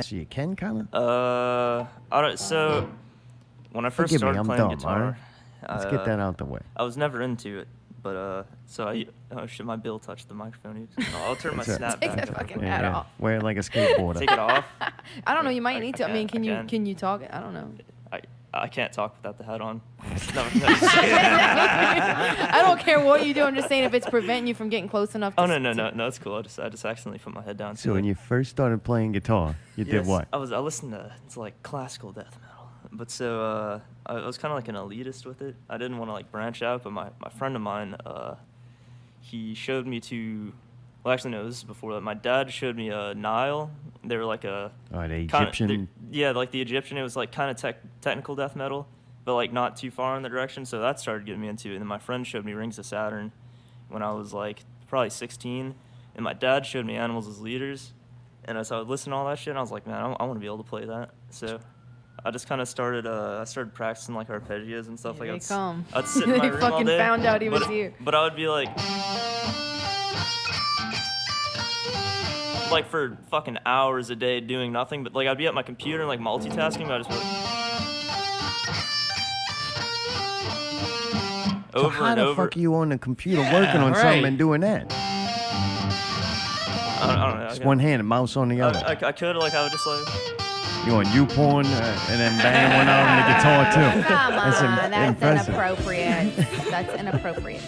So you can kind of. I don't. So when I first Forgive me, started I'm playing dumb. guitar, All right? Let's get that out the way. I was never into it, but so oh shit, my bill touched the microphone. I'll turn my That's all right. snap Take back the up. fucking hat off. Wear it like a skateboarder. Take it off. I don't know. You might need to. I mean, can. can you talk? I don't know. I can't talk without the hat on. No, I don't care what you do. I'm just saying if it's preventing you from getting close enough. To no, it's cool. I just accidentally put my head down. So when you first started playing guitar, you did what? I listened to like classical death metal, but so I was kind of like an elitist with it. I didn't want to like branch out, but my friend of mine, he showed me to. Well, actually, no, this is before that. My dad showed me a Nile. They were like a... the Egyptian... Yeah, like the Egyptian. It was like kind of technical death metal, but like not too far in the direction. So that started getting me into it. And then my friend showed me Rings of Saturn when I was like probably 16. And my dad showed me Animals as Leaders. And so I would listen to all that shit, and I was like, man, I want to be able to play that. So I just kind of started practicing like arpeggios and stuff. Here like they come. I'd sit in my room all fucking day, found out he was here. But I would be like for fucking hours a day doing nothing, but like I'd be at my computer and like multitasking, but I just be like over so how and the over. fuck are you on the computer working on something and doing that? I don't know. Just one hand, a mouse on the other. I could I would just like. You on YouPorn and then banging one out on the guitar too. Come on, that's impressive. inappropriate. That's inappropriate.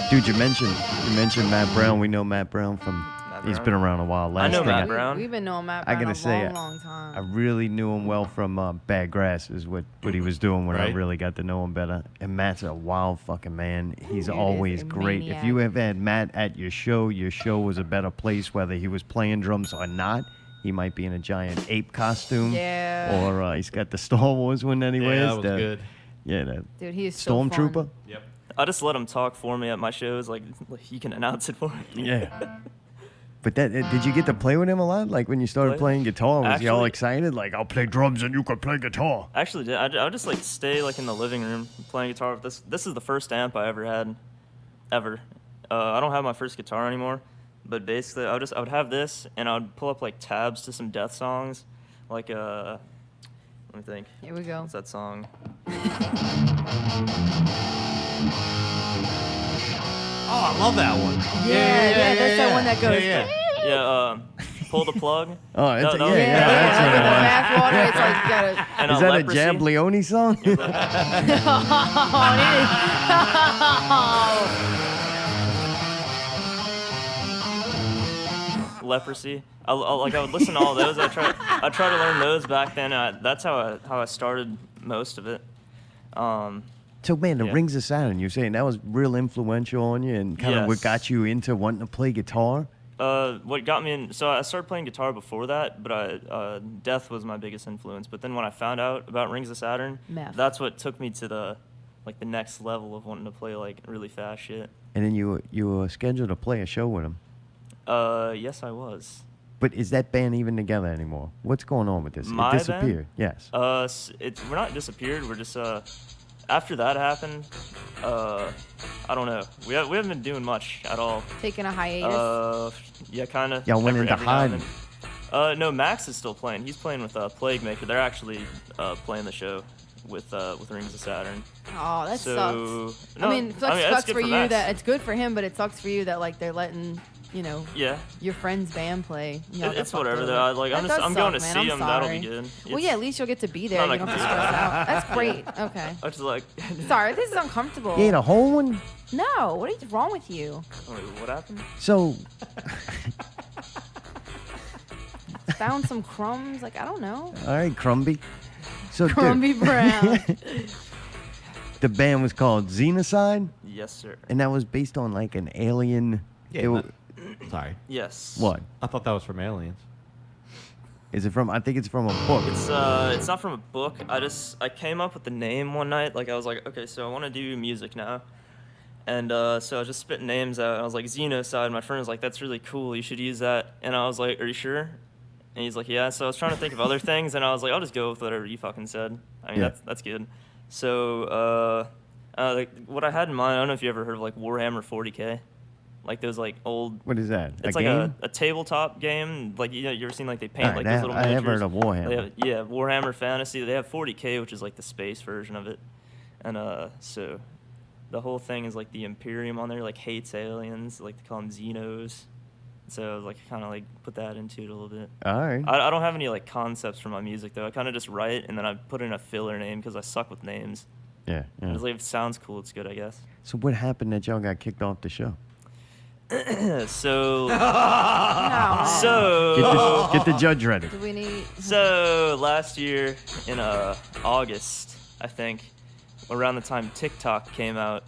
Dude, you mentioned Matt Brown. We know Matt Brown from. He's been around a while. I know Matt Brown. We've been knowing Matt Brown a long time. I really knew him well from Bad Grass is what he was doing when I really got to know him better. And Matt's a wild fucking man. He's always great. Maniac. If you have had Matt at your show was a better place, whether he was playing drums or not. He might be in a giant ape costume. Yeah. Or he's got the Star Wars one that he wears. Yeah, that was good. Yeah, dude, he is so Stormtrooper. fun. Yep. I just let him talk for me at my shows. Like he can announce it for me. Yeah. But did you get to play with him a lot? Like when you started playing guitar, was he all excited? Like, I'll play drums and you can play guitar. Actually, I would just like stay like in the living room playing guitar. This is the first amp I ever had, ever. I don't have my first guitar anymore, but basically I would have this and I would pull up like tabs to some death songs, like let me think. Here we go. What's that song? Oh, I love that one. Yeah, that's that one that goes. Yeah, pull the plug. Oh, it's No, that's Like what in the it was. bathwater, it's like you gotta. And Is that Leprosy. a Jableone song? Leprosy. I would listen to all those. I try to learn those back then. That's how I started most of it. So, man, the Yeah. Rings of Saturn, you're saying that was real influential on you and kind of what Yes. got you into wanting to play guitar? What got me in? So I started playing guitar before that, but Death was my biggest influence. But then when I found out about Rings of Saturn, Meth. that's what took me to the next level of wanting to play like really fast shit. And then you were scheduled to play a show with him. Yes, I was. But is that band even together anymore? What's going on with this? My it band? disappeared. Yes. We're not disappeared. We're just after that happened. I don't know. We haven't been doing much at all. Taking a hiatus. Yeah, kind of. Y'all went into every now and hiding. then. No, Max is still playing. He's playing with Plague Maker. They're actually playing the show with Rings of Saturn. Oh, that So, sucks. no, I mean, it's sucks good for you Max. that it's good for him, but it sucks for you that like they're letting Yeah. your friend's band play. You know, It's that whatever fucked though. over. That does I'm going to suck, see man. him. I'm That'll sorry. be good. Well, yeah, at least you'll get to be there. Not You like don't have to that. stress out. That's great. Okay. I just like. Sorry, this is uncomfortable. You ate a whole one? No, what is wrong with you? Wait, what happened? So, Found some crumbs? Like, I don't know. all right, Crumby. So, dude, Crumby Brown. the band was called Xenocide, Yes, sir. and that was based on like an alien. Sorry. Yes. What? I thought that was from Aliens. Is it from? I think it's from a book. It's not from a book. I came up with the name one night. Like I was like, okay, so I want to do music now, and so I was just spitting names out. And I was like, Xenocide. My friend was like, that's really cool. You should use that. And I was like, are you sure? And he's like, yeah. So I was trying to think of other things, and I was like, I'll just go with whatever you fucking said. I mean, Yeah. that's good. So like what I had in mind, I don't know if you ever heard of like Warhammer 40K. like those like old. What is that? It's a like game? a tabletop game. Like you ever seen like they paint Alright, like those little I have miniatures? heard of Warhammer. They have, yeah, Warhammer Fantasy. They have 40K, which is like the space version of it, and so the whole thing is like the Imperium on there like hates aliens, like they call them Xenos. So like kind of like put that into it a little bit. All right. I don't have any like concepts for my music though. I kind of just write and then I put in a filler name because I suck with names. Yeah. It's like if it sounds cool, it's good, I guess. So what happened that y'all got kicked off the show? So No. so Get the judge ready. Do we need? so last year in August, I think, around the time TikTok came out,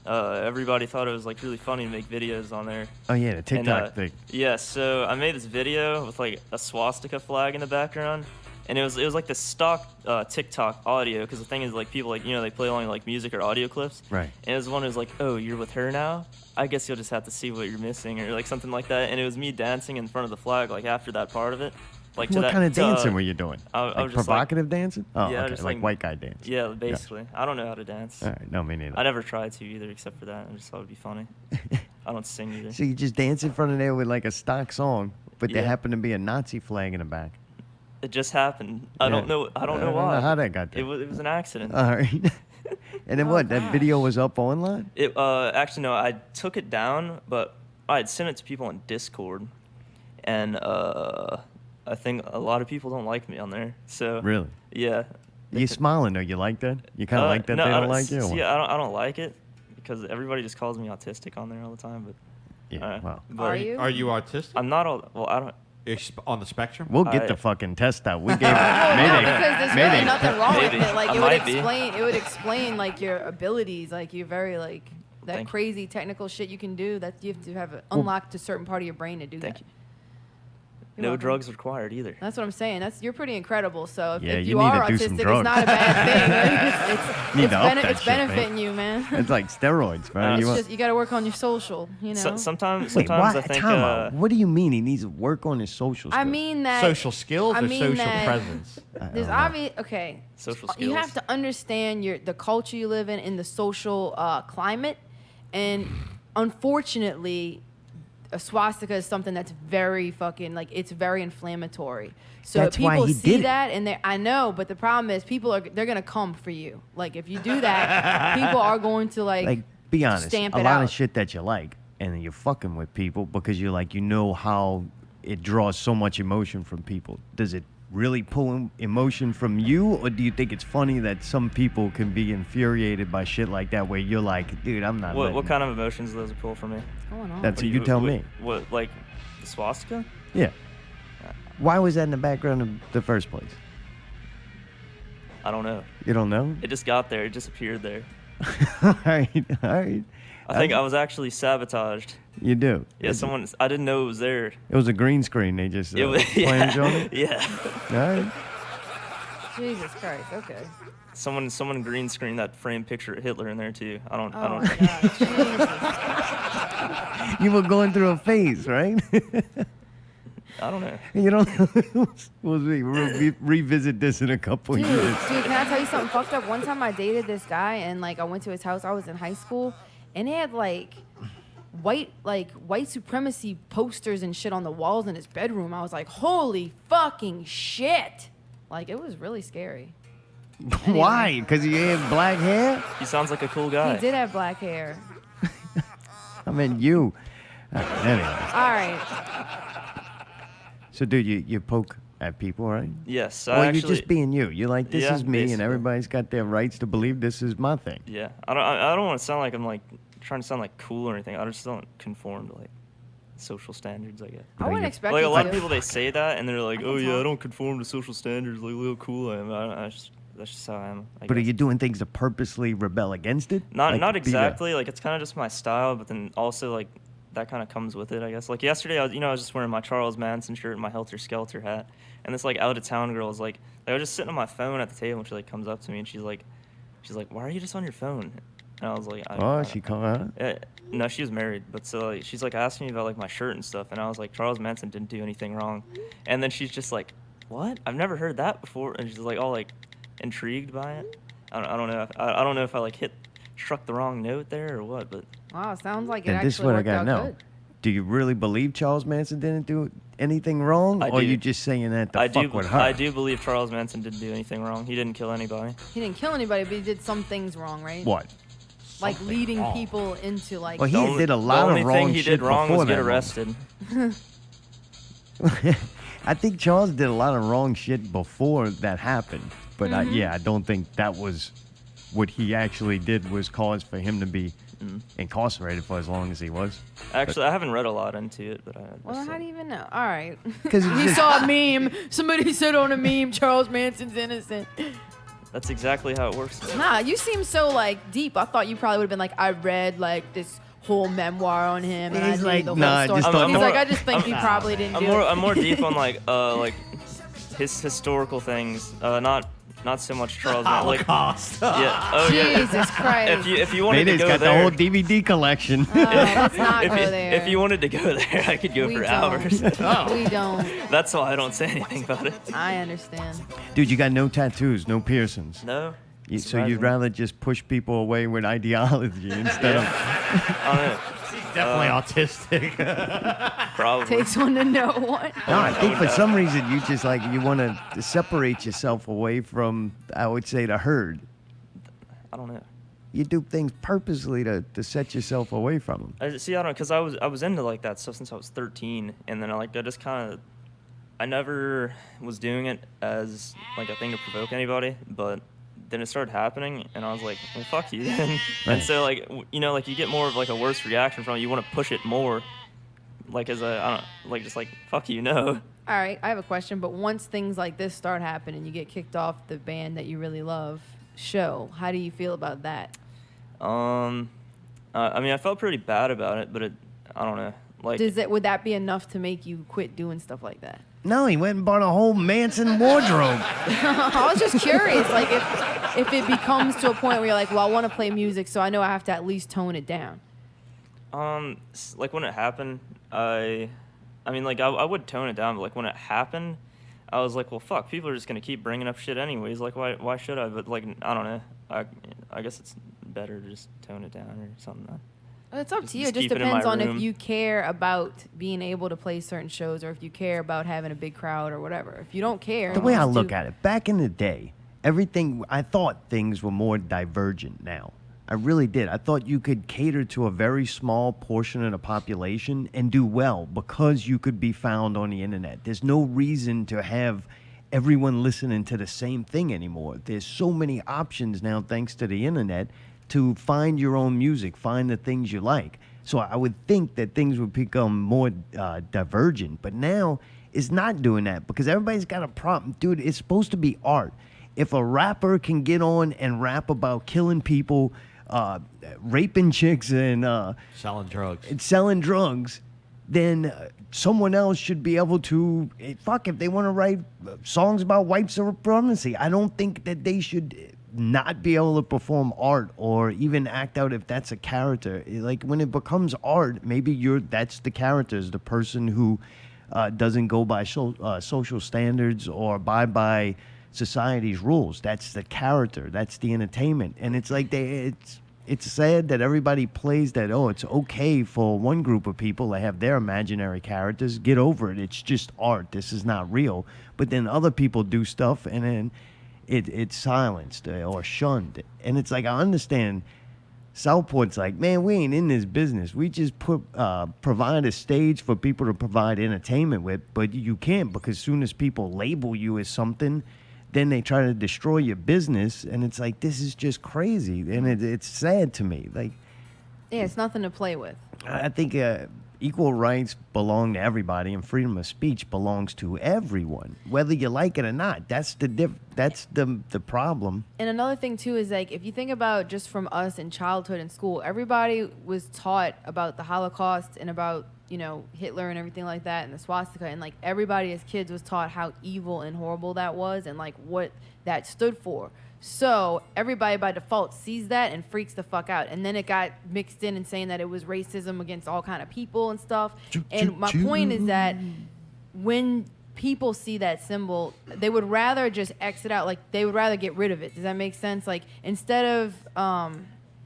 everybody thought it was like really funny to make videos on there. Oh yeah, the TikTok And, thing. Yeah, so I made this video with like a swastika flag in the background, and it was like the stock TikTok audio, because the thing is like people like they play along like music or audio clips. Right. And it was one who was like, oh, you're with her now? I guess you'll just have to see what you're missing, or like something like that. And it was me dancing in front of the flag like after that part of it. Like What kind of dancing were you doing? I Like was just provocative dancing? Oh, yeah, okay. just Like like- white guy dance. Yeah, basically. I don't know how to dance. All right. No, me neither. I never tried to either, except for that. I just thought it'd be funny. I don't sing either. So you just dance in front of there with like a stock song, but there Yeah. happened to be a Nazi flag in the back. It just happened. I Yeah. don't know. I don't know I don't why. know how that got there. It was an accident. All right. And then Oh, what? That gosh. video was up online? It actually no, I took it down, but I had sent it to people on Discord, and I think a lot of people don't like me on there. So Really? yeah. You smiling though? You like that? You kind of like that no, they I don't like you? or what? See, I don't like it because everybody just calls me autistic on there all the time. But Yeah. Well, but Are you? Are you artistic? I'm not all. Well, I don't. On the spectrum? we'll get I- the fucking test out. We gave Well, no, Mayday. because there's Mayday. really nothing wrong with Maybe. it. Like I it would might be. explain. It would explain like your abilities. Like you're very like that Thank you. crazy technical shit you can do. That you have to have unlocked a certain part of your brain to do Thank that. you. You're No welcome. drugs required either. That's what I'm saying. You're pretty incredible. So if, Yeah, if you you need are to do some autistic, drugs. it's not a bad thing. Like, Need to up that it's shit, man. benefiting you, man. It's like steroids, man. It's You want- You got to work on your social. You know. Sometimes Wait, sometimes why? I think. Time out. What do you mean he needs to work on his social skills? I mean that Social skills I or mean social that- presence? there's obvious. Okay. Social You have skills. to understand the culture you live in and the social climate, and unfortunately, a swastika is something that's very fucking like it's very inflammatory. So That's why people he see did it. that and I know, but the problem is they're gonna come for you. Like if you do that, people are going to Like, be honest. stamp A it lot out. of shit that you like, and then you're fucking with people because you're like, you know how it draws so much emotion from people. Does it really pull emotion from you, or do you think it's funny that some people can be infuriated by shit like that, where you're like, dude, I'm not. What letting- kind of emotions does it pull for me? What's going on? That's What do you tell me. What like the swastika? Yeah. Why was that in the background in the first place? I don't know. You don't know? It just got there. It just appeared there. All right, all right. I think I was actually sabotaged. You do. Yeah, I didn't know it was there. It was a green screen. They just It was, planned on it. yeah. All right. Jesus Christ. Okay. Someone green screened that framed picture of Hitler in there too. I don't. Oh my God. Jesus. You were going through a phase, right? I don't know. You don't. We'll revisit this in a couple Dude, years. can I tell you something fucked up? One time I dated this guy and like I went to his house. I was in high school and he had like white supremacy posters and shit on the walls in his bedroom. I was like, holy fucking shit. Like it was really scary. Why? Because he had black hair? He sounds like a cool guy. He did have black hair. I mean, you. Anyway. All right. So, dude, you poke at people, right? Yes. Or I you're actually, just being you. You're like, this Yeah, is me, and basically. everybody's got their rights to believe this is my thing. Yeah. I don't want to sound like I'm like trying to sound like cool or anything. I just don't conform to like social standards, I guess. I wouldn't you- expect Like you a lot to. of people, they say that and they're like, I "Oh can yeah, I tell. don't conform to social standards. Like, look how cool I am." That's just how I am. I But are guess. you doing things to purposely rebel against it? Not Like, not be the- exactly. Like it's kind of just my style, but then also like that kind of comes with it, I guess. Like yesterday, I was just wearing my Charles Manson shirt and my Helter Skelter hat, and this like out of town girl was like, I was just sitting on my phone at the table, and she like comes up to me and she's like, "Why are you just on your phone?" And I was like, She called her. No, she was married, but so like, she's like asking me about like my shirt and stuff, and I was like, Charles Manson didn't do anything wrong, and then she's just like, "What? I've never heard that before," and she's like all like intrigued by it. I don't know. I don't know if I like struck the wrong note there or what, but Wow, sounds like it Then actually this is what I worked gotta out know. good. Do you really believe Charles Manson didn't do anything wrong, I or are do. you just saying that to I fuck do with her? I do believe Charles Manson didn't do anything wrong. He didn't kill anybody. He didn't kill anybody, but he did some things wrong, right? What? Like Something leading wrong. people into like. Well, he The only- did a lot the only of wrong thing he shit did wrong before was get that arrested. I think Charles did a lot of wrong shit before that happened, but Mm-hmm. I don't think that was what he actually did was cause for him to be incarcerated for as long as he was. Actually, I haven't read a lot into it, but I Well, just, how do you even know? All right. 'Cause it's he just- saw a meme. Somebody said on a meme, Charles Manson's innocent. that's exactly how it works. Nah, you seem so like deep. I thought you probably would have been like, I read like this whole memoir on him. And He's I knew like, the nah, I whole story. just thought- He's I'm like, more- I just think he probably didn't I'm do more it. I'm more deep on like his historical things, not so much Charles Manson. Like, Holocaust. yeah, oh yeah. Jesus Christ. If you wanted to Mayday go got there, the whole DVD collection. Let's not go there. if you wanted to go there, I could go We for don't. hours. We don't. That's why I don't say anything about it. I understand. Dude, you got no tattoos, no piercings. No. So you'd surprising. rather just push people away with ideology instead of. I don't know. Definitely autistic. Probably. Takes one to know one. No, I think for some reason you just like you want to separate yourself away from, I would say, the herd. I don't know. You do things purposely to set yourself away from them. I don't know, because I was into like that stuff since I was 13, and then I just kind of, I never was doing it as like a thing to provoke anybody, but then it started happening, and I was like, well, fuck you then. Right. And so like like you get more of like a worse reaction from it. You want to push it more, like as a I don't like just like fuck you, no. All right, I have a question. But once things like this start happening, you get kicked off the band that you really love show. How do you feel about that? I mean, I felt pretty bad about it, but I don't know. Like, Would that be enough to make you quit doing stuff like that? No, he went and bought a whole Manson wardrobe. I was just curious, like if it becomes to a point where you're like, well, I want to play music, so I know I have to at least tone it down. like when it happened, I mean, like I would tone it down, but like when it happened, I was like, well, fuck, people are just gonna keep bringing up shit anyways. Like, why should I? But like, I don't know. I guess it's better to just tone it down or something. It's up to you. It Just just keep it in my depends on if room. you care about being able to play certain shows or if you care about having a big crowd or whatever. If you don't care, The way I look at it, back in the day, I thought things were more divergent now. I really did. I thought you could cater to a very small portion of the population and do well because you could be found on the internet. There's no reason to have everyone listening to the same thing anymore. There's so many options now thanks to the internet to find your own music, find the things you like. So I would think that things would become more divergent. But now it's not doing that because everybody's got a problem. Dude, it's supposed to be art. If a rapper can get on and rap about killing people, raping chicks and selling drugs, then someone else should be able to, if they want to write songs about white supremacy, I don't think that they should not be able to perform art or even act out if that's a character. Like when it becomes art, maybe that's the character, is the person who doesn't go by social standards or abide by society's rules. That's the character. That's the entertainment. And it's like it's sad that everybody plays that, it's okay for one group of people to have their imaginary characters. Get over it. It's just art. This is not real. But then other people do stuff and then it's silenced or shunned. And it's like, I understand Southport's like, man, we ain't in this business. We just provide a stage for people to provide entertainment with, but you can't because as soon as people label you as something, then they try to destroy your business. And it's like, this is just crazy. And it's sad to me. Like, Yeah, it's nothing to play with. I think equal rights belong to everybody, and freedom of speech belongs to everyone, whether you like it or not. That's the problem. And another thing too is like if you think about just from us in childhood and school, everybody was taught about the Holocaust and about Hitler and everything like that and the swastika, and like everybody as kids was taught how evil and horrible that was and like what that stood for. So everybody by default sees that and freaks the fuck out. And then it got mixed in and saying that it was racism against all kind of people and stuff. And my point is that when people see that symbol, they would rather just exit out. Like they would rather get rid of it. Does that make sense? Like instead of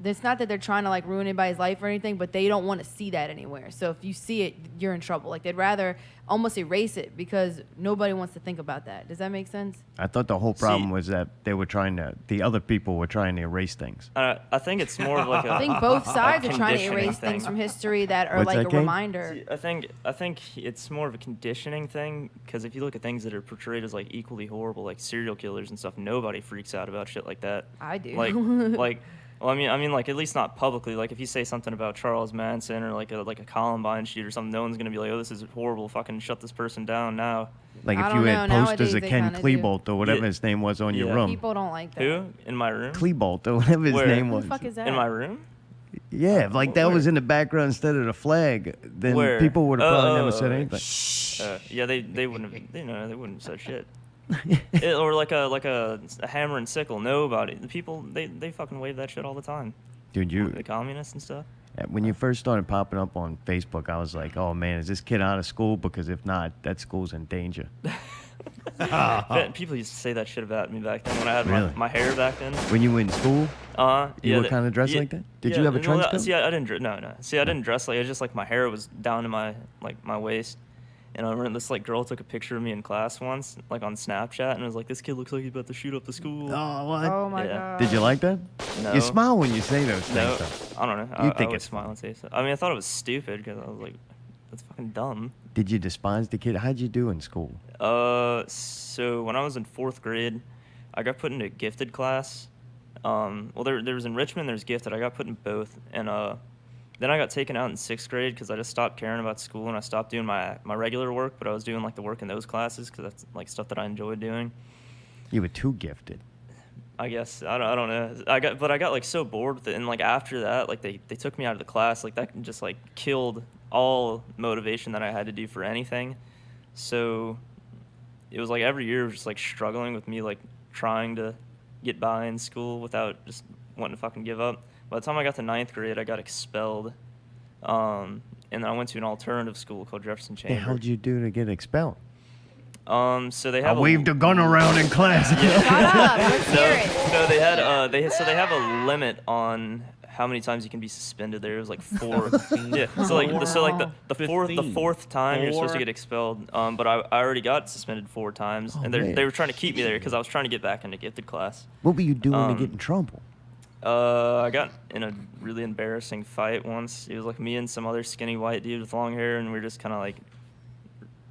it's not that they're trying to like ruin anybody's life or anything, but they don't want to see that anywhere. So if you see it, you're in trouble. Like they'd rather almost erase it because nobody wants to think about that. Does that make sense? I thought the whole problem was that the other people were trying to erase things. I think it's more of like a. I think both sides are trying to conditioning erase things thing. from history that are What's like that, a Caine? reminder. See, I think it's more of a conditioning thing because if you look at things that are portrayed as like equally horrible, like serial killers and stuff, nobody freaks out about shit like that. I do. Like. Well, I mean, like at least not publicly. Like if you say something about Charles Manson or like a Columbine shoot or something, no one's gonna be like, "Oh, this is horrible. Fucking shut this person down now." Like I if don't you had know. posters Nowadays of they Ken kinda do. Klebold or whatever Yeah. his name was on your Yeah. room. People don't like that. Who in my room? Klebold or whatever his Where? name Who was. the fuck is that? In my room? Yeah, if like that was in the background instead of the flag, then Where? people would have probably never said oh, anything. Yeah, they wouldn't have. They wouldn't have said shit. Or like a hammer and sickle. Nobody. The people they fucking wave that shit all the time. Dude, The communists and stuff. when you first started popping up on Facebook, I was like, oh man, is this kid out of school? Because if not, that school's in danger. People used to say that shit about me back then when I had Really? my hair back then. When you were in school, you were kind of dressed yeah, like that? Did you have a no, trench coat? See, I didn't. No. See, I didn't dress like. It was just like my hair was down to my waist. And I remember this like girl took a picture of me in class once, like on Snapchat, and it was like, "This kid looks like he's about to shoot up the school." Oh, what? Oh my Yeah. god. Did you like that? No. You smile when you say those No, things, though. I don't know. You I think always it's smile and say so. I mean, I thought it was stupid because I was like, "That's fucking dumb." Did you despise the kid? How'd you do in school? So when I was in 4th grade, I got put into a gifted class. Well, there was enrichment, there's gifted. I got put in both, and then I got taken out in 6th grade because I just stopped caring about school and I stopped doing my regular work, but I was doing like the work in those classes because that's like stuff that I enjoyed doing. You were too gifted. I guess I don't know. I got like so bored with it, and like after that, like they took me out of the class. Like that just like killed all motivation that I had to do for anything. So it was like every year was just like struggling with me like trying to get by in school without just wanting to fucking give up. By the time I got to 9th grade, I got expelled, and then I went to an alternative school called Jefferson Hey, Chamber. how'd you do to get expelled? So they I have waved a gun around in class. Shut up. Let's hear it. No, they had they have a limit on how many times you can be suspended. There was like 4. Yeah. So like the fourth time you're supposed to get expelled. But I already got suspended 4 times, and man. they were trying to keep me there because I was trying to get back into gifted class. What were you doing to get in trouble? I got in a really embarrassing fight once. It was like me and some other skinny white dude with long hair, and we were just kind of like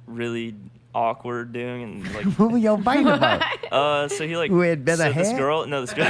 really awkward doing and like. What were y'all fighting about? So he like. Who had better so this hair? girl, no, this girl,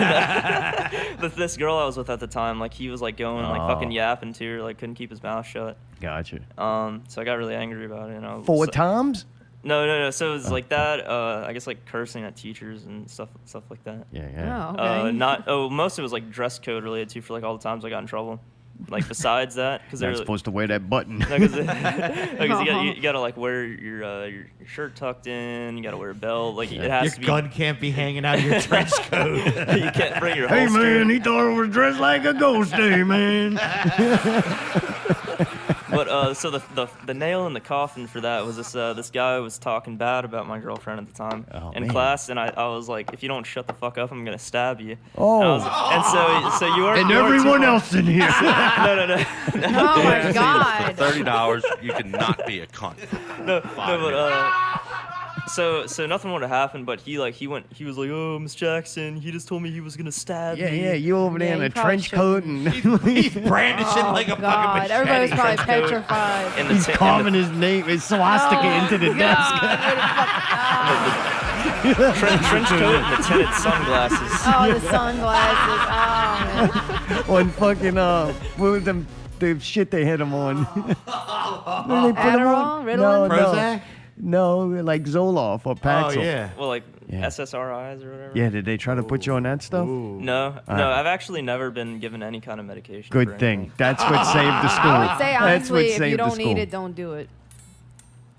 this girl I was with at the time, like he was like going like fucking yapping to her, like couldn't keep his mouth shut. Gotcha. So I got really angry about it. 4 times? No. So it was like that. I guess like cursing at teachers and stuff like that. Yeah. Oh, okay. Most of it was like dress code related to for like all the times I got in trouble. Like besides that, because You're they're not supposed to wear that button. because you gotta like wear your shirt tucked in. You gotta wear a belt. Like it has Your to be. gun can't be hanging out of your trench coat. You can't bring your Hey holster. man, he thought it was dressed like a ghost day, man. But so the nail in the coffin for that was this guy was talking bad about my girlfriend at the time in man. class, and I was like, if you don't shut the fuck up, I'm gonna stab you. Oh. And so you are. And you are too everyone far. else in here. No. Oh my god. $30, you cannot be a cunt. So nothing would have happened, but he was like, oh, Miss Jackson, he just told me he was gonna stab me. Yeah, you over there Yeah, in you a probably trench coat and He's brandishing like a Oh, God. fucking machete. Everybody was probably Trench coat. petrified. And the he's t- and carving the- his name, his swastika into the desk. trench coat and the tinted sunglasses. Oh, the sunglasses. Oh, man. On fucking what was them the shit they hit him on? What did they put him on? Adderall? Ritalin? Prozac? No, like Zoloft or Oh, Paxil. yeah. Well, like Yeah. SSRIs or whatever. Yeah, did they try to put you on that stuff? No, I've actually never been given any kind of medication. for Good thing. anything. That's what saved the school. I would say That's what honestly, if saved you the don't need school. it, don't do it.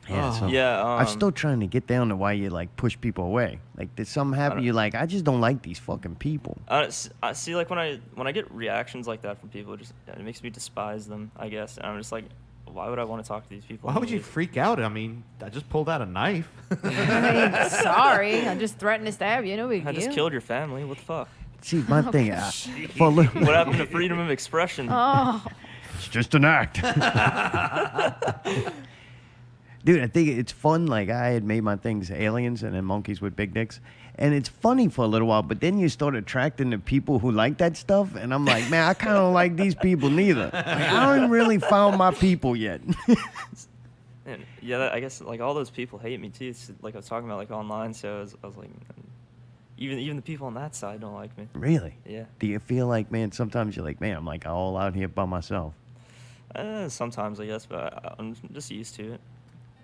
Yeah, so Yeah, I'm still trying to get down to why you like push people away. Like, did something happen? You're like, I just don't like these fucking people. I see, like when I get reactions like that from people, it makes me despise them, I guess. And I'm just like, why would I want to talk to these people? Why would you freak out? I mean, I just pulled out a knife. I mean, sorry. I just threatened to stab you. No big I deal. just killed your family. What the fuck? See, my thing, for a little, What happened to freedom of expression? Oh, it's just an act. Dude, I think it's fun. Like, I had made my things aliens and then monkeys with big dicks. And it's funny for a little while, but then you start attracting the people who like that stuff. And I'm like, man, I kind of don't like these people neither. Like, I haven't really found my people yet. And yeah, I guess like all those people hate me too. It's like I was talking about like online, so I was like, even the people on that side don't like me. Really? Yeah. Do you feel like, man, sometimes you're like, man, I'm like all out here by myself. Sometimes I guess, but I'm just used to it.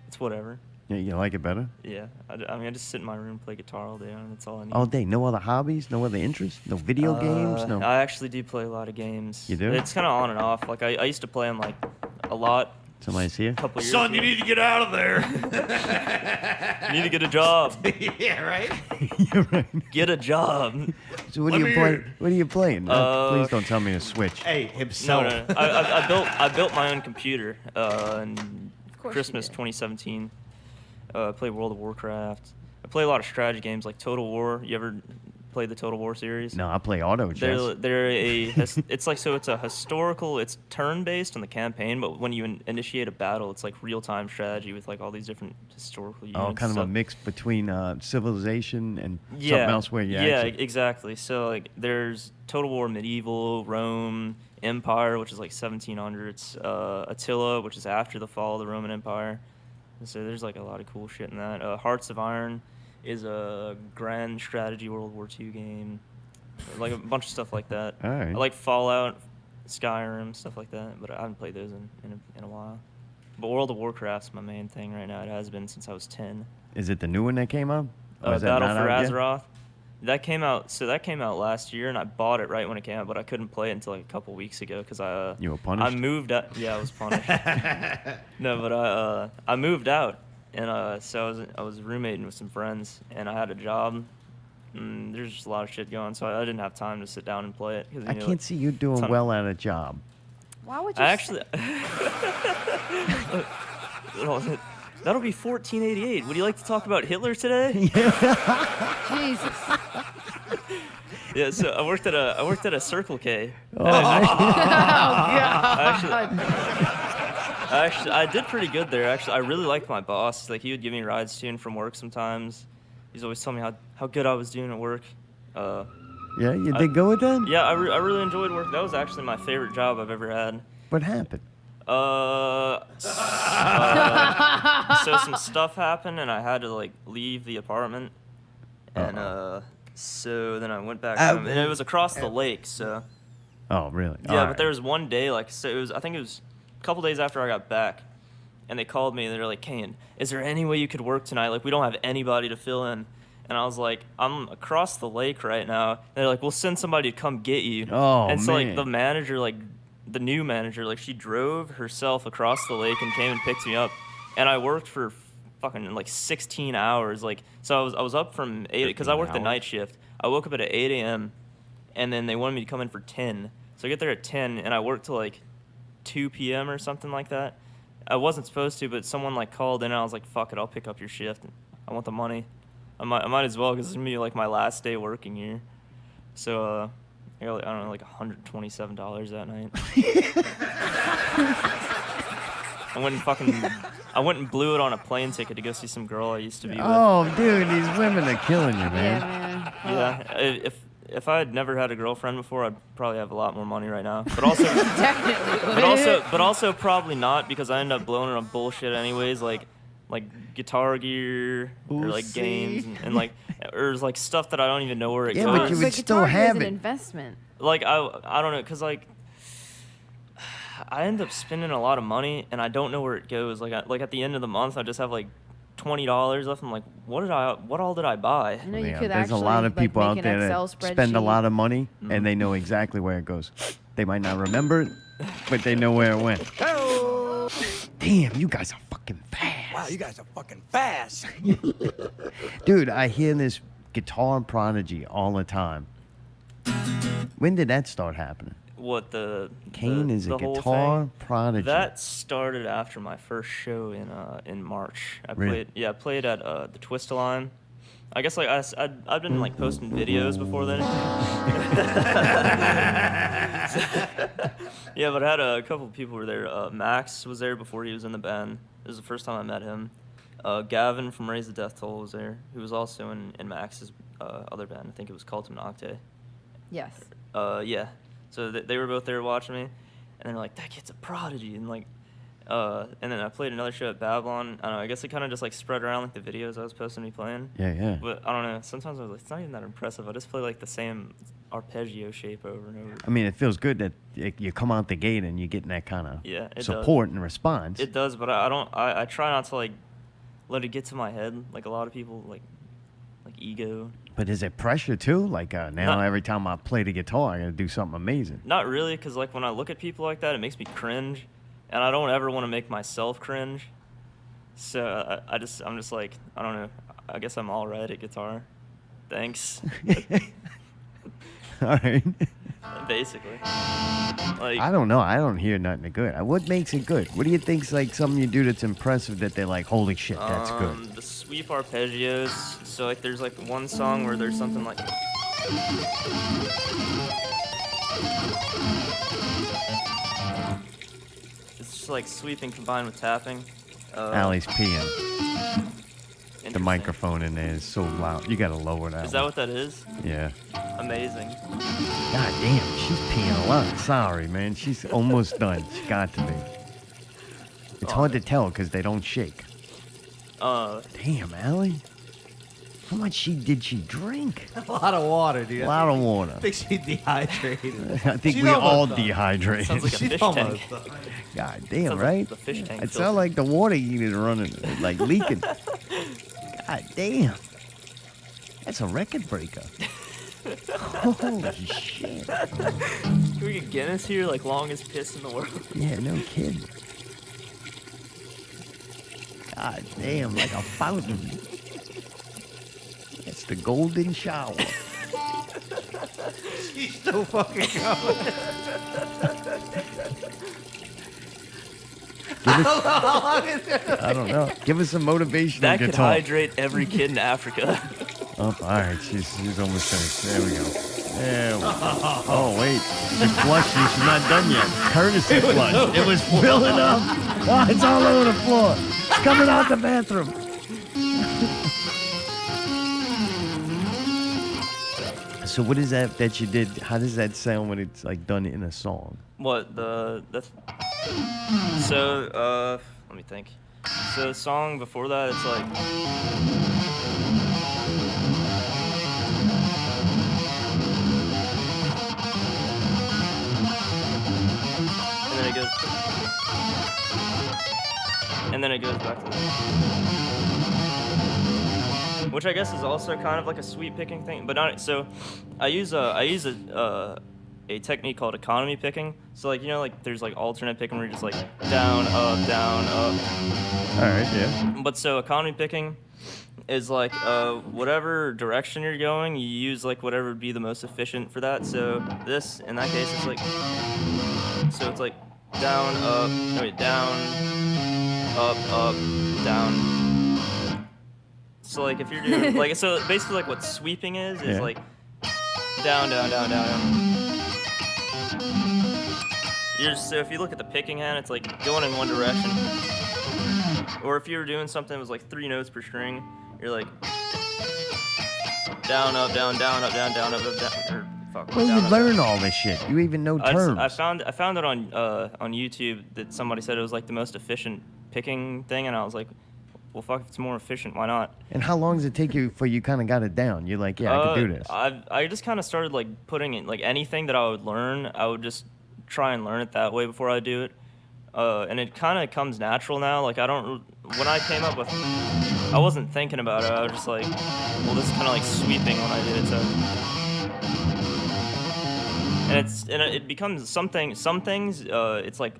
It's whatever. Yeah, you like it better? Yeah. I mean, I just sit in my room, play guitar all day, and that's all I need. All day? No other hobbies? No other interests? No video games? No. I actually do play a lot of games. You do? It's kind of on and off. Like I used to play them like a lot. Somebody's here? A couple years Son, you ago. need to get out of there. You need to get a job. Yeah, right? You're right. Get a job. So what Let are me you playing? hear. What are you playing? Please don't tell me to switch. Hey, No, himself. no. I built my own computer in course you Christmas did. 2017. I play World of Warcraft. I play a lot of strategy games like Total War. You ever played the Total War series? No, I play auto chess. It's like, so it's a historical, it's turn-based in the campaign, but when you initiate a battle, it's like real-time strategy with like all these different historical units. Oh, kind of So- a mix between civilization and yeah, something else where you yeah, actually... exactly. So like there's Total War medieval, Rome, Empire, which is like 1700s, Attila, which is after the fall of the Roman Empire. So there's like a lot of cool shit in that. Hearts of Iron is a grand strategy World War II game. Like a bunch of stuff like that. All right. I like Fallout, Skyrim, stuff like that, but I haven't played those in a while. But World of Warcraft's my main thing right now. It has been since I was 10. Is it the new one that came out? Or is that Battle not for out yet? Azeroth. That came out last year, and I bought it right when it came out, but I couldn't play it until like a couple weeks ago because You were punished? I moved out. Yeah, I was punished. No, but I moved out, and so I was roommating with some friends, and I had a job. And there's just a lot of shit going, so I didn't have time to sit down and play it. Cause, I can't see you doing ton- well at a job. why would you? I actually. That'll be 1488. Would you like to talk about Hitler today? Jesus. Yeah, so I worked at a Circle K. Oh, nice. I did pretty good there. Actually, I really liked my boss. Like he would give me rides to and from work sometimes. He's always telling me how good I was doing at work. Yeah, you did go with that? Yeah, I really enjoyed work. That was actually my favorite job I've ever had. What happened? So some stuff happened and I had to like leave the apartment, and so then I went back home, and it was across the lake. So Oh, really? yeah, but there was one day like so I think it was a couple days after I got back, and they called me and they're like, Caine, is there any way you could work tonight? Like we don't have anybody to fill in. And I was like, I'm across the lake right now. And they're like, we'll send somebody to come get you. Oh, and so man. like the manager, like the new manager, like she drove herself across the lake and came and picked me up. And I worked for fucking like 16 hours. Like so I was up from 8 because I worked the 15 night shift. I woke up at 8 a.m. and then they wanted me to come in for 10. So I get there at 10 and I worked till like 2 p.m. or something like that. I wasn't supposed to, but someone like called in and I was like, fuck it, I'll pick up your shift. I want the money. I might as well because it's gonna be like my last day working here. So I got like, I don't know, like $127 that night. I went and blew it on a plane ticket to go see some girl I used to be with. Oh, dude, these women are killing you, Yeah, man. man. Yeah, if I had never had a girlfriend before, I'd probably have a lot more money right now. But also, Definitely. but also probably not because I end up blowing it on bullshit anyways, like guitar gear or like Oopsie. games and like or like stuff that I don't even know where it Yeah, goes. but you would But still guitar gear is have an it. investment. Like I don't know, cause like I end up spending a lot of money and I don't know where it goes. Like at the end of the month, I just have like $20 left. I'm like, what all did I buy? You know, you Yeah, could there's actually a lot of people like, out make an there Excel that spend a spreadsheet. lot of money and they know exactly where it goes. They might not remember it, but they know where it went. Damn, you guys are fucking fast. Wow, you guys are fucking fast. Dude, I hear this guitar prodigy all the time. When did that start happening? What Caine is a the whole guitar thing? prodigy. That started after my first show in March. I Really? played at the Twist-A-Line I guess like I've been like posting videos before then. Yeah, but I had a couple of people were there. Max was there before he was in the band. This was the first time I met him. Gavin from Raise the Death Toll was there, who was also in Max's other band. I think it was Cult Nocte. Yes. Yeah. So they were both there watching me, and they're like, "That kid's a prodigy," and like, and then I played another show at Babylon. I don't know. I guess it kind of just like spread around like the videos I was posting me playing. Yeah. But I don't know. Sometimes I was like, it's not even that impressive. I just play like the same arpeggio shape over and over. I mean, it feels good that you come out the gate and you're getting that kind of Yeah, it support and response. It does, but I don't. I try not to like let it get to my head like a lot of people like ego. But is it pressure too? Like now Not- every time I play the guitar, I gotta do something amazing. Not really, because like when I look at people like that, it makes me cringe, and I don't ever want to make myself cringe. So I'm just like, I don't know. I guess I'm all right at guitar. Thanks. All right. Basically. Like, I don't know. I don't hear nothing good. What makes it good? What do you think's like something you do that's impressive that they're like, holy shit, that's good? The sweep arpeggios. So like, there's like one song where there's something like. It's just like sweeping combined with tapping. Allie's peeing. The Interesting. microphone in there is so loud. You gotta lower that. Is that one. what that is? Yeah. Amazing. God damn, she's peeing a lot. Sorry, man. She's almost done. She got to be. It's hard to tell because they don't shake. Damn, Allie. How much did she drink? A lot of water, dude. A lot of water. I think she dehydrated. I think She's we all almost done. dehydrated. Sounds like a She's fish almost tank. done. God damn, Sounds right? like the fish tank It filter. sounds like the water heater running, like leaking. God damn. That's a record breaker. Holy shit. Can we get Guinness here? Like longest piss in the world. Yeah, no kidding. God damn, like a fountain. It's the golden shower. She's still fucking going. I don't know. Give us some motivational That could guitar. hydrate every kid in Africa. Oh, all right. She's almost finished. There we go. There we go. Oh, wait. She's flushing. She's not done yet. Courtesy flush. It was filling up. Oh, it's all over the floor. It's coming out the bathroom. So what is that you did? How does that sound when it's like done in a song? What so let me think. So the song before that, it's like. And then it goes back to that. Which I guess is also kind of like a sweep picking thing, but not so. I use a technique called economy picking. So like, you know, like there's like alternate picking where you're just like down, up, down, up. All right, yeah. But so economy picking is like whatever direction you're going, you use like whatever would be the most efficient for that. So this, in that case, it's like, so it's like down, up, no wait, down, up, down. So like if you're doing like, so basically like what sweeping is Yeah. like down, down, down, down, down. So if you look at the picking hand, it's like going in one direction. Or if you were doing something that was like 3 notes per string, you're like down, up, down, down, up, down, down, up, up, down. Or fuck. Well, down, you up, learn down. all this shit. You even know I terms. found it on YouTube that somebody said it was like the most efficient picking thing, and I was like, well, fuck, if it's more efficient, why not? And how long does it take you before you kind of got it down? You're like, yeah, I can do this. I just kind of started like putting it like anything that I would learn, I would just try and learn it that way before I do it. And it kind of comes natural now. Like when I came up with, I wasn't thinking about it. I was just like, well, this is kind of like sweeping when I did it. So, and it becomes some things. It's like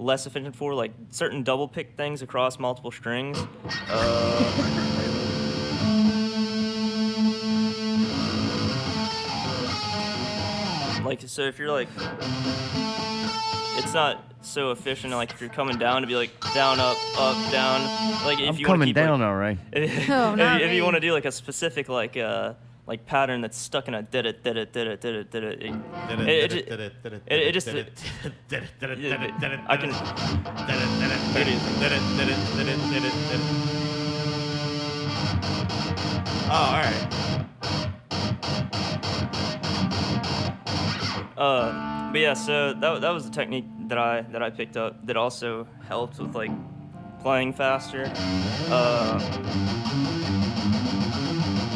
less efficient for like certain double pick things across multiple strings. Like so, if you're like it's not so efficient. Like if you're coming down to be like down, up, down. Like if I'm you coming want to keep down, like, all right. No, not if you me. want to do like a specific like pattern that's stuck in a did it. It just I can. Oh, all right. But yeah, so that was a technique that I picked up that also helped with like playing faster.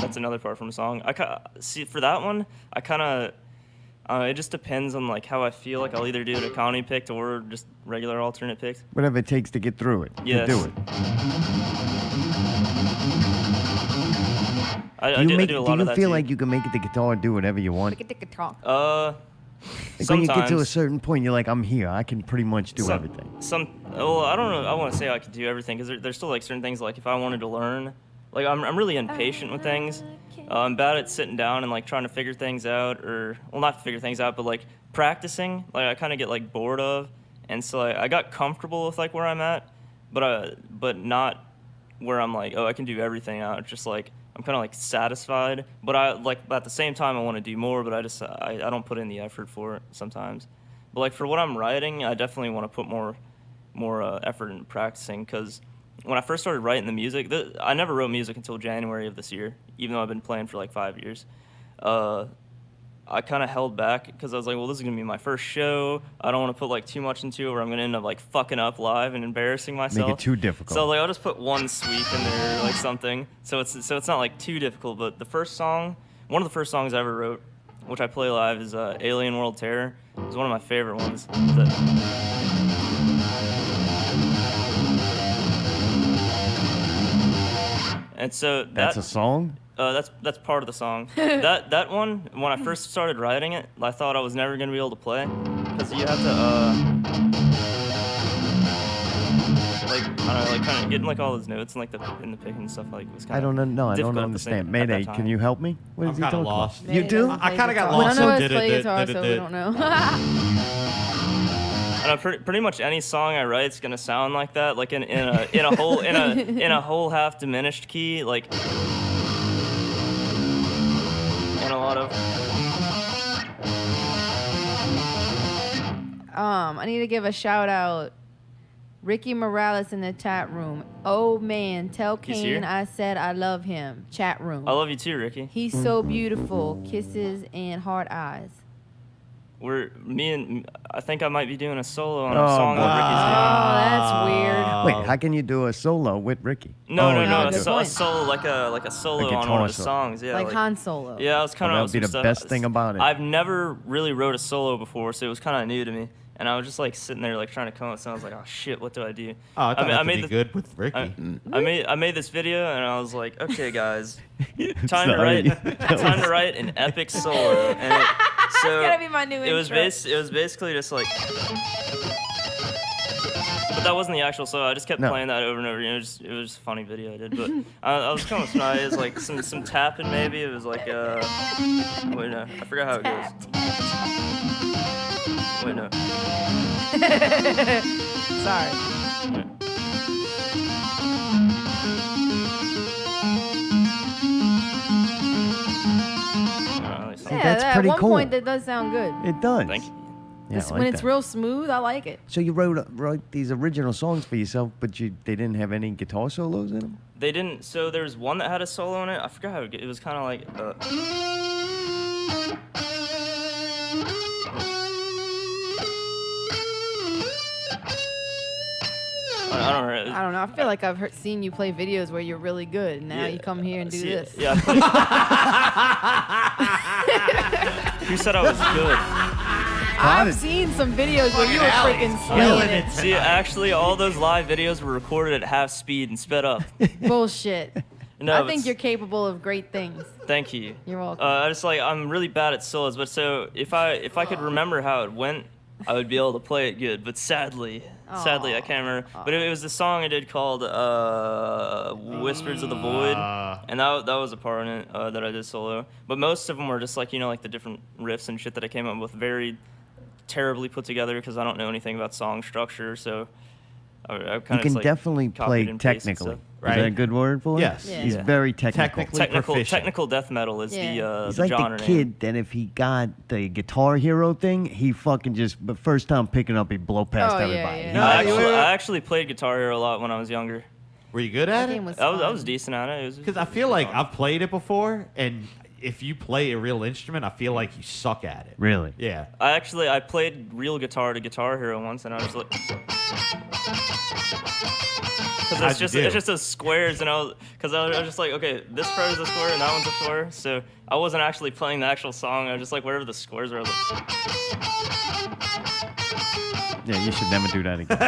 That's another part from a song. See for that one, I kind of it just depends on like how I feel. Like I'll either do an economy picked or just regular alternate picked. Whatever it takes to get through it. Yes. To do it. I do a lot do of you that feel too. like you can make it the guitar do whatever you want? Look at the guitar. Like when you get to a sometimes. certain point, you're like, I'm here. I can pretty much do everything. Well, I don't know. I want to say I could do everything because there's still like certain things like if I wanted to learn, like I'm really impatient with things. I'm bad at sitting down and like trying to figure things out, or well, not figure things out, but like practicing. Like I kind of get like bored of, and so I got comfortable with like where I'm at, but not where I'm like, oh, I can do everything now. It's just like I'm kind of like satisfied, but I like at the same time I want to do more, but I don't put in the effort for it sometimes. But like for what I'm writing, I definitely want to put more effort into practicing because when I first started writing the music, I never wrote music until January of this year, even though I've been playing for like 5 years. I kind of held back because I was like, well, this is going to be my first show. I don't want to put like too much into it where I'm going to end up like fucking up live and embarrassing myself. Make it too difficult. So like I'll just put one sweep in there or like something. So it's not like too difficult, but one of the first songs I ever wrote, which I play live, is Alien World Terror. It's one of my favorite ones. And so That's a song? that's part of the song. that one, when I first started writing it, I thought I was never gonna be able to play because you have to like I don't know, like kind of getting like all those notes and like in the pick and stuff like it was kind I of don't know. I don't difficult at the understand. same- at that Mayday, time. can you help me? What I'm is he kinda talking lost. about? You do? I kinda got We lost. don't know us Did it, play did- guitar, did it, so we did. don't know. Pretty much any song I write is gonna sound like that, like in a whole half diminished key, like in a lot of. I need to give a shout out. Ricky Morales in the chat room. Oh man, tell He's here? Caine I said I love him. Chat room. I love you too, Ricky. He's so beautiful. Kisses and heart eyes. I think I might be doing a solo on Oh, a song that Oh, Ricky's that's weird. Wait, how can you do a solo with Ricky? doing. No, no, a good point. solo like a solo A on one guitar of the solo. songs. Yeah, Like Han Solo. Yeah, I was kind of. Well, that would be the best thing about it. I've never really wrote a solo before, so it was kind of new to me. And I was just like sitting there, like trying to come up with something. I was like, "Oh shit, what do I do?" Oh, I thought I that made would be the- good with Ricky. I made this video, and I was like, "Okay, guys, time Sorry. to write an epic solo." And so gotta be my new it was intro. it was basically just like, but that wasn't the actual solo. I just kept No. playing that over and over. It was just a funny video I did. But I was coming with some ideas, like some tapping maybe. It was like wait no, I forgot how it goes. Wait no. Sorry. Yeah, That's at pretty one cool. point that does sound good. It does. Thank you. Yeah, I like When it's that. real smooth, I like it. So you wrote these original songs for yourself, but they didn't have any guitar solos in them? They didn't. So there was one that had a solo in it. I forgot how it was kind of like. I don't know. I don't know. I feel like I've seen you play videos where you're really good, and now you come here and do this. Yeah. Who said I was good? I've seen some videos where you were freaking slaying it. See, actually, all those live videos were recorded at half speed and sped up. Bullshit. No, I but think you're capable of great things. Thank you. You're welcome. I just like I'm really bad at solos, but so if I could remember how it went, I would be able to play it good. But sadly, I can't remember. But it was the song I did called "Whispers of the Void," and that was a part in it that I did solo. But most of them were just like like the different riffs and shit that I came up with, very terribly put together because I don't know anything about song structure. So I You kind can of definitely play technically. Right. Is that a good word for it? Yes. Yeah. He's Yeah. very technical. Technically. Technical death metal is Yeah. He's the like genre the name. kid that if he got the Guitar Hero thing, he fucking just, the first time picking up, he'd blow past Oh, yeah, everybody. yeah. No, I actually played Guitar Hero a lot when I was younger. Were you good That at game it? was I was fun. decent at it. Because I feel like I've played it before, and if you play a real instrument, I feel like you suck at it. Really? Yeah. I played real guitar to Guitar Hero once, and I was like, because How'd you do? it's just those squares, and I was just like, okay, this part is a square and that one's a square, so I wasn't actually playing the actual song. I was just like, wherever the squares were, I was like, Yeah, you should never do that again.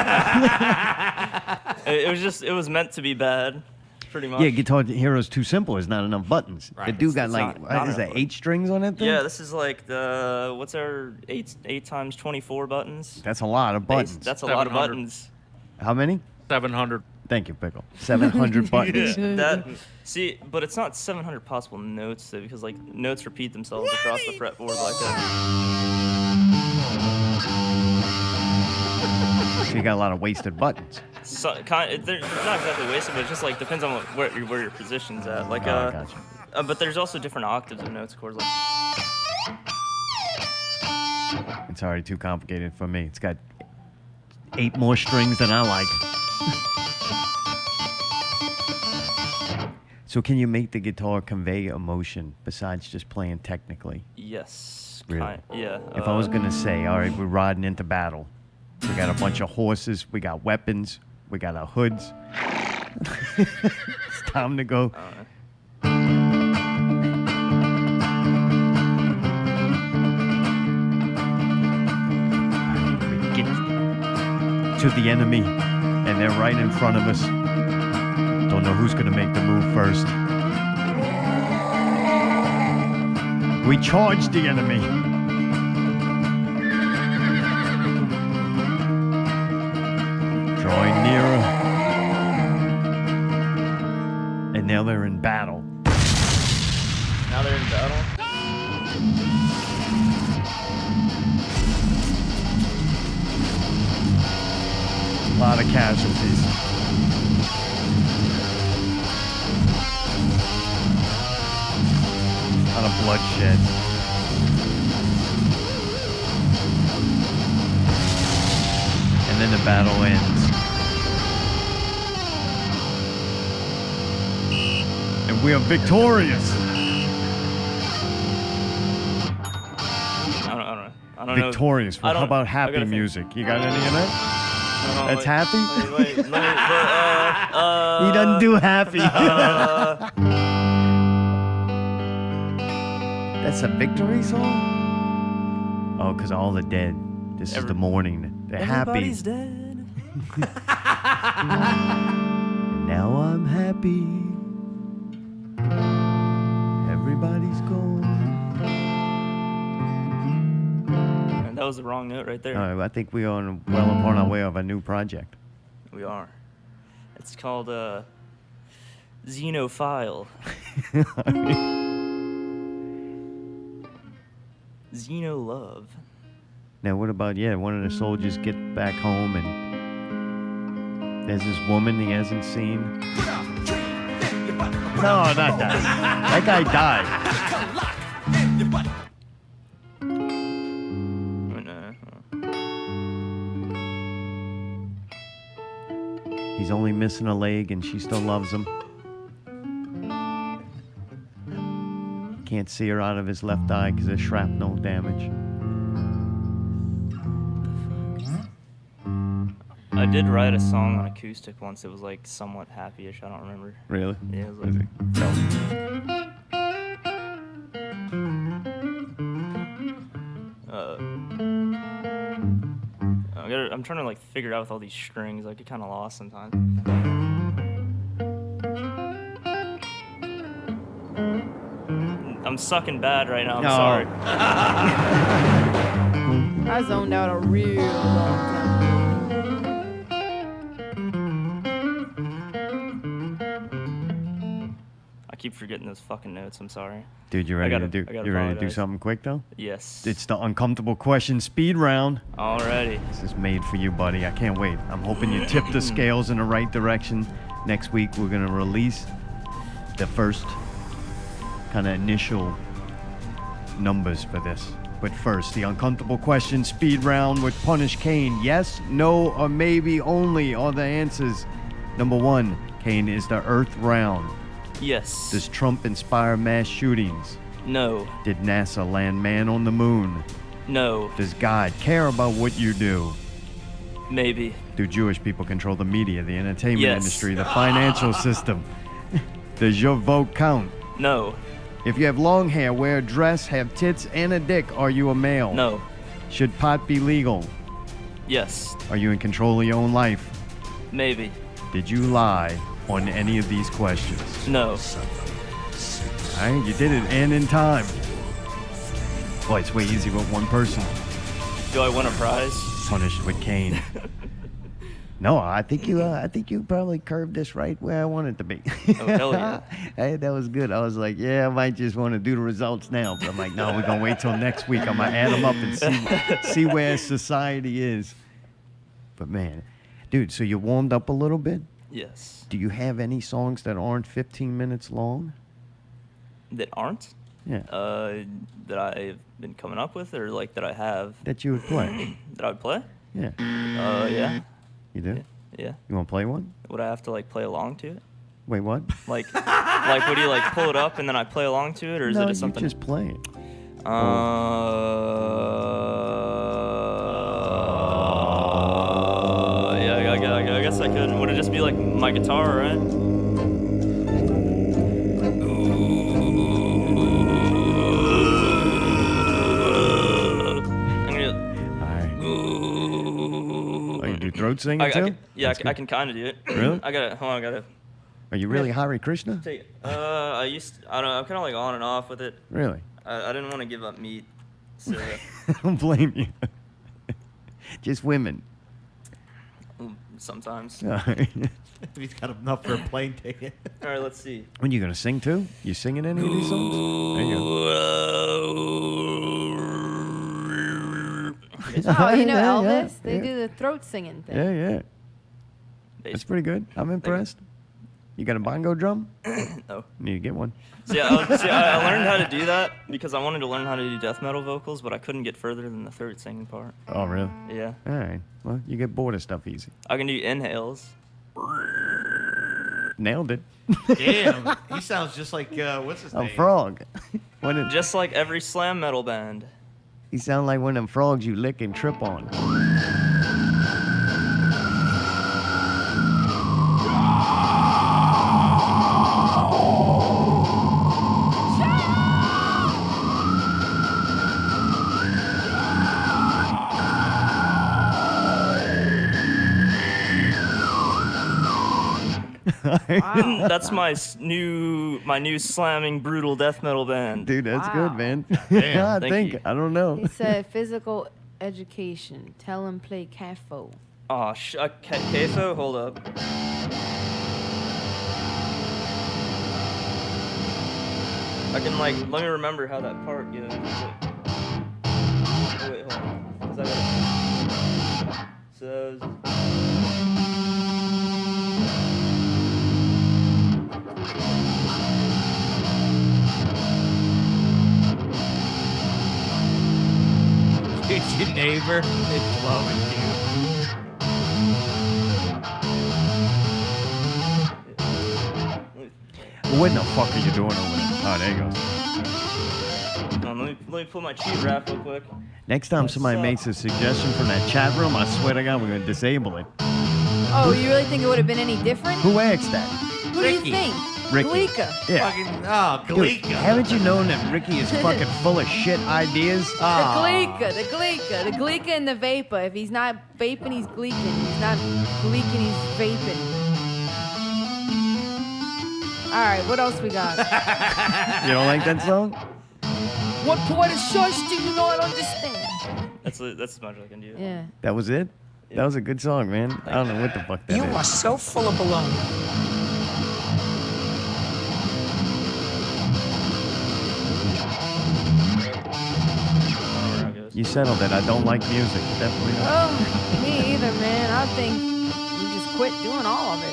it was meant to be bad, pretty much. Yeah, Guitar Hero's too simple. There's not enough buttons. The Right. dude got It's like, not what is that, enough. 8 strings on that thing? Yeah, this is like the what's our 8 times 24 buttons. That's a lot of buttons. That's a lot of 700. buttons. How many? 700. Thank you, Pickle. 700 buttons. But it's not 700 possible notes though, because like notes repeat themselves across the fretboard like that. So you got a lot of wasted buttons. So, they're not exactly wasted, but it just like depends on where your position's at. Like, Oh, I gotcha. But there's also different octaves of notes, of course. Like, It's already too complicated for me. It's got 8 more strings than I like. So can you make the guitar convey emotion besides just playing technically? yes, Really? yeah. If I was going to say, all right, we're riding into battle. We got a bunch of horses. We got weapons. We got our hoods. It's time to go. We get to the enemy, and they're right in front of us. Don't know who's going to make the move first. We charge the enemy. Drawing nearer. And now they're in battle. Now they're in battle. A lot of casualties. A lot of bloodshed. And then the battle ends. And we are victorious. I don't know. Victorious. I Well, don't- how about I happy gotta think. music? You got any of that? That's Wait, happy? Wait, let me. He doesn't do happy. That's a victory song? Oh, because all the dead. This is the morning. They're happy. Everybody's dead. And now I'm happy. Everybody's gone. And that was the wrong note right there. I think we are well upon our way of a new project. We are. It's called Xenophile. Xeno Love. Now, what about, one of the soldiers get back home and there's this woman he hasn't seen. No, not that. That guy died. He's only missing a leg and she still loves him. Can't see her out of his left eye because there's shrapnel damage. I did write a song on acoustic once. It was like somewhat happy-ish. I don't remember. Really? Yeah, it was What is like, I'm trying to like figure it out with all these strings. I get kind of lost sometimes. I'm sucking bad right now. I'm No. sorry. I zoned out a real long time. keep forgetting those fucking notes. I'm sorry. Dude, you ready gotta- to do? I gotta You ready to do apologize. something quick though? Yes. It's the uncomfortable question speed round. Alrighty. This is made for you, buddy. I can't wait. I'm hoping you tip the scales in the right direction. Next week, we're going to release the first kind of initial numbers for this. But first, the uncomfortable question speed round with Punish Caine. Yes, no, or maybe only are the answers. Number 1, Caine, is the Earth round? Yes. Does Trump inspire mass shootings? No. Did NASA land man on the moon? No. Does God care about what you do? Maybe. Do Jewish people control the media, the entertainment Yes. industry, the financial system? Does your vote count? No. If you have long hair, wear a dress, have tits, and a dick, are you a male? No. Should pot be legal? Yes. Are you in control of your own life? Maybe. Did you lie on any of these questions? No. All right, you did it, and in time. Boy, it's way easy with one person. Do I win a prize? Punished with Caine. No, I think you probably curved this right where I want it to be. Oh, hell yeah. Hey, that was good. I was like, yeah, I might just want to do the results now, but I'm like, no, we're gonna wait till next week. I'm gonna add them up and see where society is. But man, dude, so you warmed up a little bit. Yes. Do you have any songs that aren't 15 minutes long? That aren't? Yeah, That I've been coming up with, or like that I have that you would play. that I would play? Yeah, Yeah. you do. Yeah. You want to play one? Would I have to like play along to it? Wait, what? Like would you like pull it up and then I play along to it, or is No, it you just something? just play it. Yeah, I guess I could. Would it just be like my guitar, right? I'm gonna. All right. Oh, you do throat singing I too? can, yeah, That's I good. can kind of do it. Really? I gotta. Hold on, I gotta. Are you really Hare Krishna? Take it. I don't know. I'm kind of like on and off with it. Really? I didn't want to give up meat, so I don't blame you. Just women. sometimes. All right. He's got enough for a plane ticket. All right, let's see. When you gonna sing too? You singing any of these songs? There you Oh, you know Yeah, yeah, Elvis? They yeah. do the throat singing thing. go. Yeah, yeah. That's pretty good. I'm impressed. You got a bongo drum? No. Need to get one. See, I learned how to do that because I wanted to learn how to do death metal vocals, but I couldn't get further than the throat singing part. Oh, really? Yeah. All right. Well, you get bored of stuff easy. I can do inhales. Nailed it. Damn, he sounds just like what's his A name? frog. One of, Just like every slam metal band. he sound like one of them frogs you lick and trip on. Wow. That's my new slamming brutal death metal band. Dude, that's Wow. good, man. Damn, I thank think. you. I don't know. He said physical education. Tell him play CAFO. Oh, Kafo, hold up. I can let me remember how that part goes. Oh, wait, hold on. 'Cause I gotta... So that was... It's your neighbor. It's loving you. What the fuck are you doing over there? Oh, there you go. Hold on, let me pull my cheat rap real quick. Next time somebody makes a suggestion from that chat room, I swear to God, we're gonna disable it. Oh, you really think it would have been any different? Who asked that? Who do Ricky. you think? Ricky. Galika. Yeah. Fucking oh, Dude, Galika. haven't you known that Ricky is fucking full of shit ideas? The Galika and the vapor. If he's not vaping, he's gleeking. He's not gleeking, he's vaping. All right, what else we got? You don't like that song? What part of shush do you not understand? That's as much as I can do. Yeah. That was it? That was a good song, man. I don't know what the fuck that You is. are so full of baloney. You settled it. I don't like music. Definitely not. Oh, me either, man. I think we just quit doing all of it.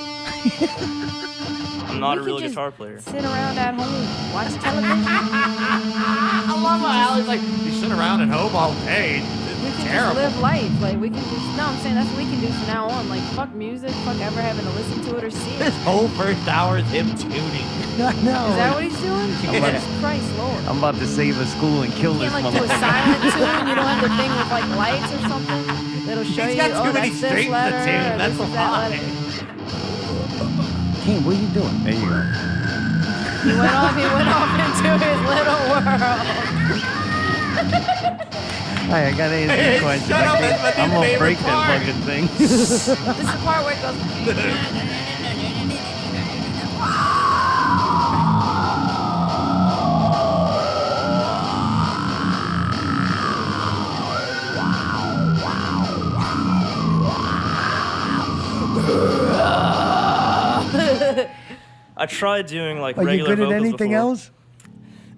I'm not We a real could just guitar player. Sit around at home, watch television. I love how Allie's like, you sit around at home all day. We It's can terrible. just live life. Like we can just. No, I'm saying that's what we can do from now on. Like fuck music, fuck ever having to listen to it or see it. This whole first hour is him tuning. No. Is that what he's doing? Jesus Christ, Lord. I'm about to save a school and kill You this can't like do a motherfucker. silent tune. You don't have the thing with like lights or something that'll show He's you. got too Oh, many that's this strings to letter. tune. Or That's this is a that lot. letter. Caine, what are you doing? There you go. He went off into his little world. Hi, I gotta answer Hey, your question. shut up, that's my I'm gonna favorite break part. that fucking thing. This is the part where it goes. I tried doing like Are you regular good at vocals anything before. else?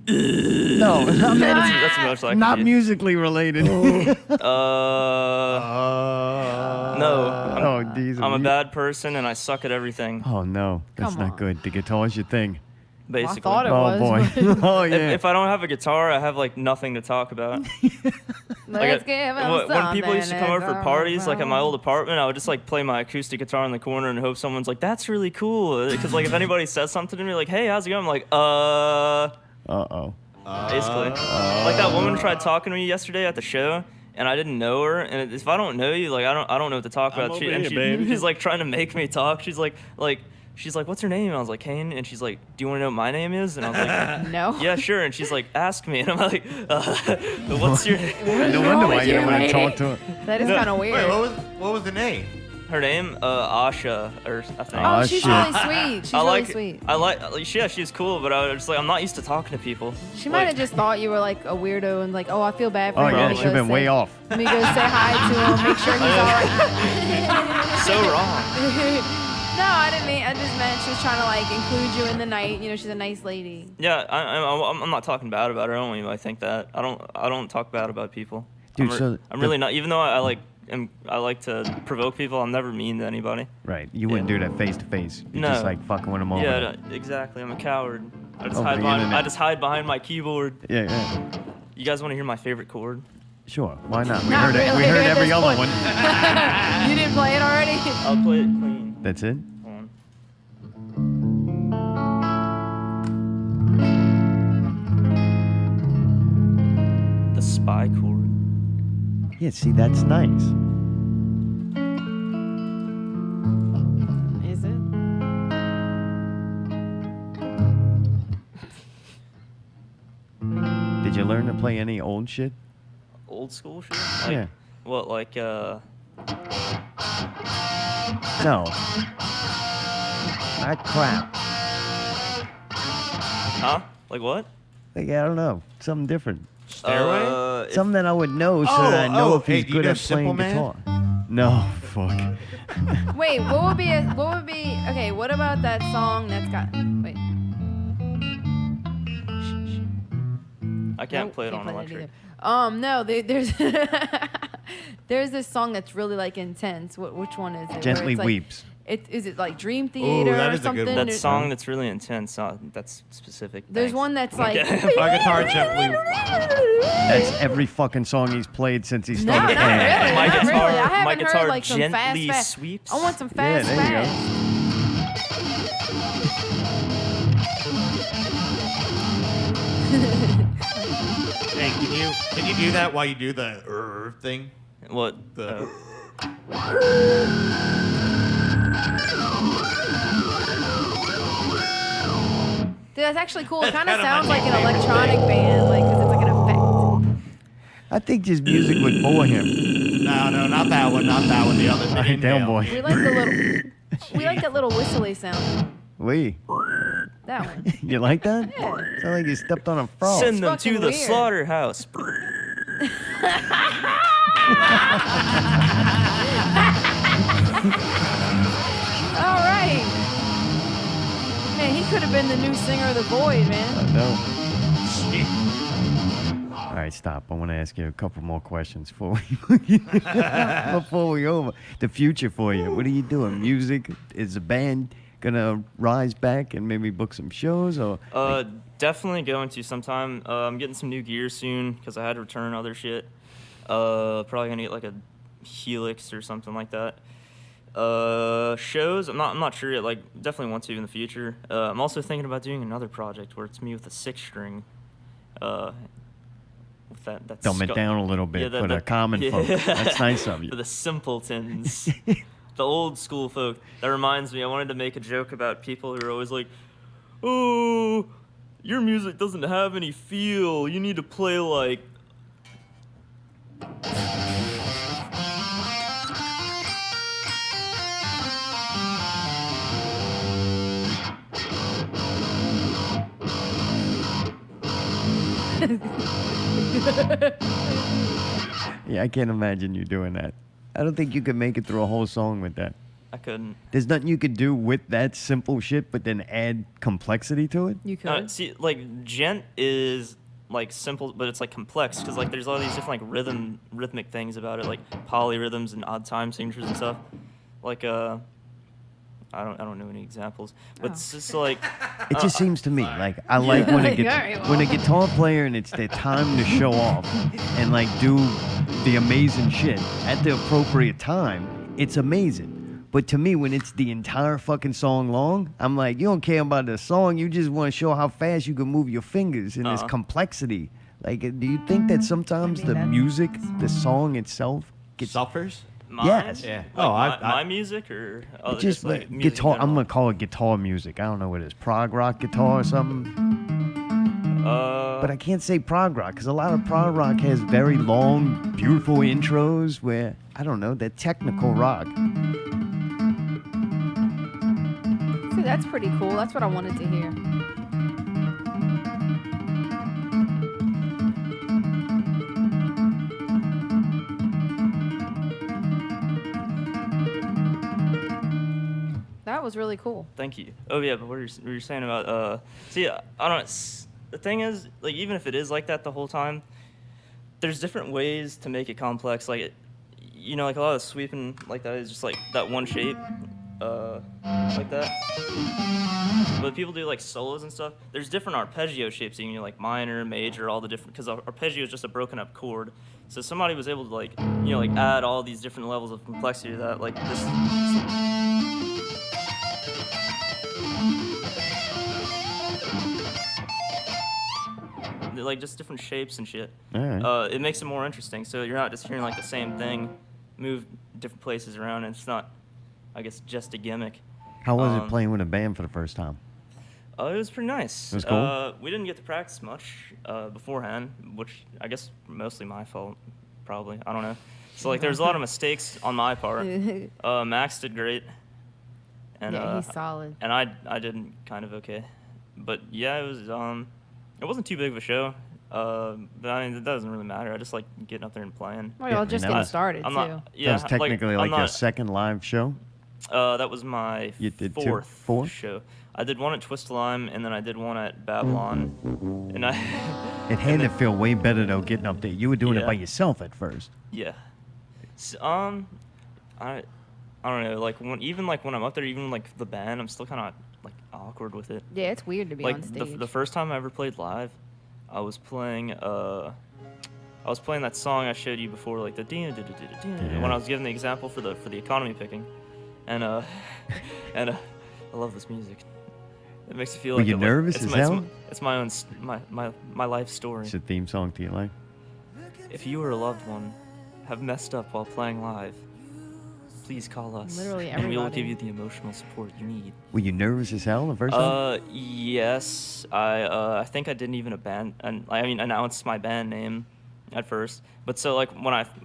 No, not, That's the most I can not do. musically related. No. Oh, geez. I'm a bad person and I suck at everything, Oh no, that's Come not on. good. The guitar's your thing. basically. thought it Oh was, boy. but- Oh yeah. If I don't have a guitar, I have like nothing to talk about. Let's give him When people used to come over for something. parties, like at my old apartment, I would just like play my acoustic guitar in the corner and hope someone's like, "That's really cool." Because like if anybody says something to me, like, "Hey, how's it going?" I'm like, Uh-oh. basically. Like that woman tried talking to me yesterday at the show, and I didn't know her. And if I don't know you, like I don't know what to talk about. She's like trying to make me talk. She's like, "What's your name?" And I was like, "Caine." And she's like, "Do you want to know what my name is?" And I was like, No. "Yeah, sure." And she's like, "Ask me." And I'm like, "What's your name?" No wonder why you don't want to talk to her. That is No. kind of weird. Wait, what was the name? Her name, Asha, or I think. Oh, Oh, she's shit. really sweet. She's I like, really sweet. yeah, she's cool, but I was just like, I'm not used to talking to people. She might have Like, just thought you were like a weirdo and like, oh, I feel bad for Oh him. yeah, Let me she'd have go been way say- off. Let me go say hi to him, make sure he's all right. so wrong. No, I didn't mean. I just meant she was trying to like include you in the night. You know, she's a nice lady. Yeah, I'm not talking bad about her. I don't want you to think that. I don't talk bad about people. Dude, I'm really not. Even though I like to provoke people, I'm never mean to anybody. Right. You wouldn't do that face to face. You No. just like fucking with them over. Yeah, there. exactly. I'm a coward. I just Over hide the behind. internet. I just hide behind my keyboard. Yeah, yeah. You guys want to hear my favorite chord? Sure. Why not? We Not heard it. We really heard at every this other point. one. You didn't play it already? I'll play it clean. That's it. Hold on. The spy chord. Yeah. See, that's nice. Is it? Did you learn to play any old shit? Old school shit? Like, Yeah. What, like, No. Not crap. huh? Like what? Like, I don't know. Something different. Stairway? Something that I would know so that I know if hey, he's do you good know at playing Simple Man? guitar. No, fuck. Wait, what would be? Okay, what about that song that's got? Wait. I can't Nope, play it on that electric. either. No, there's there's this song that's really like intense. Which one is it? Where Gently it's, like, Weeps. Is it like Dream Theater that or is a good something? one. That There's- song that's really intense, that's specific. There's Thanks. one that's like. Okay. My guitar gently. That's every fucking song he's played since he No, started not playing. really. My not guitar- really. I haven't my guitar heard like some gently fast. sweeps. I want some fast. there you go. Hey, can you do that while you do the thing? What? The Dude, that's actually cool. It That's kind of kinda sounds my like an favorite electronic thing. band, like, cause it's like an effect. I think just music would bore him. no, not that one, not that one. The other thing. All right, down, Inhale. boy. We like the little. We like that little whistly sound. Lee, That one. you like that? Yeah. Sound like you stepped on a frog. Send them fucking to the weird. slaughterhouse. All right. Man, he could have been the new singer of The Void, man. No. All right, stop. I want to ask you a couple more questions before we over. The future for you. What are you doing? Music? Is the band gonna rise back and maybe book some shows or? Definitely going to sometime. I'm getting some new gear soon because I had to return other shit. Probably gonna get like a Helix or something like that. Shows, I'm not sure yet. Like, definitely want to in the future. I'm also thinking about doing another project where it's me with a 6-string. With that Dumb it down a little bit for the common folk. That's nice of you. For the simpletons. The old school folk. That reminds me, I wanted to make a joke about people who are always like, oh, your music doesn't have any feel. You need to play like... Yeah, I can't imagine you doing that. I don't think you could make it through a whole song with that. I couldn't. There's nothing you could do with that simple shit, but then add complexity to it. You could. See, like, gent is, like, simple, but it's, like, complex, because, like, there's all these different, like, rhythmic things about it, like polyrhythms and odd time signatures and stuff. Like, I don't know any examples, but it's just, like... It just seems to me like I like when Like, all right, well. when a guitar player and it's their time to show off and like do the amazing shit at the appropriate time. It's amazing. But to me, when it's the entire fucking song long, I'm like, you don't care about the song. You just want to show how fast you can move your fingers and this complexity. Like, do you think that sometimes the music, the song itself, gets Suffers? Mine? Yes. Yeah. Like my music or other, just like like music in guitar? I'm general? gonna call it guitar music. I don't know what it is, prog rock guitar or something. But I can't say prog rock because a lot of prog rock has very long, beautiful intros where I don't know, they're technical rock. See, that's pretty cool. That's what I wanted to hear. That was really cool. Thank you. Oh yeah, but what were you saying about see, I don't know. The thing is, like, even if it is like that the whole time, there's different ways to make it complex. Like, you know, like a lot of sweeping like that is just like that one shape, like that. But people do like solos and stuff. There's different arpeggio shapes. You know, like minor, major, all the different. Because arpeggio is just a broken up chord. So somebody was able to like, you know, like add all these different levels of complexity to that. Like this like just different shapes and shit. All right. It makes it more interesting. So you're not just hearing like the same thing, move different places around, and it's not, I guess, just a gimmick. How was it playing with a band for the first time? It was pretty nice. It was cool? We didn't get to practice much beforehand, which I guess mostly my fault, probably. I don't know. So like there's a lot of mistakes on my part. Max did great. And, Yeah, he's solid. And I did kind of okay. But yeah, it was it wasn't too big of a show. But I mean, it doesn't really matter. I just like getting up there and playing. Well, y'all I just mean, that getting was- started, I'm too. not, yeah, That was technically like I'm your not- second live show. That was my You did two? fourth Four? show. I did one at Twist Lime, and then I did one at Babylon. And I, It had to feel way better though getting up there. You were doing it Yeah. by yourself at first. yeah. I don't know. Like even when I'm up there, even like the band, I'm still kind of like awkward with it. Yeah, it's weird to be Like on stage. the first time I ever played live, I was playing that song I showed you before, like the when I was giving the example for the economy picking, and I love this music. It makes me feel Were like you nervous it's as my, hell? It's my own my life story. It's a theme song to your life. If you or a loved one have messed up while playing live, please call us. Literally and we will everybody. give you the emotional support you need. Were you nervous as hell the first time? Yes. I think I didn't even announce my band name at first. But so like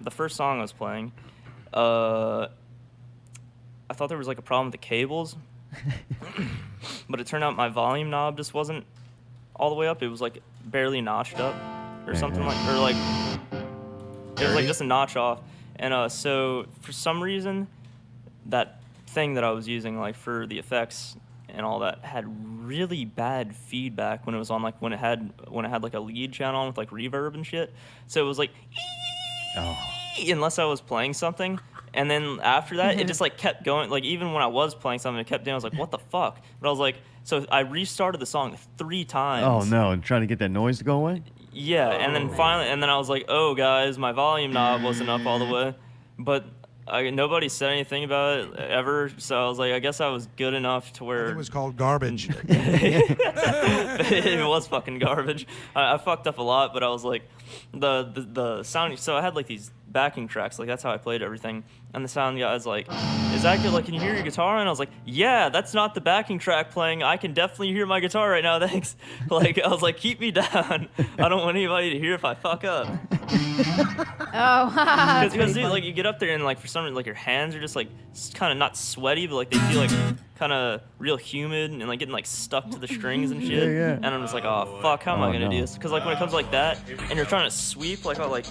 the first song I was playing, I thought there was like a problem with the cables. But it turned out my volume knob just wasn't all the way up. It was like barely notched up or something it was like just a notch off. And so for some reason, that thing that I was using like for the effects and all that had really bad feedback when it was on like when it had like a lead channel on with like reverb and shit. So it was like unless I was playing something. And then after that, it just like kept going. Like even when I was playing something, it kept doing. I was like, "What the fuck?" But I was like, so I restarted the song 3 times. Oh no! Trying to get that noise to go away. Yeah, and then finally, and then I was like, "Oh guys, my volume knob wasn't up all the way," but nobody said anything about it ever. So I was like, I guess I was good enough to where It was called garbage. it was fucking garbage. I fucked up a lot, but I was like, the sound. So I had like these backing tracks, like that's how I played everything. And the sound guy was like, "Is that good? Like, can you hear your guitar?" And I was like, "Yeah, that's not the backing track playing. I can definitely hear my guitar right now. Thanks." Like I was like, "Keep me down. I don't want anybody to hear if I fuck up." Oh, Because dude, like you get up there and like for some reason like your hands are just like kind of not sweaty, but like they feel like kind of real humid and like getting like stuck to the strings and shit. Yeah. And I'm just like, oh fuck, how am I Oh, gonna do no. this? Because like when it comes like that and you're trying to sweep like oh like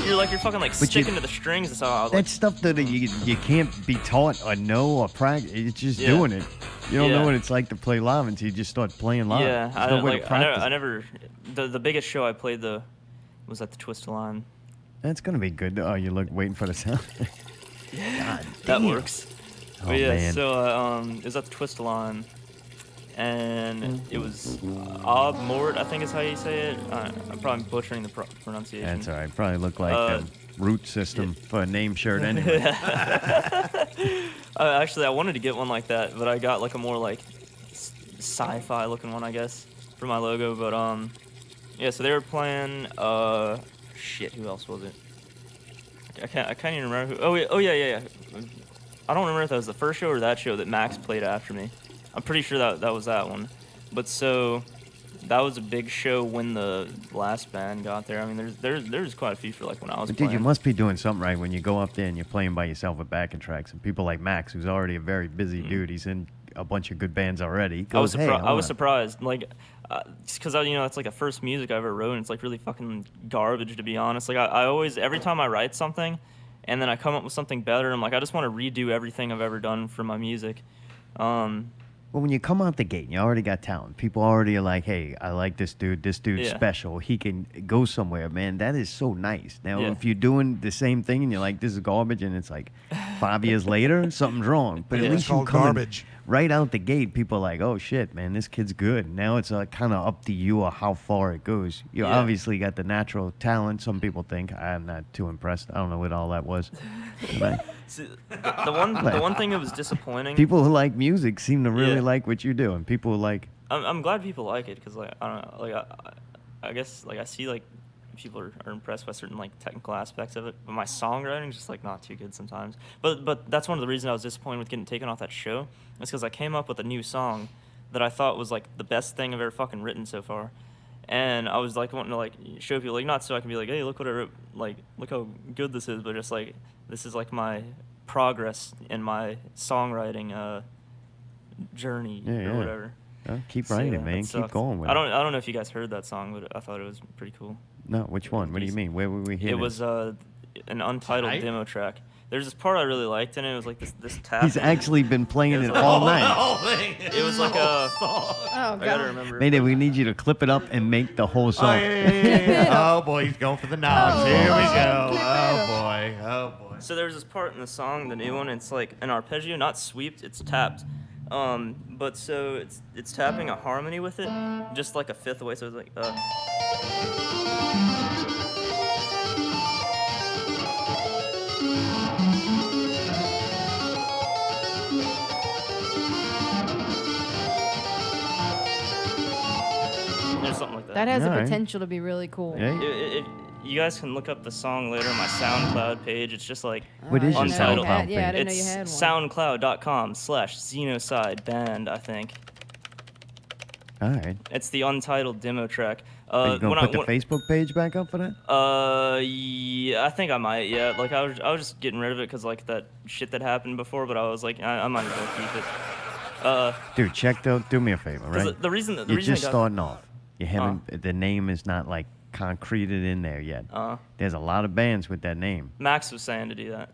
you're fucking like But you- sticking to the strings and so I was like, That's stuff that you can't be taught or know or practice. It's just Yeah. doing it. You don't Yeah. know what it's like to play live until you just start playing live. yeah, There's no way to practice. I never the biggest show I played was at the Twist of Line. That's gonna be good. Oh, you look waiting for the sound. God That damn. works. Oh, But yeah, man. so it was at the Twist of Line, and it was Ob Mort, I think is how you say it. I'm probably butchering the pronunciation. That's all right. Probably look like Uh, the root system for a name shirt anyway. Actually, I wanted to get one like that, but I got like a more like sci-fi looking one, I guess, for my logo. But yeah. So they were playing. Shit. Who else was it? I can't even remember who. Oh yeah. I don't remember if that was the first show or that show that Max played after me. I'm pretty sure that was that one. But so that was a big show when the last band got there. I mean, there's quite a few for like when I was But playing. dude, you must be doing something right when you go up there and you're playing by yourself with backing tracks and people like Max, who's already a very busy dude. He's in a bunch of good bands already. I was goes, "Hey, I was wanna-" surprised, like, because it's like the first music I ever wrote, and it's like really fucking garbage to be honest. Like I always every time I write something, and then I come up with something better, I'm like I just want to redo everything I've ever done for my music. Well, when you come out the gate, and you already got talent. People already are like, "Hey, I like this dude. This dude's Yeah. special. He can go somewhere, man." That is so nice. Now, Yeah. if you're doing the same thing and you're like, "This is garbage," and it's like 5 years later, something's wrong. But Yeah. at It's least you called come garbage. right out the gate. People are like, "Oh shit, man, this kid's good." Now it's kind of up to you or how far it goes. You Yeah. obviously got the natural talent. Some people think I'm not too impressed. I don't know what all that was. But See, the one thing that was disappointing. people who like music seem to really Yeah. like what you do, and people who like. I'm glad people like it because like I don't know, like I guess like I see like people are impressed by certain like technical aspects of it, but my songwriting is just like not too good sometimes. But that's one of the reasons I was disappointed with getting taken off that show. It's because I came up with a new song that I thought was like the best thing I've ever fucking written so far, and I was like wanting to like show people like not so I can be like, hey, look what I wrote, like look how good this is, but just like this is like my progress in my songwriting journey Yeah, or yeah. whatever. Keep So, writing, yeah, man. that Keep sucks. going with I it. don't know if you guys heard that song, but I thought it was pretty cool. No, which one? What do you mean? Where were we It hearing was an untitled Tonight? demo track. There's this part I really liked in it. It was like this tap. He's actually been playing It was it like- all Oh, night. whole thing. It was like a. Oh I gotta god. remember. Mayday, we need you to clip it up and make the whole Oh, song. yeah. Oh boy, he's going for the knobs. Oh, Here we clip go. it Oh up. boy. Oh boy. So there's this part in the song, the new one. It's like an arpeggio, not sweeped. It's tapped. But so it's tapping a harmony with it, just like a fifth away. So it's like. There's something like that. That has the Alright. potential to be really cool. Yeah. You guys can look up the song later on my SoundCloud page. It's just like What is I your didn't know you SoundCloud had- Yeah, I page? didn't know it's you had one. soundcloud.com/Xenocide Band, I think. All right. It's the untitled demo track. Are you gonna when put the when- Facebook page back up for that? Yeah, I think I might. Yeah, like I was just getting rid of it because like that shit that happened before. But I was like, I might as well keep it. Dude, do me a favor, 'Cause right? the reason You're I just got- starting off. You haven't. The name is not like concreted in there yet. There's a lot of bands with that name. Max was saying to do that.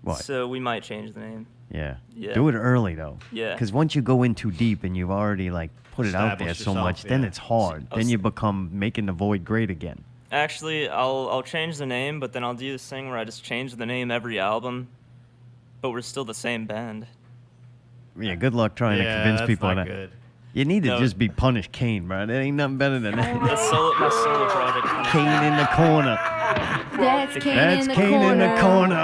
What? So we might change the name. Yeah. Yeah. Do it early though. Yeah. Because once you go in too deep and you've already like put it out there Established so yourself, much, then yeah. it's hard. I Then was- you become making the void great again. Actually, I'll change the name, but then I'll do this thing where I just change the name every album, but we're still the same band. Yeah. Good luck trying to convince that's people not that. good. You need to No. just be Punished Caine, bro. There ain't nothing better than that. My solo project. Caine in the corner. That's Caine That's in the Caine corner. in the corner.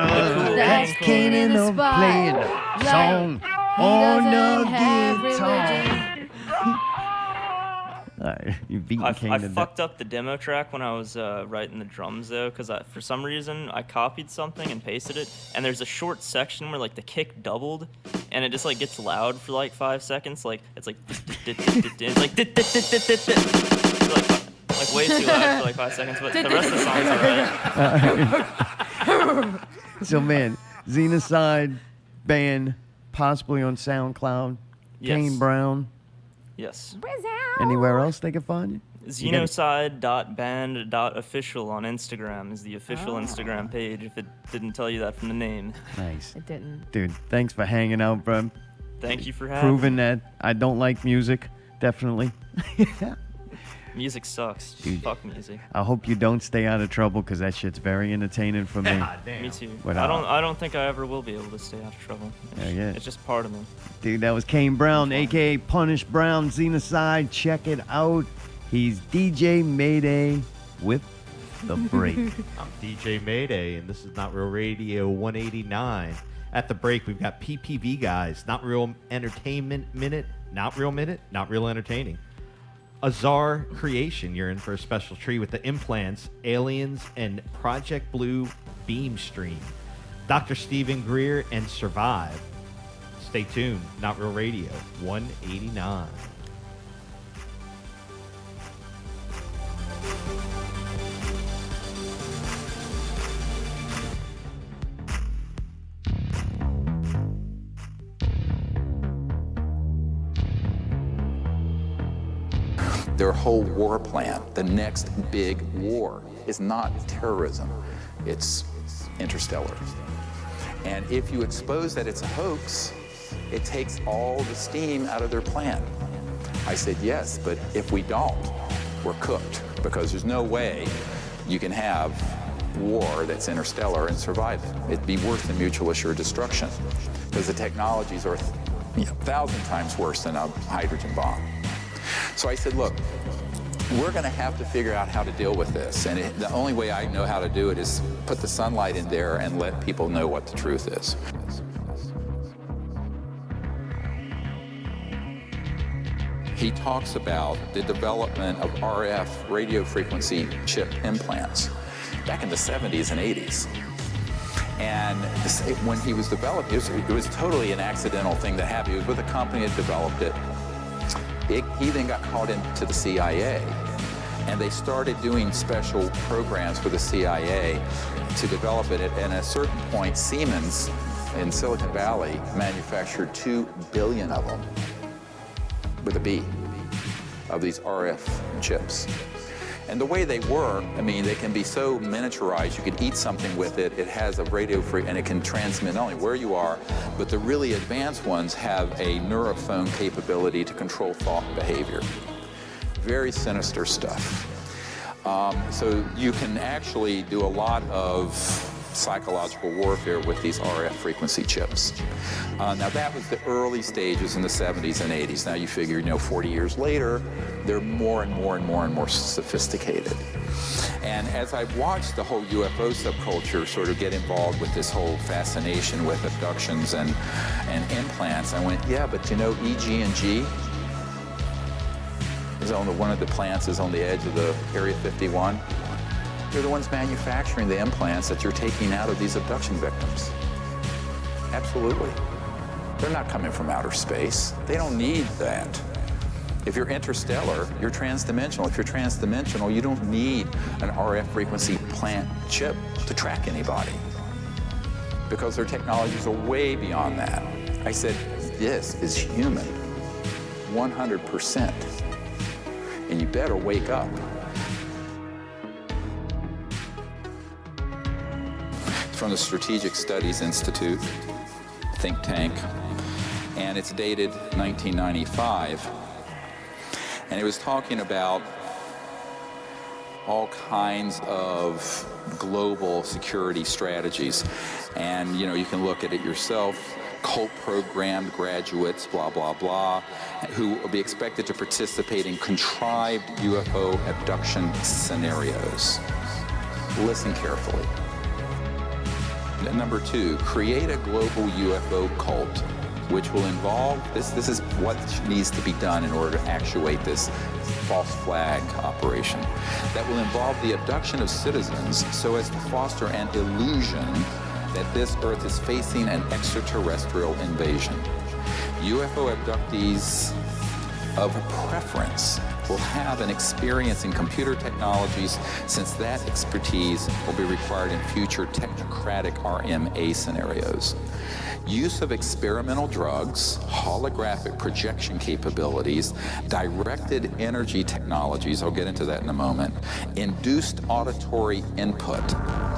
That's Caine in the spot. Playing Like, song he on doesn't the have guitar. religion. All right, you beating I Caine to death. fucked up the demo track when I was writing the drums though, because for some reason I copied something and pasted it, and there's a short section where like the kick doubled, and it just like gets loud for like 5 seconds, like it's like it's like way too loud for like 5 seconds, but the rest of the song's alright. So man, Xenocide band, possibly on SoundCloud. Yes. Caine Brown. Yes. Anywhere else they can find you? Xenocide.band.official on Instagram is the official Instagram page, if it didn't tell you that from the name. Nice, It didn't. dude. Thanks for hanging out, bro. Thank you for having Proving me. that I don't like music. Definitely. Music sucks. Dude. Fuck music. I hope you don't stay out of trouble because that shit's very entertaining for me. God damn. Me too. But, I don't think I ever will be able to stay out of trouble. Yeah. It's just part of me. Dude, that was Caine Brown, aka Punish Brown, Xenocide. Check it out. He's DJ Mayday with The Break. I'm DJ Mayday, and this is Not Real Radio 189. At the break, we've got PPV guys, Not Real Entertainment Minute, Not Real Minute, Not Real Entertaining. Azar Creation, you're in for a special treat with the Implants, Aliens, and Project Blue Beam Stream. Dr. Stephen Greer and Survive. Stay tuned, Not Real Radio 189. Their whole war plan, the next big war, is not terrorism, it's interstellar. And if you expose that it's a hoax, it takes all the steam out of their plan. I said, yes, but if we don't, we're cooked, because there's no way you can have war that's interstellar and survive it. It'd be worse than mutual assured destruction, because the technologies are 1,000 times worse than a hydrogen bomb. So I said, look, we're going to have to figure out how to deal with this. And the only way I know how to do it is put the sunlight in there and let people know what the truth is. He talks about the development of RF radio frequency chip implants back in the 70s and 80s. And when he was developing, it was totally an accidental thing that happened. He was with a company that developed it. He then got called into the CIA, and they started doing special programs for the CIA to develop it. And at a certain point, Siemens in Silicon Valley manufactured 2 billion of them, with a B, of these RF chips. And the way they work, I mean, they can be so miniaturized, you could eat something with it, it has a radio and it can transmit not only where you are, but the really advanced ones have a neurophone capability to control thought and behavior. Very sinister stuff. So you can actually do a lot of psychological warfare with these RF frequency chips. Now that was the early stages in the 70s and 80s. Now you figure, 40 years later, they're more and more and more and more sophisticated. And as I've watched the whole UFO subculture sort of get involved with this whole fascination with abductions and implants, I went, yeah, but EG&G is on one of the plants is on the edge of the Area 51. They're the ones manufacturing the implants that you're taking out of these abduction victims. Absolutely. They're not coming from outer space. They don't need that. If you're interstellar, you're transdimensional. If you're transdimensional, you don't need an RF frequency plant chip to track anybody, because their technologies are way beyond that. I said, this is human, 100%. And you better wake up. from the Strategic Studies Institute, think tank, and it's dated 1995. And it was talking about all kinds of global security strategies. And, you know, you can look at it yourself. Cult programmed graduates, blah, blah, blah, who will be expected to participate in contrived UFO abduction scenarios. Listen carefully. Number 2, create a global UFO cult, which will involve, this is what needs to be done in order to actuate this false flag operation, that will involve the abduction of citizens so as to foster an illusion that this Earth is facing an extraterrestrial invasion. UFO abductees of preference will have an experience in computer technologies, since that expertise will be required in future technocratic RMA scenarios. Use of experimental drugs, holographic projection capabilities, directed energy technologies, I'll get into that in a moment, induced auditory input.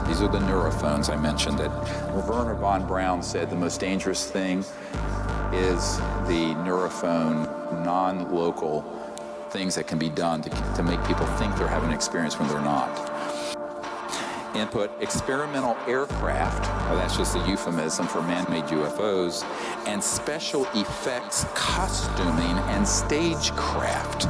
These are the neurophones I mentioned that Werner von Braun said the most dangerous thing is the neurophone, non-local things that can be done to make people think they're having an experience when they're not. Input experimental aircraft, well, that's just a euphemism for man-made UFOs, and special effects costuming and stagecraft,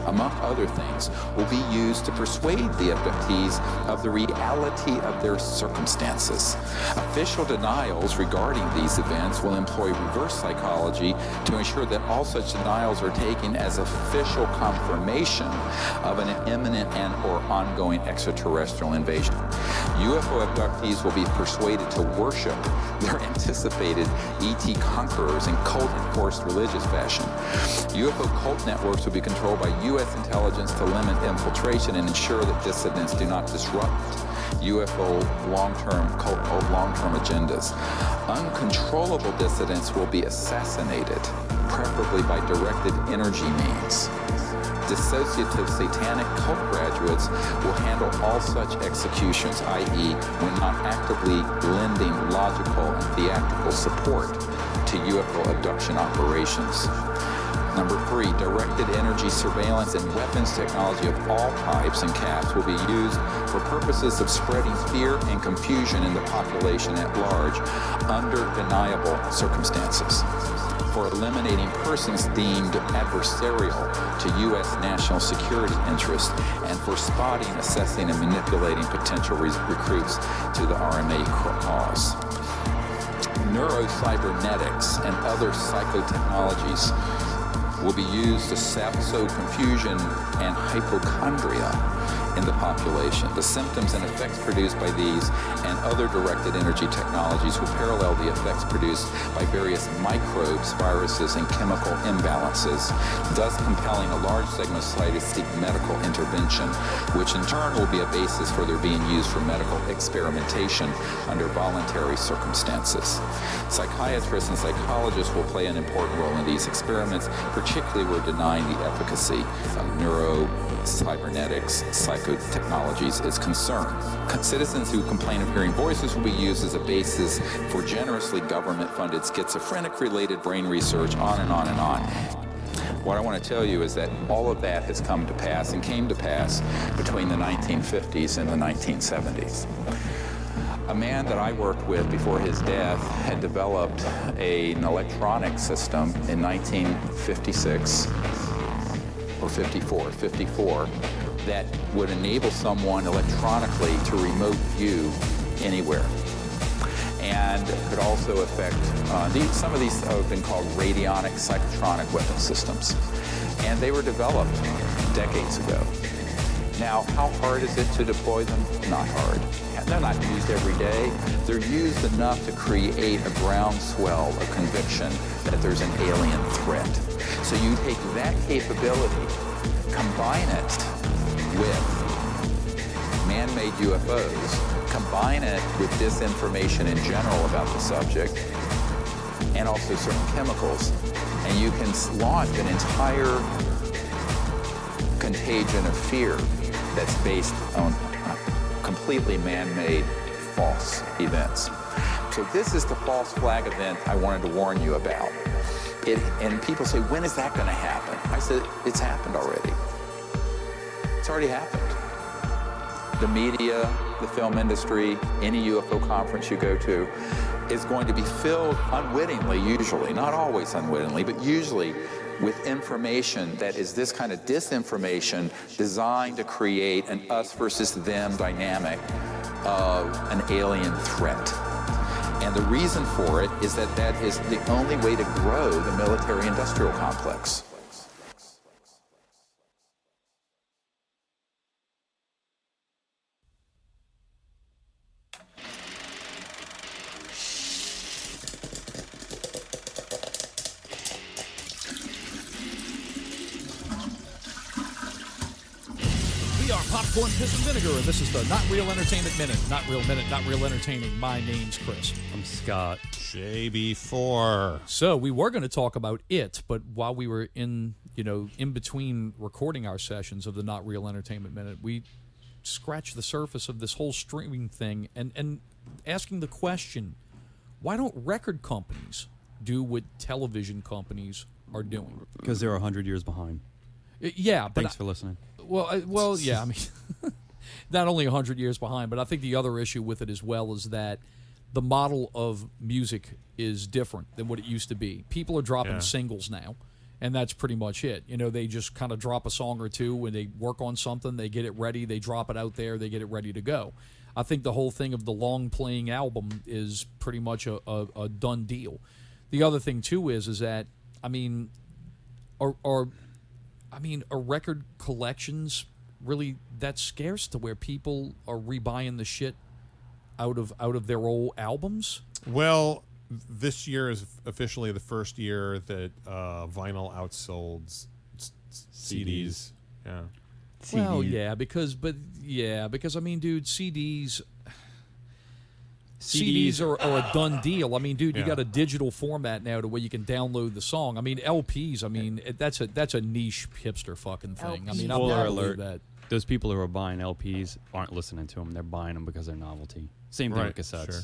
among other things, will be used to persuade the abductees of the reality of their circumstances. Official denials regarding these events will employ reverse psychology to ensure that all such denials are taken as official confirmation of an imminent and or ongoing extraterrestrial invasion. UFO abductees will be persuaded to worship their anticipated ET conquerors in cult-enforced religious fashion. UFO cult networks will be controlled by U.S. intelligence to limit infiltration and ensure that dissidents do not disrupt UFO long-term agendas. Uncontrollable dissidents will be assassinated, preferably by directed energy means. Dissociative satanic cult graduates will handle all such executions, i.e., when not actively lending logical and theatrical support to UFO abduction operations. Number 3, directed energy surveillance and weapons technology of all types and caps will be used for purposes of spreading fear and confusion in the population at large under deniable circumstances, for eliminating persons deemed adversarial to U.S. national security interests, and for spotting, assessing, and manipulating potential recruits to the RMA cause. Neurocybernetics and other psychotechnologies will be used to sow confusion and hypochondria in the population. The symptoms and effects produced by these and other directed energy technologies will parallel the effects produced by various microbes, viruses, and chemical imbalances, thus compelling a large segment of society to seek medical intervention, which in turn will be a basis for their being used for medical experimentation under voluntary circumstances. Psychiatrists and psychologists will play an important role in these experiments, particularly where denying the efficacy of neurocybernetics, psychotechnologies is concerned. Citizens who complain of hearing voices will be used as a basis for generously government-funded schizophrenic-related brain research, on and on and on. What I want to tell you is that all of that has come to pass and came to pass between the 1950s and the 1970s. A man that I worked with before his death had developed an electronic system in 1956 or 54, that would enable someone electronically to remote view anywhere, and could also affect, some of these have been called radionic psychotronic weapon systems, and they were developed decades ago. Now, how hard is it to deploy them? Not hard. They're not used every day. They're used enough to create a groundswell of conviction that there's an alien threat. So you take that capability, combine it with man-made UFOs, combine it with disinformation in general about the subject, and also certain chemicals, and you can launch an entire contagion of fear that's based on completely man-made false events. So this is the false flag event I wanted to warn you about. And people say, when is that going to happen? I said, it's happened already. It's already happened. The media, the film industry, any UFO conference you go to is going to be filled unwittingly, usually, not always unwittingly, but usually with information that is this kind of disinformation designed to create an us versus them dynamic of an alien threat. And the reason for it is that that is the only way to grow the military-industrial complex. We are Popcorn, Piss, and Vinegar, and this is the Not Real Entertainment Minute. Not Real Minute, Not Real Entertaining. My name's Chris. I'm Scott. JB4. So we were going to talk about it, but while we were in between recording our sessions of the Not Real Entertainment Minute, we scratched the surface of this whole streaming thing and asking the question, why don't record companies do what television companies are doing? Because they're 100 years behind. Yeah, but Thanks for listening. Well, yeah. I mean, not only 100 years behind, but I think the other issue with it as well is that the model of music is different than what it used to be. People are dropping singles now, and that's pretty much it. You know, they just kind of drop a song or two when they work on something, they get it ready, they drop it out there, they get it ready to go. I think the whole thing of the long-playing album is pretty much a done deal. The other thing too is that are record collections really that scarce to where people are rebuying the shit out of their old albums? Well, this year is officially the first year that vinyl outsold CDs. Yeah. Well, yeah, because I mean, dude, CDs are a done deal. I mean, dude, you got a digital format now to where you can download the song. I mean, LPs. I mean, that's a niche hipster fucking thing. I mean, Spoiler I'm alert. that. Those people who are buying LPs aren't listening to them. They're buying them because they're novelty. Same thing with cassettes. Sure.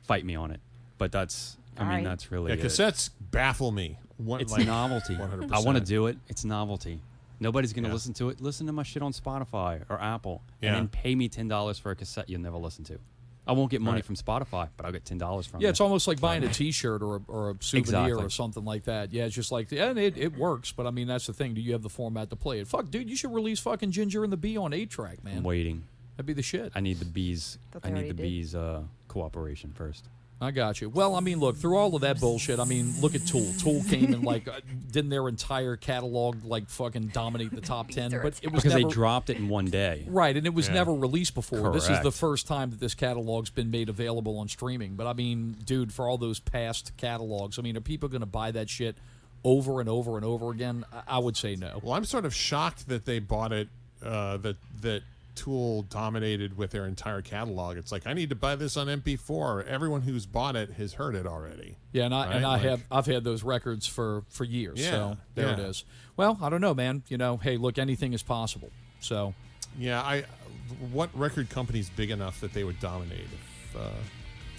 Fight me on it. But that's really it. Cassettes baffle me. It's novelty. 100%. I want to do it. It's novelty. Nobody's going to listen to it. Listen to my shit on Spotify or Apple. And then pay me $10 for a cassette you'll never listen to. I won't get money from Spotify, but I'll get $10 from you. Yeah, it's almost like buying a T-shirt or a souvenir or something like that. Yeah, it's just like, and it works, but I mean, that's the thing. Do you have the format to play it? Fuck, dude, you should release fucking Ginger and the Bee on 8-track, man. I'm waiting. That'd be the shit. I need the bees. Cooperation first. I got you. Well, I mean, look, through all of that bullshit, I mean, look at Tool. Tool came and, didn't their entire catalog, fucking dominate the top 10? But it was because they dropped it in one day. Right, and it was never released before. Correct. This is the first time that this catalog's been made available on streaming. But, I mean, dude, for all those past catalogs, I mean, are people going to buy that shit over and over and over again? I would say no. Well, I'm sort of shocked that they bought it, that Tool dominated with their entire catalog. It's like, I need to buy this on MP4. Everyone who's bought it has heard it already. Yeah, and I've had those records for years. Yeah, so there it is. Well, I don't know, man. You know, hey, look, anything is possible. So yeah, what record company's big enough that they would dominate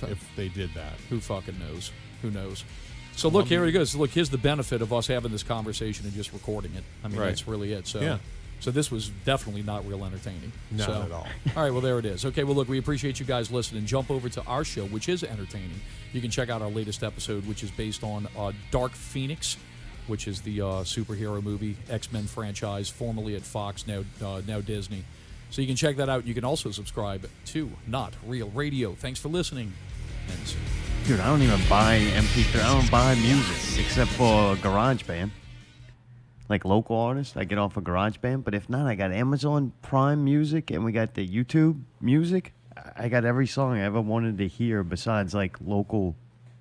if they did that? Who fucking knows? Who knows? So look, here it goes. Look, here's the benefit of us having this conversation and just recording it. I mean, that's really it. So yeah. So this was definitely not real entertaining. Not at all. All right, well, there it is. Okay, well, look, we appreciate you guys listening. Jump over to our show, which is entertaining. You can check out our latest episode, which is based on Dark Phoenix, which is the superhero movie, X-Men franchise, formerly at Fox, now Disney. So you can check that out. You can also subscribe to Not Real Radio. Thanks for listening. Dude, I don't even buy MP3. I don't buy music except for GarageBand. Like local artists, I get off of GarageBand. But if not, I got Amazon Prime Music and we got the YouTube Music. I got every song I ever wanted to hear besides like local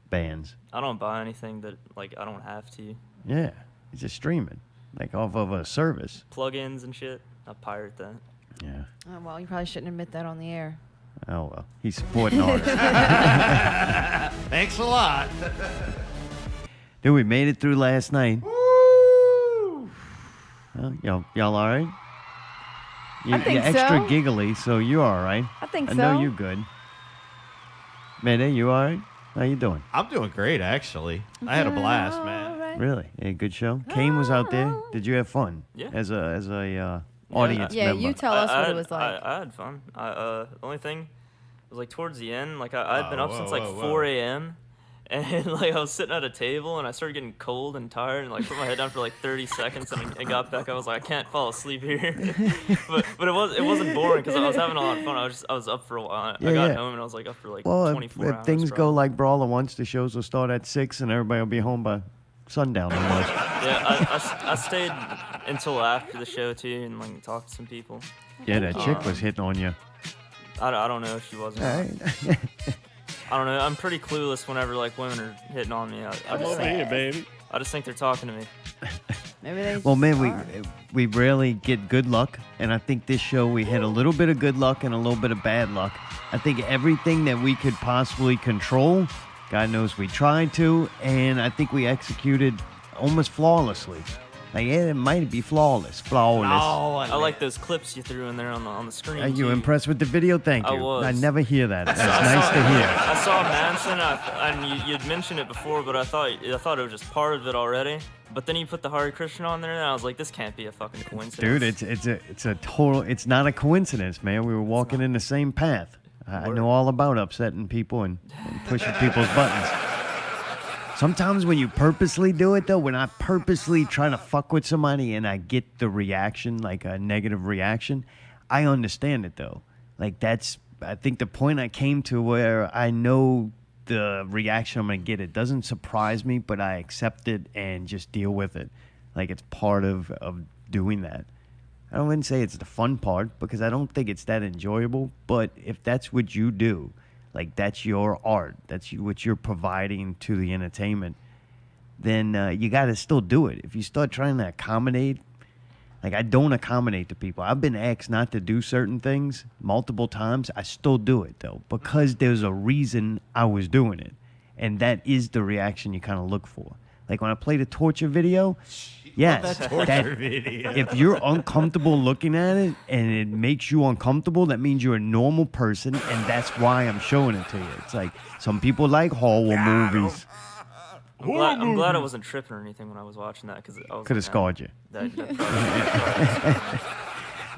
bands. I don't buy anything that I don't have to. Yeah, it's just streaming, like off of a service. Plugins and shit. I pirate that. Yeah. Oh, well, you probably shouldn't admit that on the air. Oh well, he's supporting artists. Thanks a lot. Dude, we made it through last night. Y'all all right? I think you're extra so. giggly, so you're all right. I think I so. know you're good. Mayday, you all right? How you doing? I'm doing great, actually. I had a blast, man. Really? A good show. Caine was out there. Did you have fun? Yeah. As a audience Yeah, member. you tell us what it was like. I had fun. The only thing was like towards the end, like I'd been up since like whoa. 4 a.m. And like I was sitting at a table and I started getting cold and tired and like put my head down for like 30 seconds and I got back. I was like, I can't fall asleep here. but it wasn't boring because I was having a lot of fun. I was up for a while. I got home and I was like up for like 24 if hours. things go probably. like Brawler once, the shows will start at 6 and everybody will be home by sundown almost. Yeah, I stayed until after the show too and like talked to some people. Yeah, that chick was hitting on you. I don't know if she was or All not. right. I don't know. I'm pretty clueless whenever like women are hitting on me. I just think, baby. I just think they're talking to me. Maybe they. Well, man, are. we rarely get good luck, and I think this show we had a little bit of good luck and a little bit of bad luck. I think everything that we could possibly control, God knows we tried to, and I think we executed almost flawlessly. Like, yeah, it might be flawless. I like those clips you threw in there on the screen. Are you too. impressed with the video? Thank you. I was. I never hear that. That's nice to hear. I saw Manson, and you'd mentioned it before, but I thought it was just part of it already. But then you put the Hare Krishna on there, and I was like, this can't be a fucking coincidence. Dude, it's a total. It's not a coincidence, man. We were walking in the same path. I know all about upsetting people and pushing people's buttons. Sometimes when you purposely do it, though, when I purposely try to fuck with somebody and I get the reaction, like a negative reaction, I understand it, though. Like, I think the point I came to where I know the reaction I'm going to get. It doesn't surprise me, but I accept it and just deal with it. Like, it's part of doing that. I wouldn't say it's the fun part because I don't think it's that enjoyable, but if that's what you do, like that's your art, that's what you're providing to the entertainment, then you got to still do it. If you start trying to accommodate, like I don't accommodate to people. I've been asked not to do certain things multiple times. I still do it though because there's a reason I was doing it, and that is the reaction you kind of look for. Like when I played a torture video, yes, that video. if you're uncomfortable looking at it and it makes you uncomfortable, that means you're a normal person, and that's why I'm showing it to you. It's like some people like horror movies. I'm glad I wasn't tripping or anything when I was watching that because I was Could have scarred you. That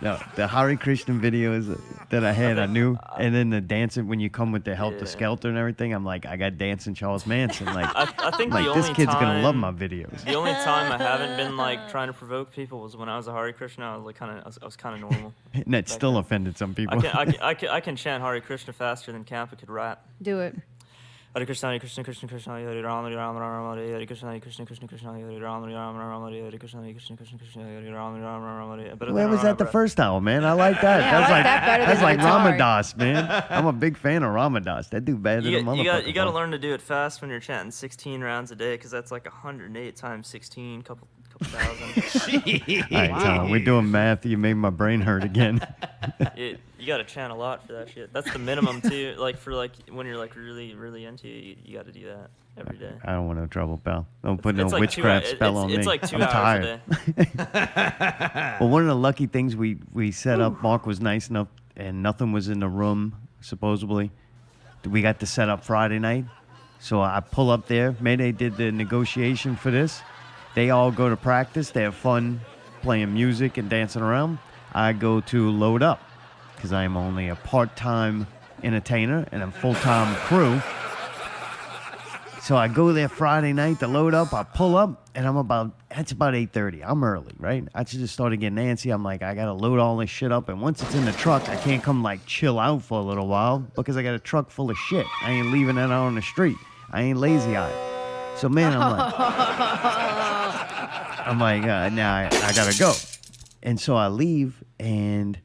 No, the Hare Krishna videos that I had, I knew. And then the dancing, when you come with the Helter Skelter and everything, I'm like, I got dancing Charles Manson. Like, I think like the this only kid's time, going to love my videos. The only time I haven't been like trying to provoke people was when I was a Hare Krishna. I was like I was kind of normal. And that still offended some people. I can chant Hare Krishna faster than Kappa could rap. Do it. Hare Krishna, Krishna, Krishna, Krishna, Hare Rama, Rama, Rama, Hare Krishna, Krishna, Krishna, Krishna, Hare Rama, Rama, Rama, Hare Krishna, Krishna, Krishna, Krishna, Hare Rama, Rama, Rama. Where was that the first hour, man? I like that. Yeah, that's I like that better that's than like guitar. Ramadas, man. I'm a big fan of Ramadas. That dude better than a motherfucker. You got to learn to do it fast when you're chanting 16 rounds a day because that's like 108 times 16, couple thousand. All right, Tom, we're doing math. You made my brain hurt again. You got to chant a lot for that shit. That's the minimum too. Like for like when you're like really really into it, you got to do that every day. I don't want no trouble, pal. Don't put no It's like witchcraft spell on me. It's like 2 I'm hours tired. a day. Well, one of the lucky things we set up, Mark was nice enough, and nothing was in the room, supposedly. We got the set up Friday night. So I pull up there. Mayday did the negotiation for this. They all go to practice. They have fun playing music and dancing around. I go to load up because I am only a part-time entertainer and I'm full-time crew. So I go there Friday night to load up. I pull up, and it's about 8:30. I'm early, right? I just started getting antsy. I'm like, I got to load all this shit up. And once it's in the truck, I can't come, like, chill out for a little while because I got a truck full of shit. I ain't leaving that out on the street. I ain't lazy-eyed. So, man, I'm like, nah, I got to go. And so I leave, and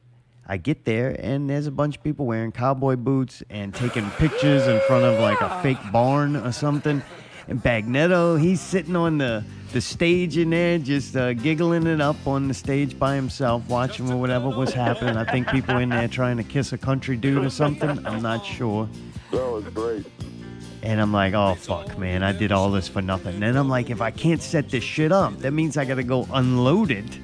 I get there, and there's a bunch of people wearing cowboy boots and taking pictures in front of like a fake barn or something. And Bagnetto, he's sitting on the stage in there, just giggling it up on the stage by himself, watching whatever was happening. I think people in there trying to kiss a country dude or something. I'm not sure. That was great. And I'm like, oh, fuck, man, I did all this for nothing. And then I'm like, if I can't set this shit up, that means I got to go unload it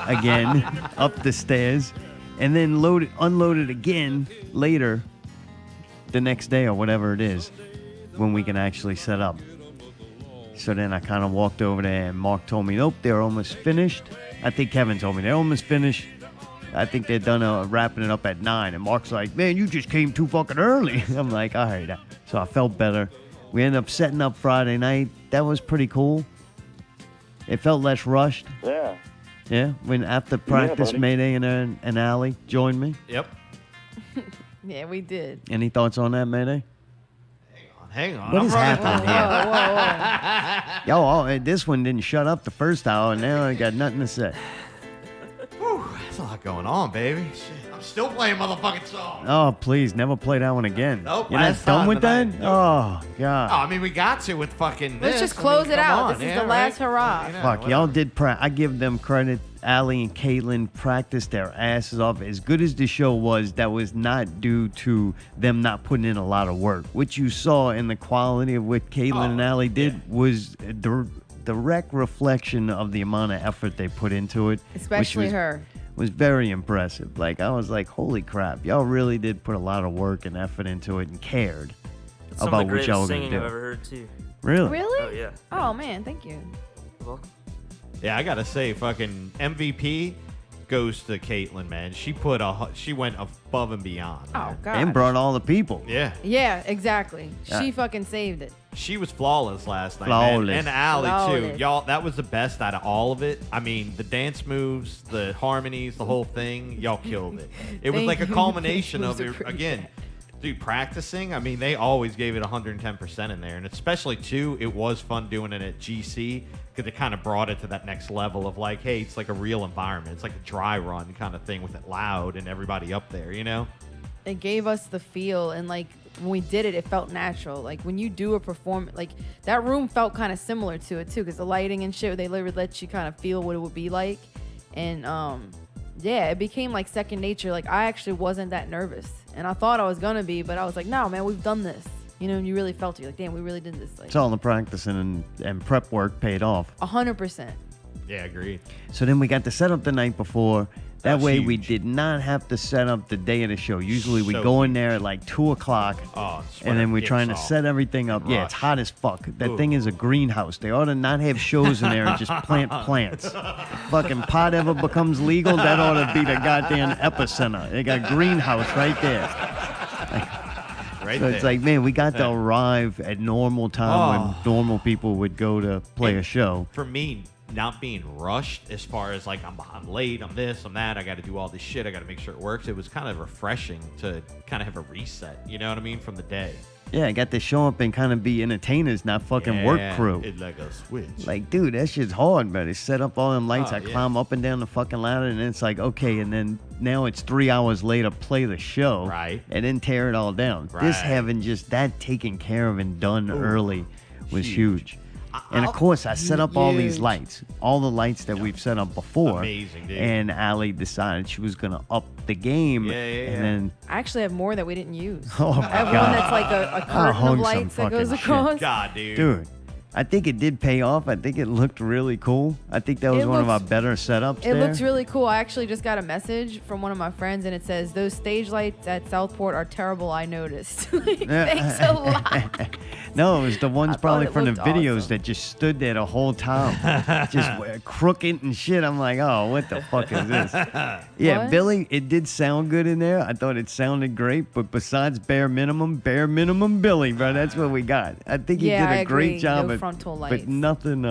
again up the stairs. And then unload it again later the next day or whatever it is when we can actually set up. So then I kind of walked over there, and Mark told me, nope, they're almost finished. I think Kevin told me they're almost finished. I think they're done wrapping it up at 9. And Mark's like, man, you just came too fucking early. I'm like, all right. So I felt better. We ended up setting up Friday night. That was pretty cool. It felt less rushed. Yeah. Yeah, when after practice, buddy. Mayday and Allie joined me. Yep. Yeah, we did. Any thoughts on that, Mayday? Hang on. What I'm is running- happening here? Yo, this one didn't shut up the first hour, and now I got nothing to say. Whew, there's a lot going on, baby. Shit, I'm still playing motherfucking songs. Oh, please, never play that one again. Nope, You're not last done time with that? tonight. Oh, Oh, God. I mean, we got to with fucking Let's this. just close it come out. on, This is yeah, the last right? hurrah. You know, Fuck, y'all whatever. did I give them credit. Allie and Caitlin practiced their asses off. As good as the show was, that was not due to them not putting in a lot of work. What you saw in the quality of what Caitlin and Allie did was the direct reflection of the amount of effort they put into it. Especially which her. was very impressive. Like, I was like, holy crap, y'all really did put a lot of work and effort into it and cared Some about of the what y'all were greatest going singing to I've do. ever heard too. Really? Really? Oh yeah. Oh, man, thank you. You're welcome. Yeah, I gotta say, fucking MVP goes to Caitlin, man. She went above and beyond. Oh, man. God. And brought all the people. Yeah, Yeah, exactly. Yeah. She fucking saved it. she was flawless last night, Flawless. man. And Allie too. Flawless. Y'all, that was the best out of all of it. I mean, the dance moves, the harmonies, the whole thing. Y'all killed it. It was Thank like a you. culmination Those of are it pretty again. Dude, practicing, I mean, they always gave it 110% in there. And especially, too, it was fun doing it at GC because it kind of brought it to that next level of like, hey, it's like a real environment. It's like a dry run kind of thing with it loud and everybody up there, you know? It gave us the feel, and like when we did it, it felt natural. Like when you do a performance, like that room felt kind of similar to it too, because the lighting and shit, they literally let you kind of feel what it would be like, and yeah, it became like second nature. Like I actually wasn't that nervous, and I thought I was gonna be, but I was like, no, man, we've done this. You know, and you really felt it. You're like, damn, we really did this. Like It's all the practicing and prep work paid off. 100%. Yeah, agreed. So then we got to set up the night before. That That's way we huge. did not have to set up the day of the show. Usually we So go in there at like 2 o'clock. Oh, And then we're trying to set everything up. Yeah, it's hot as fuck. That thing is a greenhouse. They ought to not have shows in there and just plant plants. Fucking pot ever becomes legal, that ought to be the goddamn epicenter. They got a greenhouse right there. Right So it's there. like, man, we got to arrive at normal time when normal people would go to play a show. For me, not being rushed as far as like I'm late, I'm this, I'm that, I got to do all this shit, I got to make sure it works. It was kind of refreshing to kind of have a reset, you know what I mean, from the day. Yeah, I got to show up and kind of be entertainers, not fucking work Yeah, crew. It's like a switch. Like, dude, that shit's hard, man. They set up all them lights. Oh, I yeah. climb up and down the fucking ladder, and then it's like, okay, and then now it's 3 hours later, play the show. Right. And then tear it all down. This Right. having just that taken care of and done early was huge. Huge. And of course, I set up all these Huge. lights, all the lights that we've set up before. Amazing, dude. And Allie decided she was going to up the game. Yeah, And then, I actually have more that we didn't use. oh my I have God. one that's like a curtain hung of some lights that goes fucking shit. across. God, dude. Dude, I think it did pay off. I think it looked really cool. I think that was It one of our looks- better setups It there. looks really cool. I actually just got a message from one of my friends, and it says, those stage lights at Southport are terrible, I noticed. Like, thanks a lot. No, it was the ones I thought probably it from the looked videos awesome. that just stood there the whole time. Just crooked and shit. I'm like, oh, what the fuck is this? Yeah, What? Billy, it did sound good in there. I thought it sounded great, but besides bare minimum Billy, bro, that's what we got. I think he Yeah, did I a great agree. job No at frontal but lights. nothing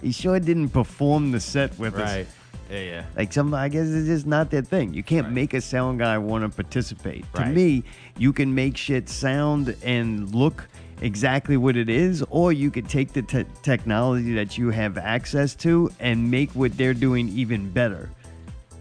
he sure didn't perform the set with us. Right. Yeah, yeah. Like I guess it's just not their thing. You can't make a sound guy want to participate. To Right. me, you can make shit sound and look exactly what it is, or you could take the technology that you have access to and make what they're doing even better.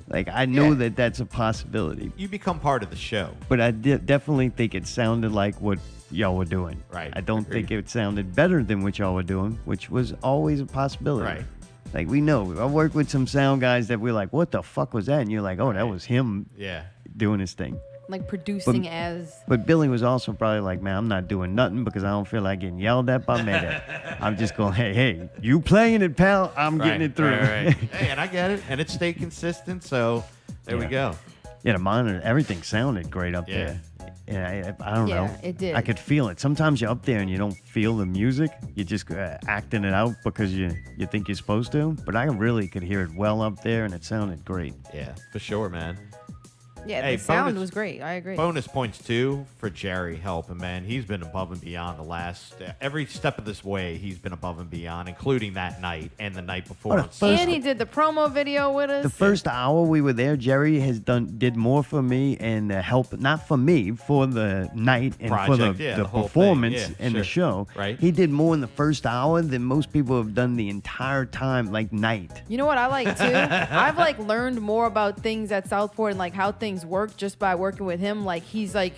Like I know Yeah. that's a possibility, You become part of the show. but I definitely think it sounded like what y'all were doing. Right, I don't agreed. think it sounded better than what y'all were doing, which was always a possibility. Right. Like we know, I work with some sound guys that we're like, what the fuck was that? And you're like, oh, that was him Yeah. doing his thing. Like producing as. But Billy was also probably like, man, I'm not doing nothing because I don't feel like getting yelled at by Mayday. I'm just going, hey, you playing it, pal. I'm getting it through. Right. Hey, and I get it. And it stayed consistent, so there we Yeah. go. Yeah, the monitor, everything sounded great up Yeah. there. Yeah, I don't know. Yeah, it did. I could feel it. Sometimes you're up there and you don't feel the music. You're just acting it out because you think you're supposed to. But I really could hear it well up there, and it sounded great. Yeah, for sure, man. Yeah, Hey, the sound bonus- was great. I agree. Bonus points too for Jerry helping, man. He's been above and beyond the last every step of this way. He's been above and beyond, including that night and the night before. Oh, the on first- Sunday. And he did the promo video with us. The first hour we were there, Jerry did more for me and help, not for me, for the night and for Project, the, yeah, the the whole performance thing, yeah, and the sure. show. Right. He did more in the first hour than most people have done the entire time, like night. You know what I like too? I've like learned more about things at Southport and like how things work just by working with him. Like he's like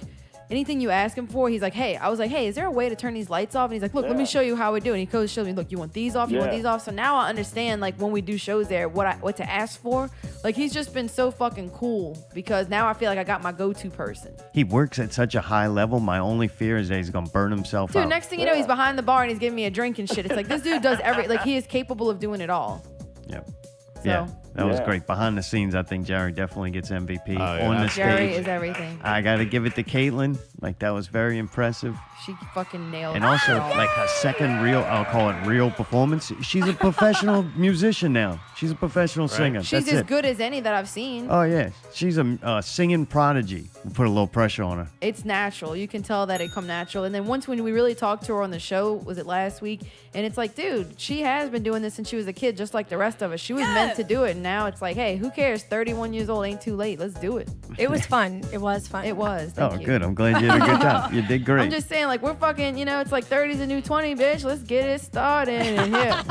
anything you ask him for, he's like, hey, I was like, hey, is there a way to turn these lights off? And he's like, look, let me show you how we do it. And he goes, shows me, look, you want these off, you want these off. So now I understand like when we do shows there, what to ask for. Like he's just been so fucking cool because now I feel like I got my go-to person. He works at such a high level. My only fear is that he's gonna burn himself Dude, out. next thing you know, he's behind the bar and he's giving me a drink and shit. It's like this dude does like he is capable of doing it all. Yep. So- Yeah, that was great. Behind the scenes, I think Jerry definitely gets MVP. yeah. On the Jerry stage, is everything. I got to give it to Caitlin. Like, that was very impressive. She fucking nailed And it. also, like, her second real, I'll call it real performance. She's a professional musician now. She's a professional singer. She's That's as it. good as any that I've seen. Oh, yeah. She's a singing prodigy. We put a little pressure on her. It's natural. You can tell that it come natural. And then once when we really talked to her on the show, was it last week? And it's like, dude, she has been doing this since she was a kid, just like the rest of us. She was meant to do it. And now it's like, hey, who cares? 31 years old ain't too late. Let's do it. It was fun. It was fun. It was. Thank Oh, you. good. I'm glad you did a good job. You did great. I'm just saying, like, we're fucking, you know, it's like 30's a new 20, bitch. Let's get it started in here.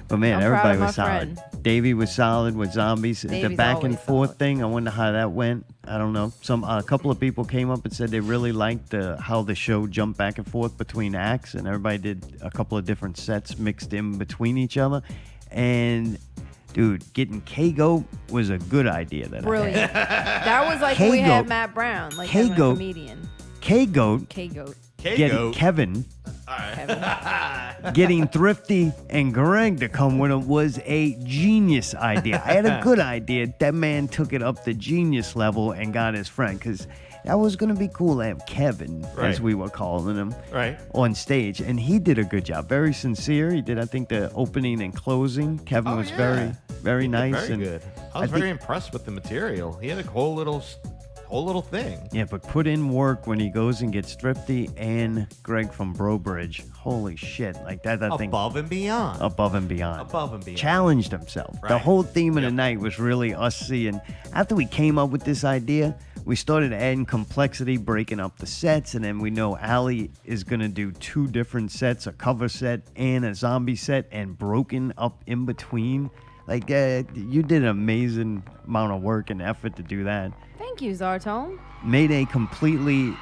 But man, I'm proud everybody of my was solid. friend. Davey was solid with zombies. The Davey's back and always forth solid. thing, I wonder how that went. I don't know. A couple of people came up and said they really liked how the show jumped back and forth between acts, and everybody did a couple of different sets mixed in between each other. And dude, getting K-Goat was a good idea. Brilliant. That was like when we had Matt Brown, like having a K-Goat. comedian. K-Goat K-Goat. getting Kevin. Kevin. Getting Thrifty and Greg to come with him was a genius idea. I had a good idea. That man took it up the genius level and got his friend, because that was going to be cool to have Kevin, as Right. we were calling him, Right. on stage. And he did a good job. Very sincere. He did, I think, the opening and closing. Kevin was very, very nice. Very and good. I was very impressed with the material. He had a whole little thing. Yeah, but put in work when he goes and gets Thrifty and Greg from Brobridge. Holy shit. Like that thing. Above and beyond. Above and beyond. Above and beyond. Challenged himself. The Right. whole theme of the night was really us seeing. After we came up with this idea, we started adding complexity, breaking up the sets, and then we know Allie is going to do 2 different sets, a cover set and a zombie set, and broken up in between. Like, you did an amazing amount of work and effort to do that. Thank you, Zartone. Mayday completely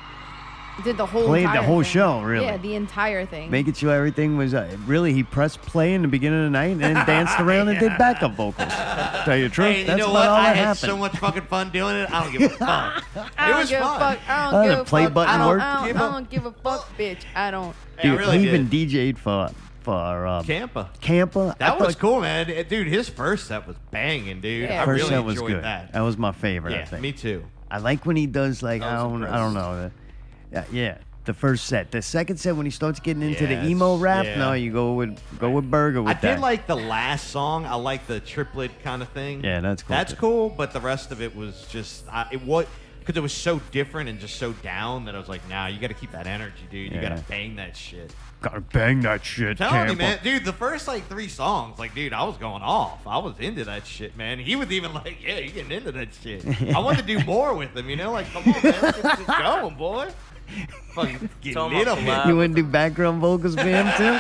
Did the whole played the entire whole thing. show, really. Yeah, the entire thing. Making sure everything was really. He pressed play in the beginning of the night and then danced around and did backup vocals. Tell you the truth, Hey, you that's know about what? all I that had happened. so much fucking fun doing it. I don't give a fuck. I don't was give fun. a fuck. I Oh, don't the give a play fuck. button I don't, worked? I Give don't, up. I don't give a fuck, bitch. I don't. Hey, I Dude, really he did. even DJ'd for Campa. Campa. That I was thought cool, man. Dude, his first set was banging, dude. Yeah. I First really set was enjoyed good. that. was my favorite. I Yeah, think. me too. I like when he does like I was I don't know. Yeah, the first set. The second set when he starts getting into the Yes, emo rap. yeah. No, you go with Burger with I that. did like the last song. I like the triplet kind of thing. Yeah, that's cool, That's too. cool, but the rest of it was just because it was so different and just so down that I was like, nah, you got to keep that energy, dude. You Yeah. got to bang that shit. Gotta bang that shit. Telling you, Campa. man, dude, the first like 3 songs, like, dude, I was going off. I was into that shit, man. He was even like, yeah, you getting into that shit. I wanted to do more with him, you know, like, come on, man, let's get this going, boy. Fucking get Tell him lit I'll up collab. here. You want to do background vocals for him too?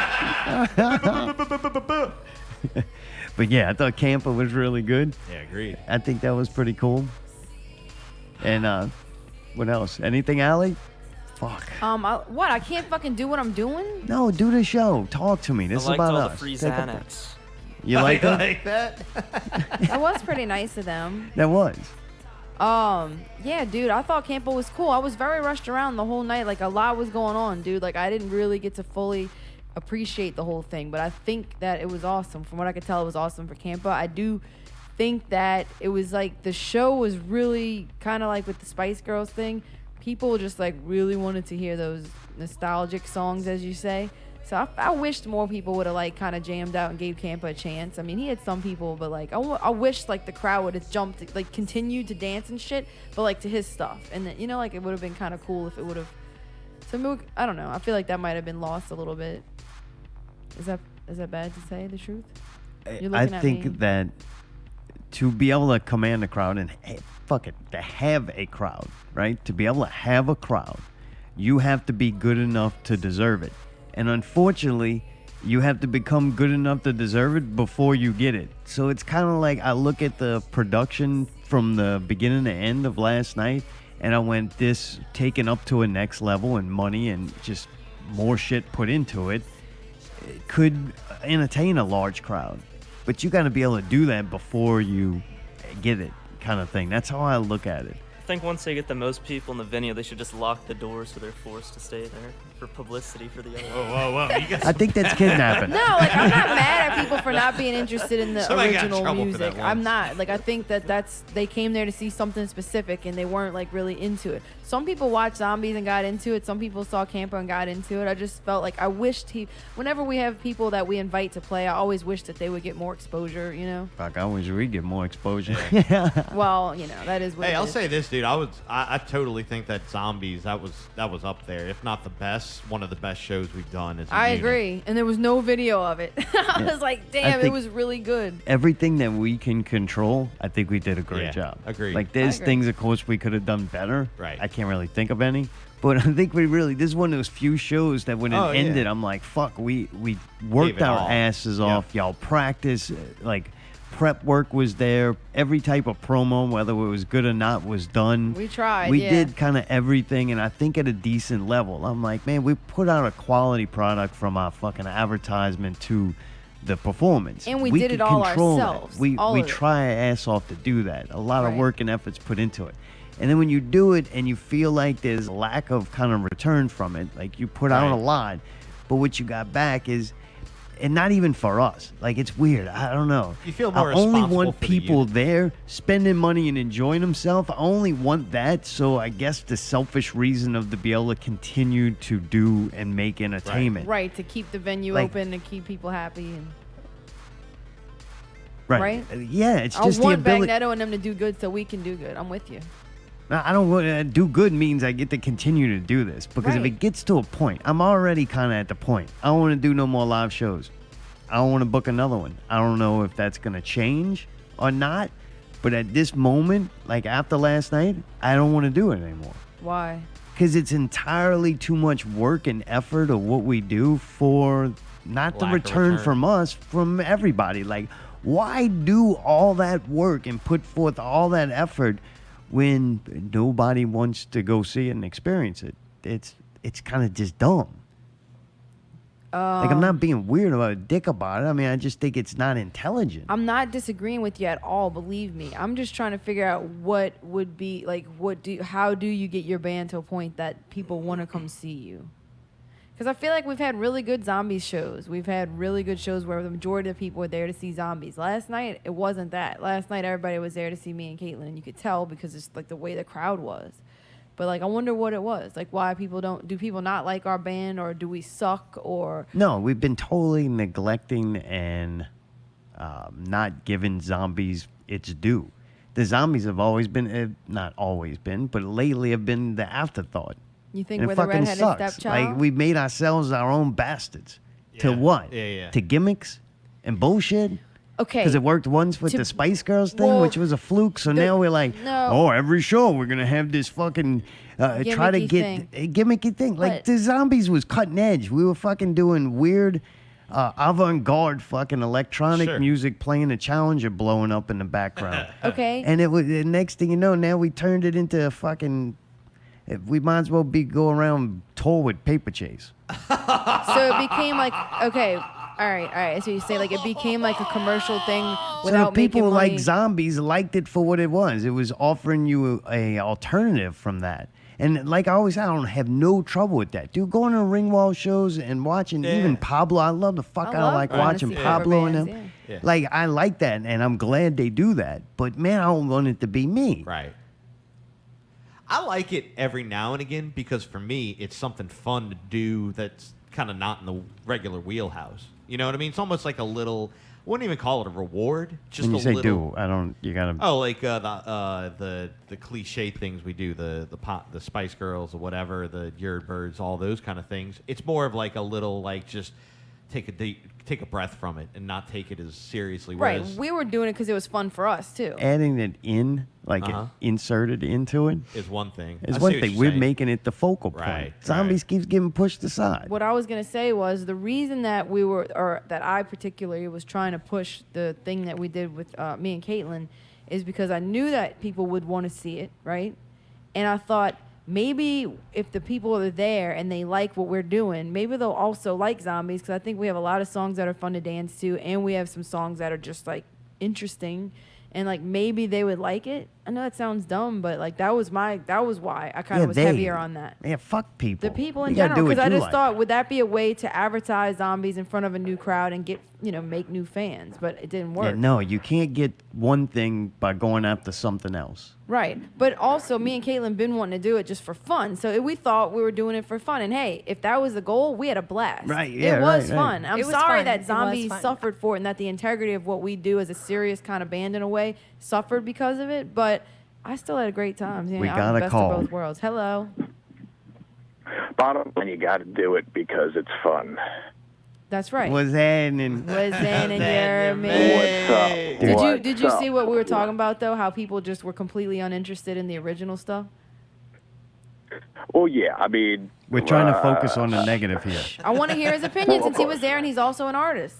But yeah, I thought Campa was really good. Yeah, agreed. I think that was pretty cool. And what else? Anything, Allie? Fuck. What? I can't fucking do what I'm doing? No, do the show. Talk to me. I This is liked about all us. the free Take up Xanax. You like that? like that? That was pretty nice of them. That was. Yeah, dude, I thought Campo was cool. I was very rushed around the whole night. Like, a lot was going on, dude. Like, I didn't really get to fully appreciate the whole thing. But I think that it was awesome. From what I could tell, it was awesome for Campo. I do think that it was, like, the show was really kind of like with the Spice Girls thing, people just like really wanted to hear those nostalgic songs, as you say. So I wished more people would have like kind of jammed out and gave Campa a chance. I mean, he had some people, but like I wish like the crowd would have jumped, like continued to dance and shit, but like to his stuff. And then, you know, like it would have been kind of cool if it would have. So I don't know. I feel like that might have been lost a little bit. Is that bad to say the truth? I think that to be able to command a crowd and to have a crowd, right? To be able to have a crowd, you have to be good enough to deserve it. And unfortunately, you have to become good enough to deserve it before you get it. So it's kind of like I look at the production from the beginning to end of last night, and I went, this taken up to a next level, and money and just more shit put into it could entertain a large crowd. But you got to be able to do that before you get it, kind of thing. That's how I look at it. I think once they get the most people in the venue, they should just lock the doors so they're forced to stay there for publicity for the other. Whoa. I think that's kidnapping. No, like I'm not mad at people for not being interested in the Somebody got in original trouble for music. that I'm once. not. Like I think they came there to see something specific and they weren't like really into it. Some people watched Zombies and got into it. Some people saw Campa and got into it. I just felt like I wished whenever we have people that we invite to play, I always wish that they would get more exposure, you know? Fuck, I wish we'd get more exposure. Well, you know, that is what Hey, it I'll is. say this, dude. I totally think that Zombies, that was up there, if not the best, one of the best shows we've done. As a I unit. agree. And there was no video of it. I was like, damn, it think- was really good. Everything that we can control, I think we did a great Yeah, job. agreed. Like there's I agree. things, of course, we could have done better. Right. I can't really think of any, but I think this is one of those few shows that when it Oh, yeah. ended, I'm like, fuck, we worked it our all. asses Yeah. off. Y'all practice, like prep work was there. Every type of promo, whether it was good or not, was done. We tried, We yeah. did kind of everything, and I think at a decent level. I'm like, man, we put out a quality product from our fucking advertisement to the performance. And we did can it all control that. ourselves, We all of it. try our ass off to do that. A lot of Right. work and efforts put into it. And then when you do it and you feel like there's lack of kind of return from it, like you put out Right. a lot, but what you got back is, and not even for us. Like it's weird. I don't know. You feel more I only responsible want for the people unit. there spending money and enjoying themselves. I only want that. So I guess the selfish reason of to be able to continue to do and make entertainment. Right, to keep the venue Like- open and keep people happy. And Right. Right? Yeah, it's I just the want ability. Magneto and them to do good so we can do good. I'm with you. No, I don't want to do good means I get to continue to do this because if Right. it gets to a point, I'm already kind of at the point. I don't want to do no more live shows. I don't want to book another one. I don't know if that's going to change or not, but at this moment, like after last night, I don't want to do it anymore Why? because it's entirely too much work and effort of what we do for not the Lack of return return. from us, from everybody. Like, why do all that work and put forth all that effort when nobody wants to go see it and experience it? It's kind of just dumb. Like, I'm not being weird about a dick about it. I mean, I just think it's not intelligent. I'm not disagreeing with you at all, believe me. I'm just trying to figure out what would be like how do you get your band to a point that people want to come see you? Because I feel like we've had really good zombie shows. We've had really good shows where the majority of the people were there to see zombies. Last night, it wasn't that. Last night, everybody was there to see me and Caitlin, and you could tell because it's like the way the crowd was. But like, I wonder what it was. Like, why do people not like our band, or do we suck, or No, we've been totally neglecting and not giving zombies its due. The zombies have always been, not always been, but lately have been the afterthought. you think It we're the fucking redheaded sucks. stepchild? Like, we made ourselves our own bastards. To Yeah. what? Yeah. To gimmicks and bullshit? okay. Because it worked once with To- the Spice Girls thing, well, which was a fluke. So now we're like, no. oh, every show we're going to have this fucking try to Gimmicky get thing. a gimmicky thing. Like, But- the zombies was cutting edge. We were fucking doing weird avant-garde fucking electronic Sure. music, playing a Challenger blowing up in the background. Okay. And it was the next thing you know, now we turned it into a fucking. We might as well go around tour with paper chase. So it became like, okay, all right. So you say like it became like a commercial thing So without people making money. like zombies liked it for what it was. It was offering you a alternative from that. And like I always say, I don't have no trouble with that. Dude, going to Ringwall shows and watching even Pablo. I love the fuck I out of love like going to watching see Pablo and cover them. bands, yeah. Like, I like that, and I'm glad they do that. But man, I don't want it to be me. Right. I like it every now and again because for me, it's something fun to do that's kind of not in the regular wheelhouse. You know what I mean? It's almost like a little. I wouldn't even call it a reward. Just When you a say little. do, I don't. You gotta. Oh, like the cliche things we do, the Spice Girls or whatever, the Yardbirds, all those kind of things. It's more of like a little like just take a breath from it and not take it as seriously. Right. Whereas We were doing it because it was fun for us too. Adding it in, like it inserted into it, is one thing. is I one see what thing. you're We're saying. making it the focal point. Right, Zombies keeps getting pushed aside. What I was gonna say was the reason that we were, or that I particularly was trying to push the thing that we did with me and Caitlin, is because I knew that people would want to see it, right? And I thought maybe if the people are there and they like what we're doing, maybe they'll also like Zombies, because I think we have a lot of songs that are fun to dance to, and we have some songs that are just like interesting, and like maybe they would like it. I know that sounds dumb, but like that was why I kind of was heavier on that. Yeah, fuck people. The people in You gotta general, do because what I you just like. thought, would that be a way to advertise Zombies in front of a new crowd and get, make new fans? But it didn't work. Yeah, no, you can't get one thing by going after something else. Right. But also, me and Caitlin been wanting to do it just for fun. So we thought we were doing it for fun. And hey, if that was the goal, we had a blast. Right, yeah, It was right, fun. right. I'm It was sorry fun. that It was Zombies fun. suffered for it, and that the integrity of what we do as a serious kind of band in a way suffered because of it. But I still had a great time. We I was got the a best call. of both worlds. Hello. Bottom line, you got to do it because it's fun. That's right. Was happening? Was in your What's up? Did you What's see up? what we were talking about though? How people just were completely uninterested in the original stuff. Well, yeah. I mean, We're trying to focus on the negative here. I want to hear his opinion since he was there and he's also an artist.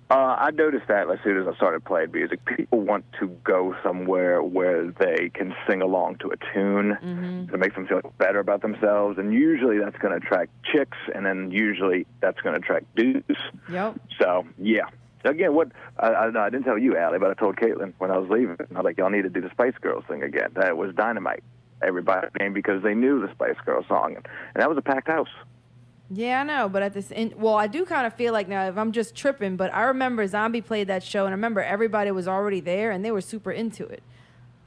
I noticed that as soon as I started playing music, people want to go somewhere where they can sing along to a tune to make them feel better about themselves, and usually that's going to attract chicks, and then usually that's going to attract dudes. Yep. So, yeah. Again, what I didn't tell you, Allie, but I told Caitlin when I was leaving. I was like, y'all need to do the Spice Girls thing again. That was dynamite. Everybody came because they knew the Spice Girls song, and that was a packed house. Yeah, I know, but I do kind of feel like now, if I'm just tripping, but I remember Zombie played that show, and I remember everybody was already there, and they were super into it.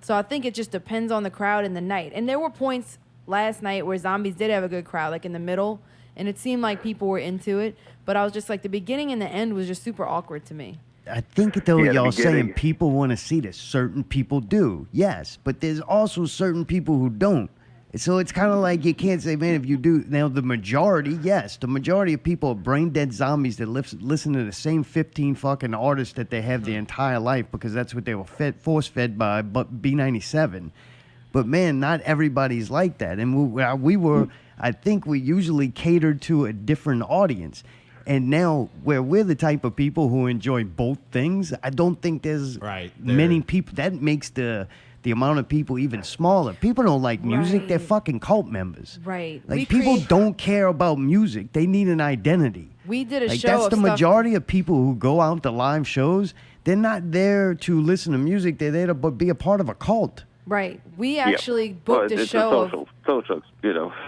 So I think it just depends on the crowd and the night. And there were points last night where Zombies did have a good crowd, like in the middle, and it seemed like people were into it, but I was just like, the beginning and the end was just super awkward to me. I think though Yeah, the y'all saying beginning. people want to see this. Certain people do, yes, but there's also certain people who don't. So it's kind of like you can't say, man, if you do. Now the majority, yes, the majority of people are brain dead zombies that listen to the same 15 fucking artists that they have their entire life because that's what they were force fed by B97. But man, not everybody's like that, and we were. I think we usually catered to a different audience. And now, where we're the type of people who enjoy both things, I don't think there's many people. That makes the amount of people even smaller. People don't like music. Right. They're fucking cult members. Right. Like, people don't care about music. They need an identity. We did a Like, show that's of the stuff. majority of people who go out to live shows. They're not there to listen to music. They're there to be a part of a cult. Right. We Yeah. actually Well, booked a it's show a social,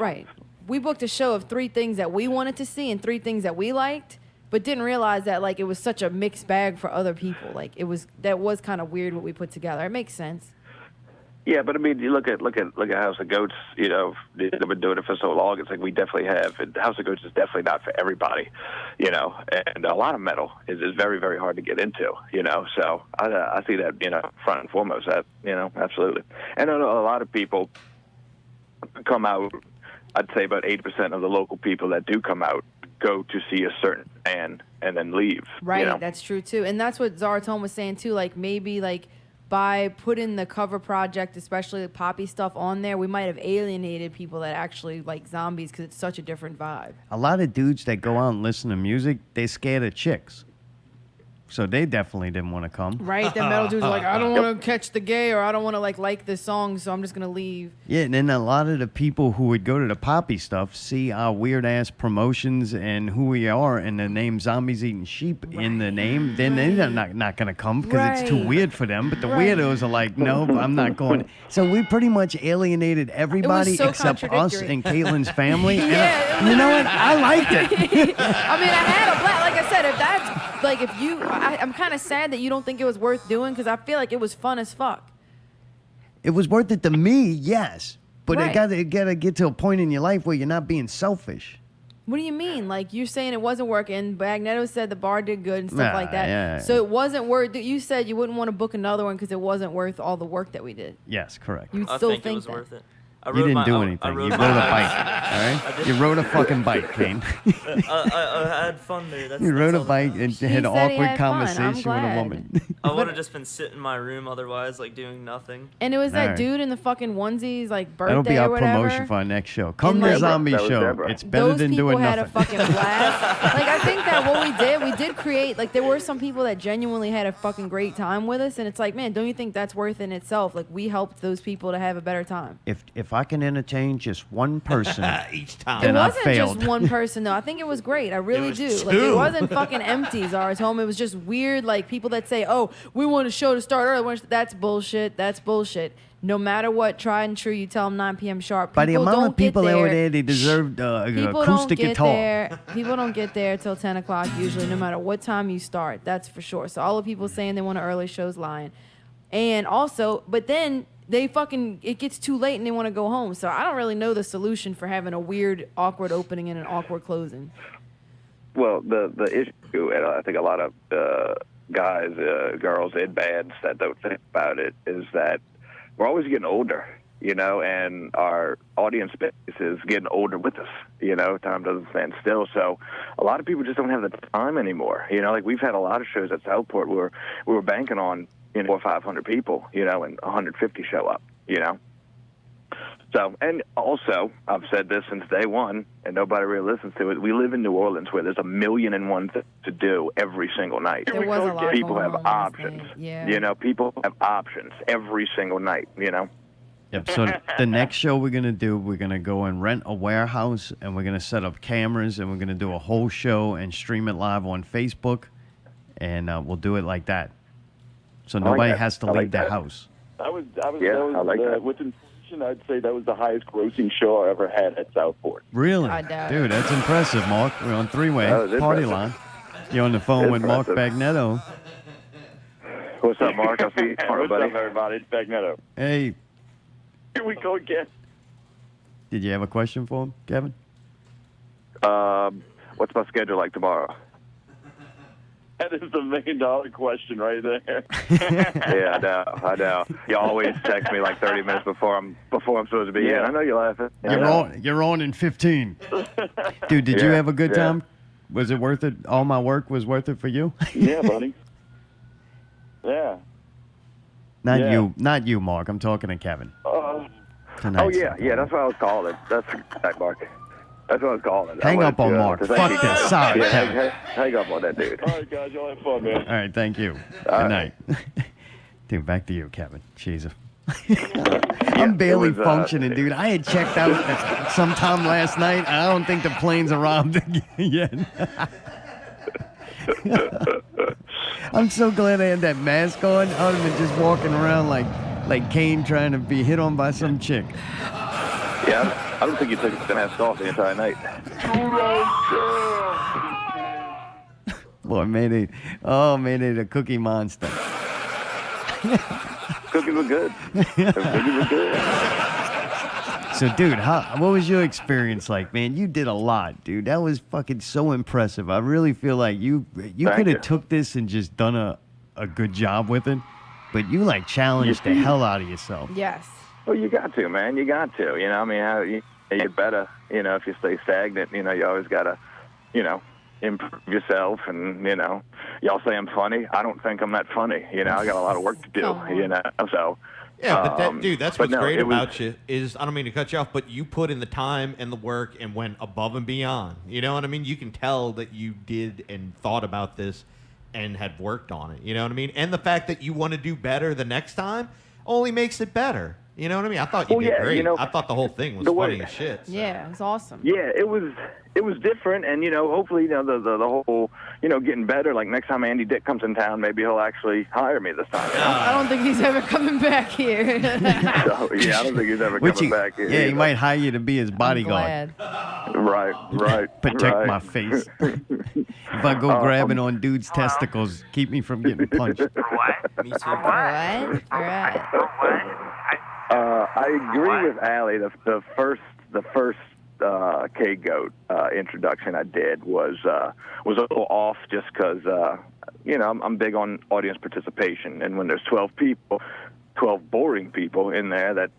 Right. We booked a show of 3 things that we wanted to see and 3 things that we liked, but didn't realize that like it was such a mixed bag for other people. Like that was kind of weird what we put together. It makes sense. Yeah, but I mean, you look at House of Goats. They've been doing it for so long. It's like we definitely have. And House of Goats is definitely not for everybody, And a lot of metal is very, very hard to get into, So I see that, front and foremost. That absolutely. And I know a lot of people come out. I'd say about 80% of the local people that do come out go to see a certain band and then leave. Right. That's true too. And that's what Zaratone was saying too. Like maybe like by putting the cover project, especially the poppy stuff on there, we might have alienated people that actually like Zombies because it's such a different vibe. A lot of dudes that go out and listen to music, they're scared of chicks. So they definitely didn't want to come. Right? The metal dudes are like, I don't want to catch the gay, or I don't want to like this song, so I'm just going to leave. Yeah, and then a lot of the people who would go to the poppy stuff see our weird ass promotions and who we are and the name Zombies Eating Sheep in the name. Then they're not going to come because it's too Right. weird for them. But the weirdos are like, no, I'm not going. So we pretty much alienated everybody so except us contradictory. and Caitlin's family. Yeah, And you know what? I liked it. I mean, I had a blast. Like I said, if that's like, I'm kind of sad that you don't think it was worth doing because I feel like it was fun as fuck. It was worth it to me, yes. But Right. it gotta get to a point in your life where you're not being selfish. What do you mean? Like, you're saying it wasn't working. Magneto said the bar did good and stuff Nah, like that. yeah. So it wasn't worth. You said you wouldn't want to book another one because it wasn't worth all the work that we did. Yes, correct. You'd I still think it was that. worth it. You didn't do anything. You rode a bike. All right? You rode a fucking bike, Caine. I had fun there. That's, You rode a that's all that bike and matters. had He an said he awkward had fun. I'm conversation with a glad. woman. I would have just been sitting in my room otherwise, like doing nothing. And it was that Alright. dude in the fucking onesies, like birthday That'll be or our whatever. promotion for our next show. Come And, to like, Zombie That was Show. Deborah. It's better Those than people doing had nothing. a fucking blast. Like, I think that what we did create, like, there were some people that genuinely had a fucking great time with us, and it's like, man, don't you think that's worth in itself? Like, we helped those people to have a better time. If I can entertain just one person, Each time. It Then I wasn't failed. just one person though. I think it was great. I really was do. two. Like, it wasn't fucking empty, Zara's home. It was just weird. Like, people that say, "Oh, we want a show to start early." That's bullshit. That's bullshit. No matter what, tried and true, you tell them 9 p.m. sharp. by the People amount don't of people get that were there. there, they deserved an People acoustic don't get guitar. there. People don't get there till 10 o'clock usually, no matter what time you start. That's for sure. So all the people saying they want an early show's lying. And also, but then it gets too late and they want to go home. So I don't really know the solution for having a weird, awkward opening and an awkward closing. Well, the issue, and I think a lot of guys, girls in bands that don't think about it, is that we're always getting older, and our audience base is getting older with us. Time doesn't stand still. So a lot of people just don't have the time anymore. Like we've had a lot of shows at Southport where we were banking on 400 or 500 people, and 150 show up, So, and also, I've said this since day one, and nobody really listens to it. We live in New Orleans where there's 1,000,001 things to do every single night. There was a lot People going have on last options. night. Yeah. People have options every single night, Yep. So the next show we're gonna do, we're gonna go and rent a warehouse, and we're gonna set up cameras, and we're gonna do a whole show and stream it live on Facebook, and we'll do it like that. So like nobody that. has to I like leave their that. house. I like that. with inflation, I'd say that was the highest grossing show I ever had at Southport. Really? I doubt it. Dude, that's impressive, Mark. We're on three-way That was party impressive. line. You're on the phone with Mark Impressive. Bagnetto. What's up, Mark? I'll see you tomorrow, What's buddy. up, everybody? It's Magneto. Hey, Here we go again. did you have a question for him, Kevin? What's my schedule like tomorrow? That is the $1 million question right there. Yeah, I know. You always text me like 30 minutes before I'm supposed to be in. I know you're laughing. I know. You're on in 15. Dude, did you Yeah, have a good yeah. time? Was it worth it? All my work was worth it for you? Yeah, buddy. Yeah. Not you, Mark. I'm talking to Kevin. Tonight. Oh, yeah, that's what I was calling. That's right, Mark. That's what I was calling. Hang I up wanted on to, Mark. to Fuck thank you. this. Sorry, Yeah, Kevin. hang up on that dude. All right, guys. Y'all have fun, man. All right, thank you. All Good right. night. Dude, back to you, Kevin. Jesus. I'm barely it was, functioning, dude. I had checked out sometime last night. I don't think the plane's arrived yet. I'm so glad I had that mask on. I would have been just walking around like Caine trying to be hit on by some chick. Yeah, I don't think you took the mask off the entire night. Boy, Mayday. Oh, Mayday, the Cookie Monster. Cookies were good. Cookies were good. So, dude, what was your experience like, man? You did a lot, dude. That was fucking so impressive. I really feel like you could you. have took this and just done a good job with it, but you like challenged the hell out of yourself. Yes. Well, you got to, man. You got to. I mean, you get better. If you stay stagnant, you always got to, improve yourself. And, y'all say I'm funny. I don't think I'm that funny. I got a lot of work to do, so. Yeah, but dude, that's but what's no, great it was- about you is, I don't mean to cut you off, but you put in the time and the work and went above and beyond. You know what I mean? You can tell that you did and thought about this and had worked on it. You know what I mean? And the fact that you want to do better the next time only makes it better. You know what I mean? I thought you did great. I thought the whole thing was the way- funny as shit. So. Yeah, it was awesome. Yeah, it was it was different, and hopefully, the whole, getting better. Like next time Andy Dick comes in town, maybe he'll actually hire me this time. I don't think he's ever coming back here. So, yeah, I don't think he's ever coming back here. Yeah, he might hire you to be his bodyguard. Right. Protect my face. If I go grabbing on dudes' testicles, keep me from getting punched. Me too. What? Right. I agree with Allie. The first K-Goat introduction I did was a little off just because I'm big on audience participation, and when there's 12 boring people in there that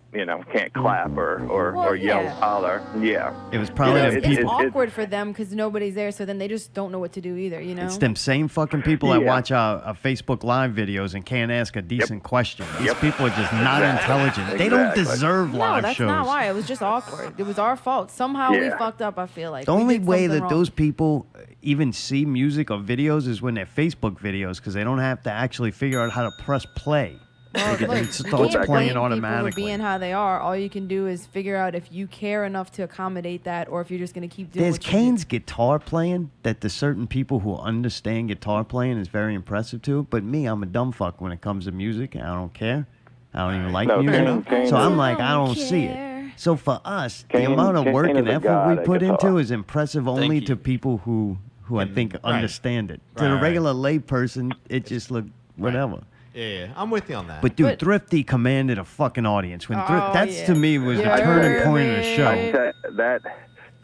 can't clap or yell holler. Yeah, it was probably it's awkward for them because nobody's there, so then they just don't know what to do either. It's them same fucking people that watch our Facebook Live videos and can't ask a decent question. These people are just not intelligent. They don't deserve live that's shows. No, that's not why. It was just awkward. It was our fault. Somehow we fucked up. I feel like the only way that those people even see music or videos is when they're Facebook videos, because they don't have to actually figure out how to press play. Well, it starts playing automatically. People being how they are, all you can do is figure out if you care enough to accommodate that, or if you're just going to keep doing. There's Caine's guitar playing that to certain people who understand guitar playing is very impressive to. But me, I'm a dumb fuck when it comes to music. I don't care. I don't even like music. So I'm like, I don't see it. So for us, the amount of work and effort we put into is impressive only to people who I think understand it. To the regular lay person, it just looked whatever. Yeah, I'm with you on that. But dude, Thrifty commanded a fucking audience. When to me was the turning point of the show.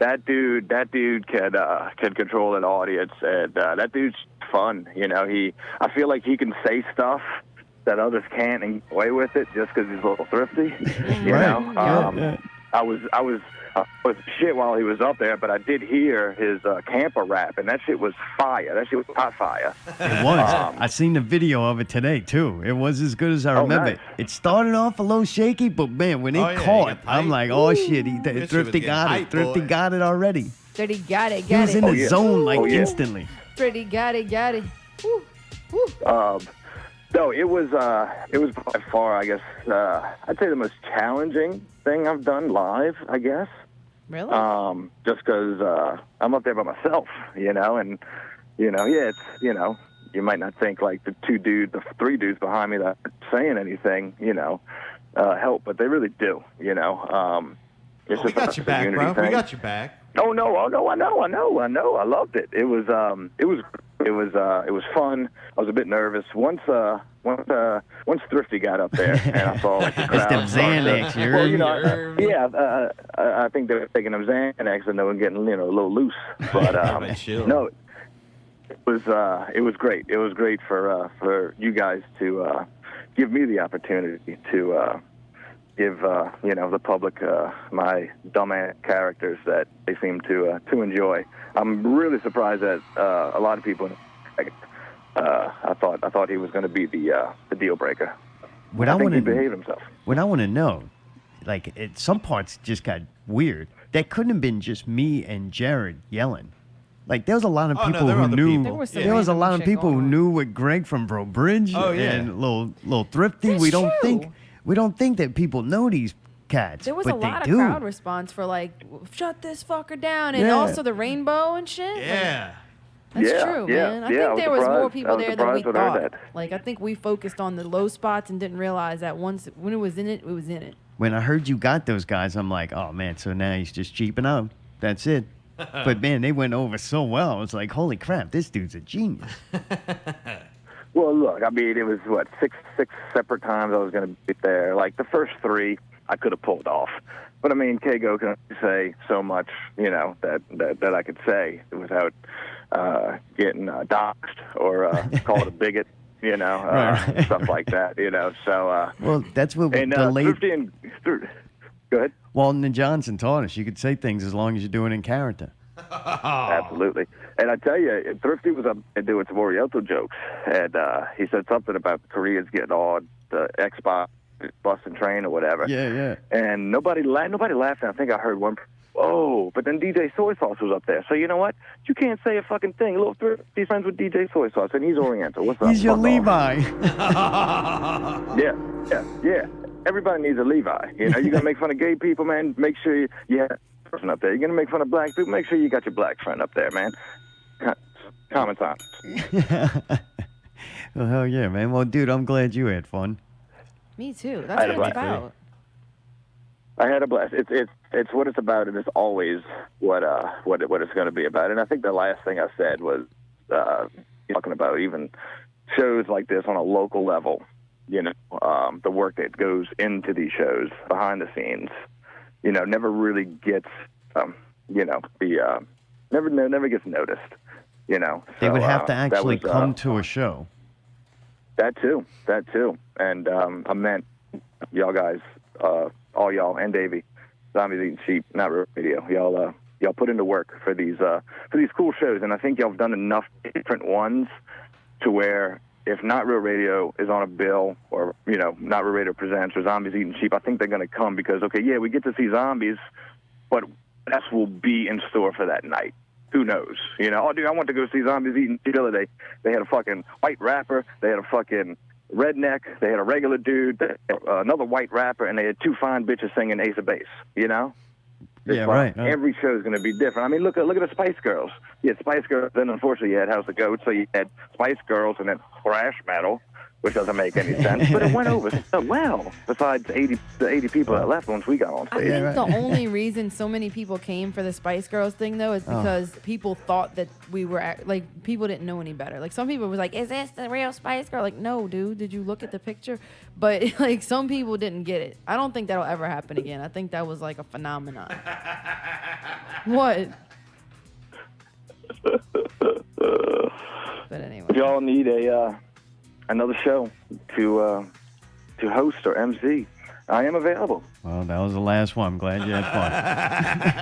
That dude can control an audience, and that dude's fun. I feel like he can say stuff that others can't and get away with it just because he's a little thrifty. I was shit while he was up there, but I did hear his camper rap, and that shit was fire. That shit was hot fire. It was. I seen the video of it today, too. It was as good as I remember. Nice. It started off a little shaky, but, man, when it caught, I'm like, oh, shit, Thrifty got it. Thrifty got it already. Thrifty got it. He was in the zone, instantly. Thrifty got it. Woo. No, it was by far, I guess, I'd say the most challenging thing I've done live, I guess. Really? Just because I'm up there by myself, and, it's, you might not think like the three dudes behind me that aren't saying anything, help, but they really do, It's we got your back, bro. Thing. We got your back. Oh no! I know. I loved it. It was fun. I was a bit nervous. Once Thrifty got up there and I saw like the crowd. It's them Xanax, I think they were taking them Xanax and they were getting a little loose. But no, it was great. It was great for you guys to give me the opportunity to give the public my dumbass characters that they seem to enjoy. I'm really surprised that a lot of people. I thought he was going to be the deal breaker. I think he behaved himself. What I want to know, like, some parts just got weird. That couldn't have been just me and Jared yelling. Like, there was a lot of people who knew. There was a lot of people who knew what Greg from Bro Bridge and little Thrifty. That's we don't true. We don't think that people know these cats. There was but a lot they of do. crowd response for like, shut this fucker down, and also the rainbow and shit. Yeah. That's true, man. I think there was more people there than we thought. Like, I think we focused on the low spots and didn't realize that when it was in it, it was in it. When I heard you got those guys, I'm like, oh man, so now he's just cheaping out. That's it. But man, they went over so well. I was like, holy crap, this dude's a genius. Well, look, I mean, it was, six separate times I was going to be there. Like, the first three, I could have pulled off. But, I mean, K-Go can say so much, that I could say without getting doxxed or called a bigot, stuff like that, So, well, that's what and, Thrifty and go ahead. Walton and Johnson taught us. You could say things as long as you do it in character. Absolutely. And I tell you, Thrifty was up and doing some Oriental jokes, and he said something about the Koreans getting on the Xbox bus and train or whatever. Yeah. And nobody laughed. And I think I heard one. Oh, but then DJ Soy Sauce was up there. So you know what? You can't say a fucking thing. Little Thrifty's friends with DJ Soy Sauce, and he's Oriental. What's up? He's your Levi. Yeah. Everybody needs a Levi. You're gonna make fun of gay people, man. Make sure you have person up there. You're gonna make fun of black people. Make sure you got your black friend up there, man. Common sense. Well, hell yeah, man. Well, dude, I'm glad you had fun. Me too. That's what it's about. I had a blast. It's what it's about, and it's always what it's going to be about. And I think the last thing I said was talking about even shows like this on a local level. You know, the work that goes into these shows behind the scenes. You know, never really gets never gets noticed. You know, They So, would have to that actually was, come to a show. That too. And I meant y'all guys, all y'all and Davey, Zombies Eating Sheep, Not Real Radio. Y'all put into work for these cool shows, and I think y'all have done enough different ones to where if Not Real Radio is on a bill, or Not Real Radio presents or Zombies Eating Sheep, I think they're going to come because we get to see zombies, but what else will be in store for that night? Who knows? Oh, dude, I went to go see Zombies Eating Sheep the other day. They had a fucking white rapper. They had a fucking redneck. They had a regular dude. They had, another white rapper, and they had two fine bitches singing Ace of Base. Yeah, It's right. Every show is going to be different. I mean, look at the Spice Girls. You had Spice Girls, then unfortunately you had House of Goats, so you had Spice Girls and then thrash metal, which doesn't make any sense. But it went over so well. Besides the 80 people that left once we got on I stage. think the only reason so many people came for the Spice Girls thing, though, is because people thought that we were people didn't know any better. Like, some people was like, "Is this the real Spice Girl?" Like, no, dude, did you look at the picture? But like, some people didn't get it. I don't think that'll ever happen again. I think that was like a phenomenon. What? But anyway, If y'all need another show to host or MC, I am available. Well, that was the last one. I'm glad you had fun.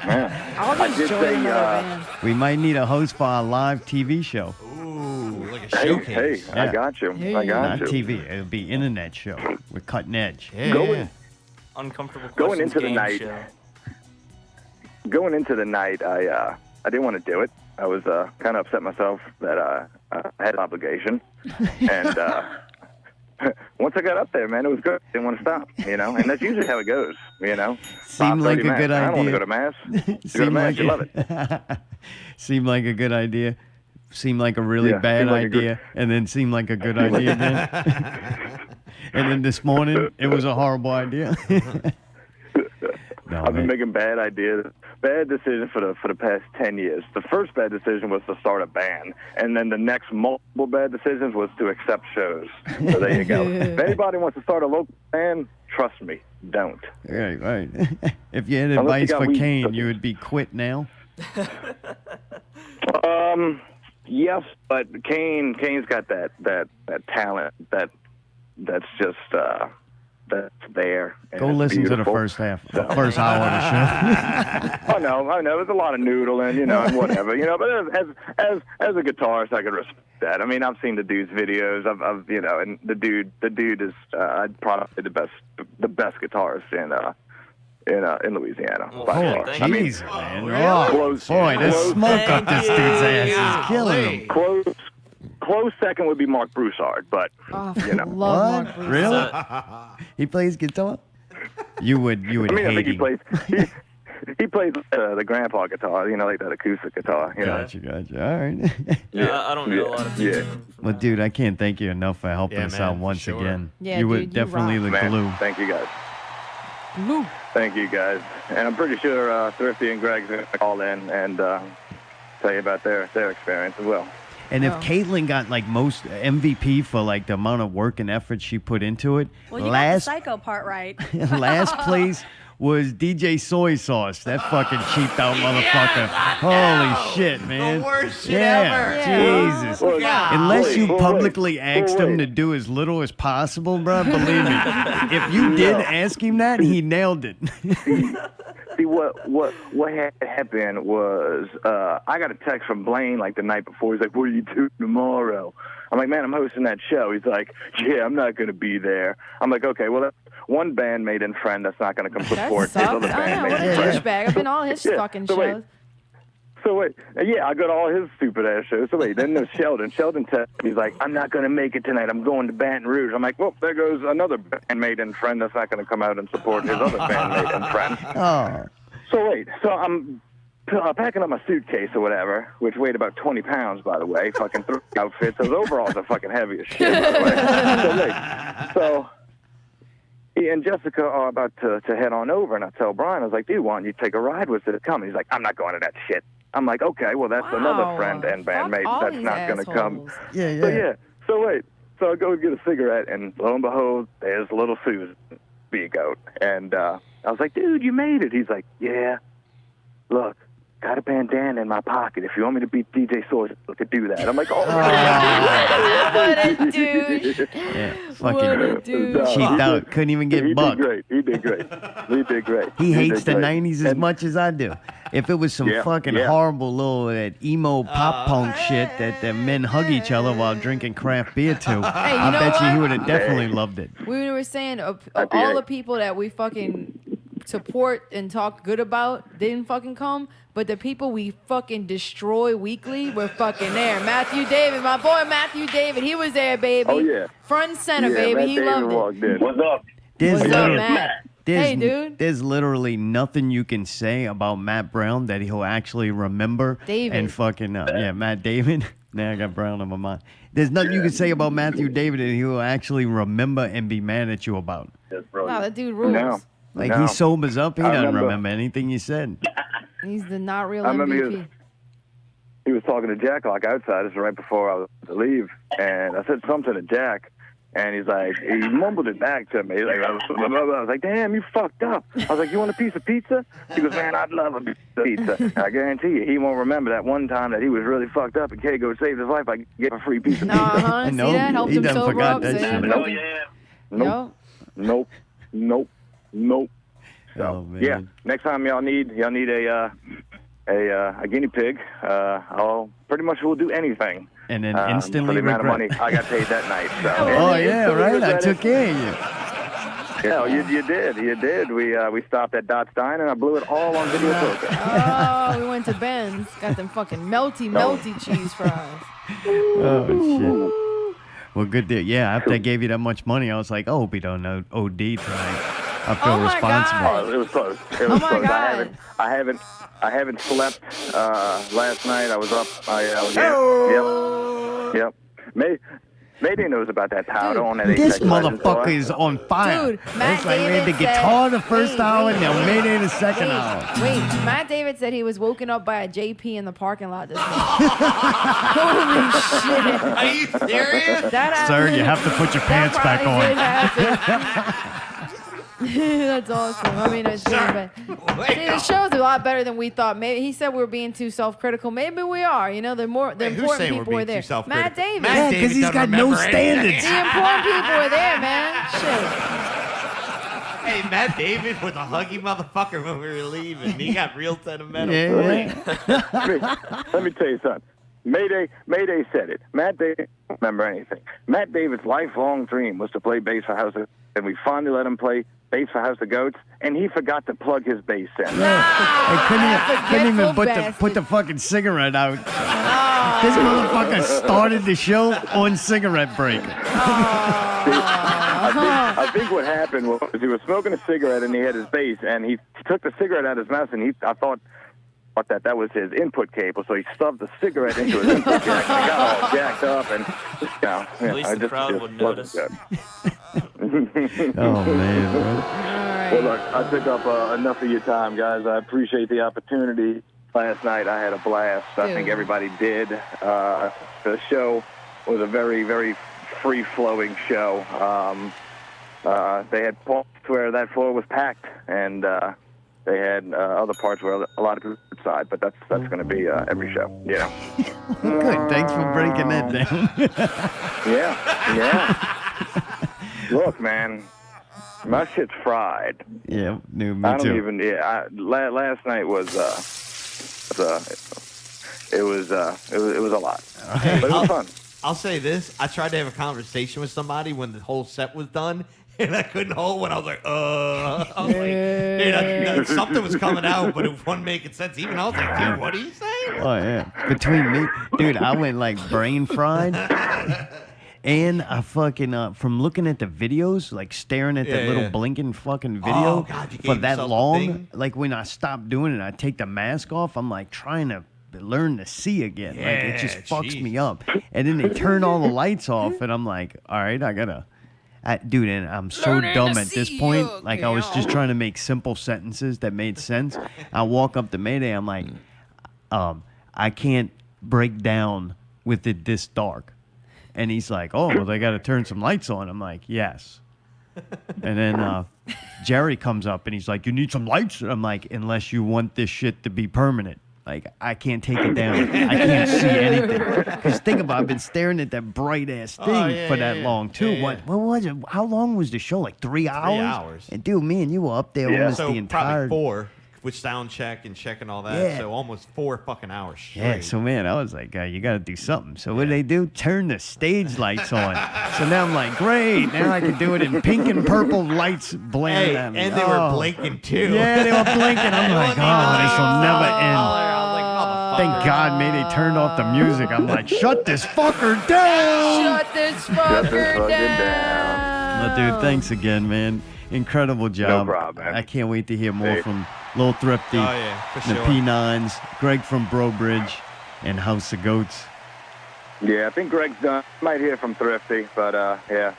Yeah. I'll I just did join say, another band. We might need a host for our live TV show. Ooh, like a Hey, showcase. I Yeah. got you. Hey. I got Not you. TV. It'll be internet show. We're cutting edge. Yeah. Going- Uncomfortable Going questions into the game night. show. Going into the night, I didn't want to do it. I was kind of upset myself that I had an obligation, and once I got up there, man, it was good. Didn't want to stop, and that's usually how it goes, Seemed like a 5:30 mass. good I don't want to idea. go to mass. You go to Seemed mass, like you love it. Seemed like a good idea. Seemed like a really Yeah, bad seemed like a good- idea, and then seemed like a good idea again. And then this morning, it was a horrible idea. No, I've been man. making bad decisions for the past 10 years. The first bad decision was to start a band, and then the next multiple bad decisions was to accept shows. So there you go. If anybody wants to start a local band, trust me, don't. Right. If you had Unless you advice got for weed Caine, cookies. you would be quit now. Yes, but Caine's got that talent that's just that's there. and Go it's listen to the beautiful. first first hour of the show. I know. There's a lot of noodling, and whatever, But as a guitarist, I could respect that. I mean, I've seen the dude's videos. I've and the dude is probably the best guitarist in Louisiana. by Oh, far. thank I mean, Jeez, man. Really? Oh, Close- boy, the close- smoke up this dude's ass Yeah. is killing him. close second would be Mark Broussard, but Oh, know. love Mark What? Bruce. Really? So, He plays guitar? You would I mean, I hate think he him. plays. He plays the grandpa guitar, like that acoustic guitar. Gotcha. All right. yeah, I don't know a lot of Yeah. people. Well, dude, I can't thank you enough for helping Yeah, us man, out for once sure. again. Yeah, you were dude, you definitely the Man, glue. thank you guys. Glue. Thank you guys. And I'm pretty sure Thrifty and Greg's going to call in and tell you about their experience as well. And if Oh. Caitlyn got like most MVP for like the amount of work and effort she put into it, Well, you got last the psycho part right. last place was DJ Soy Sauce. That fucking cheaped out motherfucker. Holy shit, man. The worst shit yeah, ever. Jesus. Well, Unless you wait, publicly wait, asked him wait. to do as little as possible, bro, believe me. If you did ask him that, he nailed it. See, what had happened was I got a text from Blaine like the night before. He's like, "What are you doing tomorrow?" I'm like, "Man, I'm hosting that show." He's like, "Yeah, I'm not going to be there." I'm like, "Okay, well, that's one bandmate and friend that's not going to come That support sucks. his other I know. bandmate What and a friend." douchebag. I've been all his Yeah, fucking so wait. shows. So wait, yeah, I got all his stupid ass shows. So wait, then there's Sheldon. Sheldon texted me, he's like, "I'm not going to make it tonight. I'm going to Baton Rouge." I'm like, "Well, there goes another bandmate and friend that's not going to come out and support his other bandmate and friend." Oh. So wait, so I'm packing up my suitcase or whatever, which weighed about 20 pounds, by the way. Fucking 3 outfits. Those overalls are fucking heavy as shit, by the way. So he and Jessica are about to head on over, and I tell Brian, I was like, dude, why don't you take a ride with us to come? He's like, I'm not going to that shit. I'm like, okay, well, that's another friend and bandmate that's not going to come. Yeah. So wait, so I go get a cigarette, and lo and behold, there's little Susan, be a goat. And I was like, dude, you made it. He's like, yeah, look. Got a bandana in my pocket. If you want me to beat DJ Source, I could do that. I'm like, oh, what a douche. Yeah, What a fucking douche. cheaped out. Couldn't even get bucked. He did great. He hates the did great. 90s as much as I do. If it was some fucking horrible little that emo pop punk shit that men hug each other while drinking craft beer to, I know bet you he what? would have definitely loved it. We were saying of all the people that we fucking support and talk good about didn't fucking come, but the people we fucking destroy weekly were fucking there. Matthew David, my boy Matthew David, he was there, baby. Oh, yeah. Front and center, baby. Matt He David loved walked it. in. What's up? There's What's up, literally- Matt? Hey, dude. There's literally nothing you can say about Matt Brown that he'll actually remember. David. And fucking, Matt David. Now I got Brown on my mind. There's nothing you can say about Matthew David and he'll actually remember and be mad at you about. Wow, that dude rules. No. Like, No. he sobers up, he I doesn't remember anything you said. He's the not real I remember MVP. he was talking to Jack like outside. This was right before I was to leave, and I said something to Jack, and he's like, he mumbled it back to me. He's like, I was like, damn, you fucked up. I was like, you want a piece of pizza? He goes, man, I'd love a piece of pizza. And I guarantee you, he won't remember that one time that he was really fucked up, and K-Go saved his life by getting a free piece of pizza. Uh-huh, see that? Helped him sober up. that so shit. he fucking- Nope. So, Oh, man. yeah, next time y'all need a guinea pig, I'll pretty much will do anything. And then for instantly the amount of money regret. I got paid that night. So. Oh, yeah, right? I took care of you. Yeah, you did. We stopped at Dot's Dine, and I blew it all on video poker. Oh, we went to Ben's. Got them fucking melty cheese fries. Oh, shit. Well, good deal. Yeah, after I gave you that much money, I was like, I hope he don't know OD tonight. I feel Oh, my responsible. God. It was close. Oh, my God. I haven't slept last night. I was up. Yep. Mayday knows about that powder on that. This Apex Legends motherfucker toy. is on fire. Dude, Matt It's like we had the David guitar said- the first Wait, hour wait, and then wait, Mayday the second hour. Wait, Matt David said he was woken up by a JP in the parking lot this morning. Holy shit. Are you serious? That Sir, you have to put your pants back probably did on. happen. That's awesome. I mean, it's good, but see, the show's a lot better than we thought. Maybe he said we were being too self-critical. Maybe we are. You know, the who's important saying we're people being are there. too self-critical? Matt David. Matt Yeah, David because he's doesn't got no remember anything. standards. The important people are there, man. Shit. Hey, Matt David was a huggy motherfucker when we were leaving. He got real sentimental. Yeah. Let me tell you something. Mayday said it. Matt David don't remember anything. Matt David's lifelong dream was to play bass for House of, and we finally let him play bass for House of Goats, and he forgot to plug his bass in. I couldn't even Forgetful put the fucking cigarette out. Oh. This motherfucker started the show on cigarette break. I think what happened was he was smoking a cigarette and he had his bass, and he took the cigarette out of his mouth, and I thought that was his input cable, so he stuffed the cigarette into his input jack and got all jacked up, and At least the crowd would notice. Oh, man. Bro. Well, look, I took up enough of your time, guys. I appreciate the opportunity. Last night I had a blast. I think everybody did. The show was a very, very free-flowing show. They had parts where that floor was packed, and they had other parts where a lot of people outside, but that's going to be every show, you know. Good. Thanks for breaking that down. Yeah. Look, man, my shit's fried. Yeah, me I don't too. even. Yeah, last night was it was a lot, Hey, but it was fun. I'll say this. I tried to have a conversation with somebody when the whole set was done, and I couldn't hold one. I was like, I was like, dude, something was coming out, but it wasn't making sense. Even I was like, dude, what are you saying? Oh, yeah. Between me, dude, I went like brain fried. And I fucking from looking at the videos, like staring at that little blinking fucking video God, you for gave that yourself the long. thing? Like when I stop doing it, I take the mask off. I'm like trying to learn to see again. Like it just fucks me up. And then they turn all the lights off, and I'm like, all right, I gotta. Dude, and I'm so Learning dumb to at this see point. Like I was just again. trying to make simple sentences that made sense. I walk up to Mayday. I'm like, I can't break down with it this dark. And he's like, oh, well, they got to turn some lights on. I'm like, yes. And then Jerry comes up and he's like, you need some lights? I'm like, unless you want this shit to be permanent. Like, I can't take it down. I can't see anything. Because think about it, I've been staring at that bright-ass thing for that long, too. Yeah. What was it? How long was the show? Like 3 hours? 3 hours. And, dude, me and you were up there almost So the entire... probably 4 with sound check and checking all that. Yeah. So almost 4 fucking hours straight. Yeah, so man, I was like, you got to do something. So what did they do? Turn the stage lights on. So now I'm like, great. Now I can do it in pink and purple lights blaring at me. And they were blinking too. Yeah, they were blinking. I'm like, this will never end. I was like, motherfucker. Thank God maybe they turned off the music. I'm like, shut this fucker down. Shut this fucker Well, down. dude, thanks again, man. Incredible job. No problem, man. I can't wait to hear more Hey. from Lil Thrifty, Oh, yeah, for the sure. P9s, Greg from Brobridge, and House of Goats. Yeah, I think Greg's done. Might hear from Thrifty, but yeah,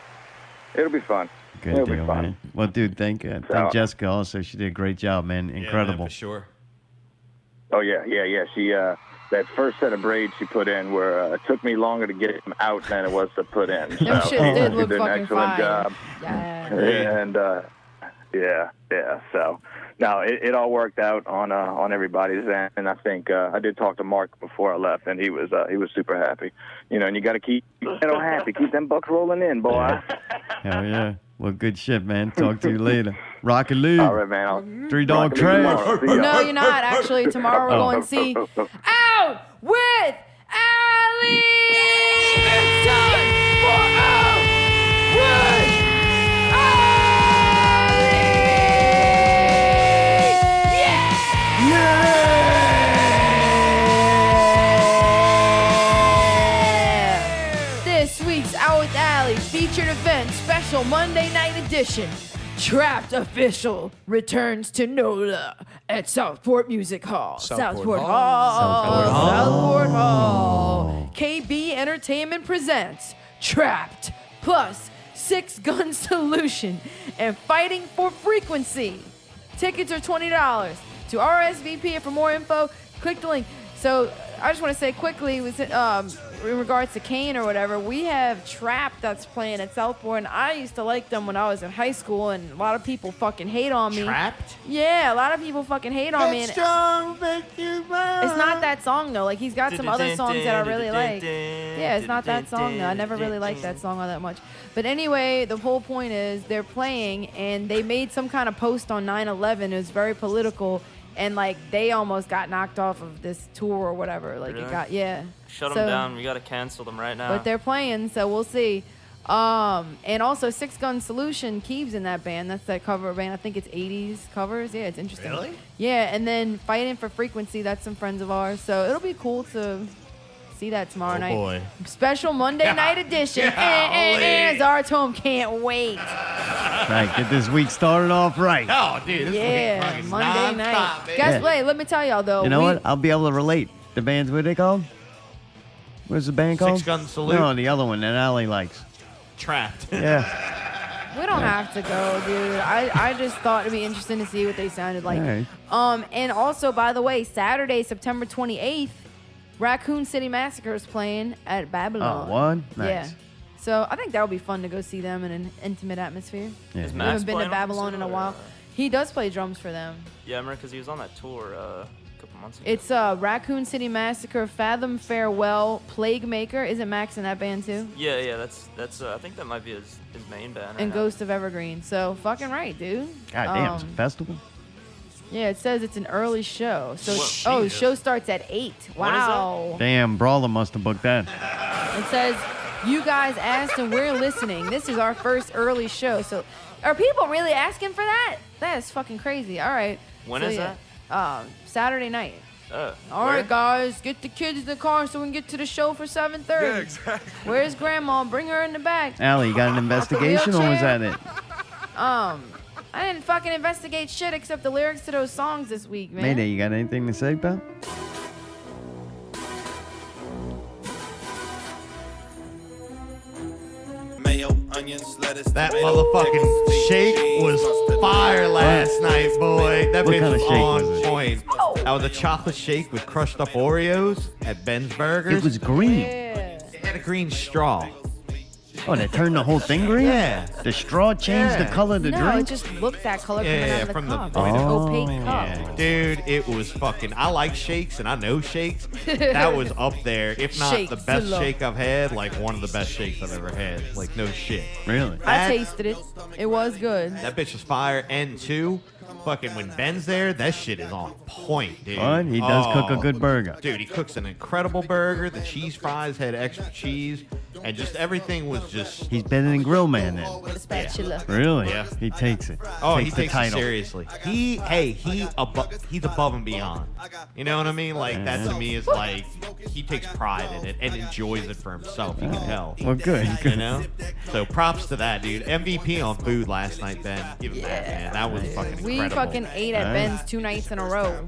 it'll be fun. Good It'll deal, be fun. man. Well, dude, thank Jessica also. She did a great job, man. Yeah, man, Incredible. for sure. Oh yeah. She that first set of braids she put in were it took me longer to get them out than it was to put in. Them So, shits did she look did an fucking excellent fire. job. Yeah. And yeah. So no, it all worked out on everybody's end, and I think I did talk to Mark before I left, and he was super happy. You know, and you got to keep happy, keep them bucks rolling in, boy. Hell yeah. Well, good shit, man. Talk to you later. Rock and leave. All right, man. I'll Three Dog Trash. See ya. No, you're not. Actually, tomorrow we're going to see Out with Ali. It's time for Out with Ali. Yeah! This week's Out with Ali featured event special Monday night edition. Trapped Official returns to NOLA at Southport Music Hall. Southport Hall. KB Entertainment presents Trapped plus 6 Gun Solution and Fighting for Frequency. Tickets are $20. To RSVP and for more info, click the link. So I just want to say quickly, in regards to Caine or whatever, we have Trapped that's playing at Southport, and I used to like them when I was in high school, and a lot of people fucking hate on me. Trapped? Yeah, a lot of people fucking hate on me. And it's not that song though. Like he's got some other songs that I really like. Yeah, it's not that song though. I never really liked that song all that much. But anyway, the whole point is they're playing, and they made some kind of post on 9/11. It was very political. And like they almost got knocked off of this tour or whatever. Like Really? it got Shut them down. We gotta cancel them right now. But they're playing, so we'll see. And also 6 Gun Solution, Keeb's in that band. That's that cover band. I think it's 80s covers. Yeah, it's interesting. Really? Yeah, and then Fighting for Frequency, that's some friends of ours. So it'll be cool to see that tomorrow night. Boy. Special Monday night edition. Zartome can't wait. Right, get this week started off right. Oh, dude, this Yeah, is Monday night. nonstop, man. Guess what? Let me tell y'all though. You know what? I'll be able to relate. The band's, what are they called? What's the band called? 6 Gun Salute? No, the other one that Allie likes. Trapped. Yeah. We don't have to go, dude. I just thought it'd be interesting to see what they sounded like. All right. And also, by the way, Saturday, September 28th, Raccoon City Massacre is playing at Babylon. Oh, what? Nice. Yeah. So I think that would be fun to go see them in an intimate atmosphere. Yeah. Is We Max haven't been to playing on Babylon in a soon, while. or- He does play drums for them. Yeah, I remember because he was on that tour a couple months ago. It's Raccoon City Massacre, Fathom Farewell, Plague Maker. Isn't Max in that band too? Yeah, that's I think that might be his main band. Right And now. Ghost of Evergreen. So fucking right, dude. God damn, it's a festival? Yeah, it says it's an early show. So Well, the show starts at 8. Wow. Damn, Brawler must have booked that. It says you guys asked and we're listening. This is our first early show. So are people really asking for that? That is fucking crazy. All right. When So, is yeah. Saturday night. All right, guys, get the kids in the car so we can get to the show for 7:30. Yeah, exactly. Where's Grandma? Bring her in the back. Allie, you got an investigation or was that it? I didn't fucking investigate shit except the lyrics to those songs this week, man. Mayday, you got anything to say, pal? That motherfucking shake was fire last night, boy. That What bitch kind of was shake on was it? point. That was a chocolate shake with crushed up Oreos at Ben's Burgers. It was green. Yeah. It had a green straw. Oh, they turned the whole thing green? Yeah. The straw changed the color of the No, drink? it just looked that color Yeah, coming out of the from cup. the It was an Oh, opaque cup. Yeah, dude, it was fucking. I like shakes and I know shakes. That was up there, if not the Shakes best alone. shake I've had, like one of the best shakes I've ever had. Like no shit. Really? I tasted it. It was good. That bitch was fire. And two, fucking when Ben's there, that shit is on point, dude. What? He does cook a good burger. Dude, he cooks an incredible burger. The cheese fries had extra cheese, and just everything was just. He's better than Grill Man then. With a spatula. Really? Yeah. He takes it. Oh, he the takes it title. seriously. He's above and beyond. You know what I mean? Like that to me is like he takes pride in it and enjoys it for himself. You can tell. Well, good. You know? So props to that, dude. MVP on food last night, Ben. Give him that, man. That was fucking We incredible. fucking ate at Ben's 2 nights in a row.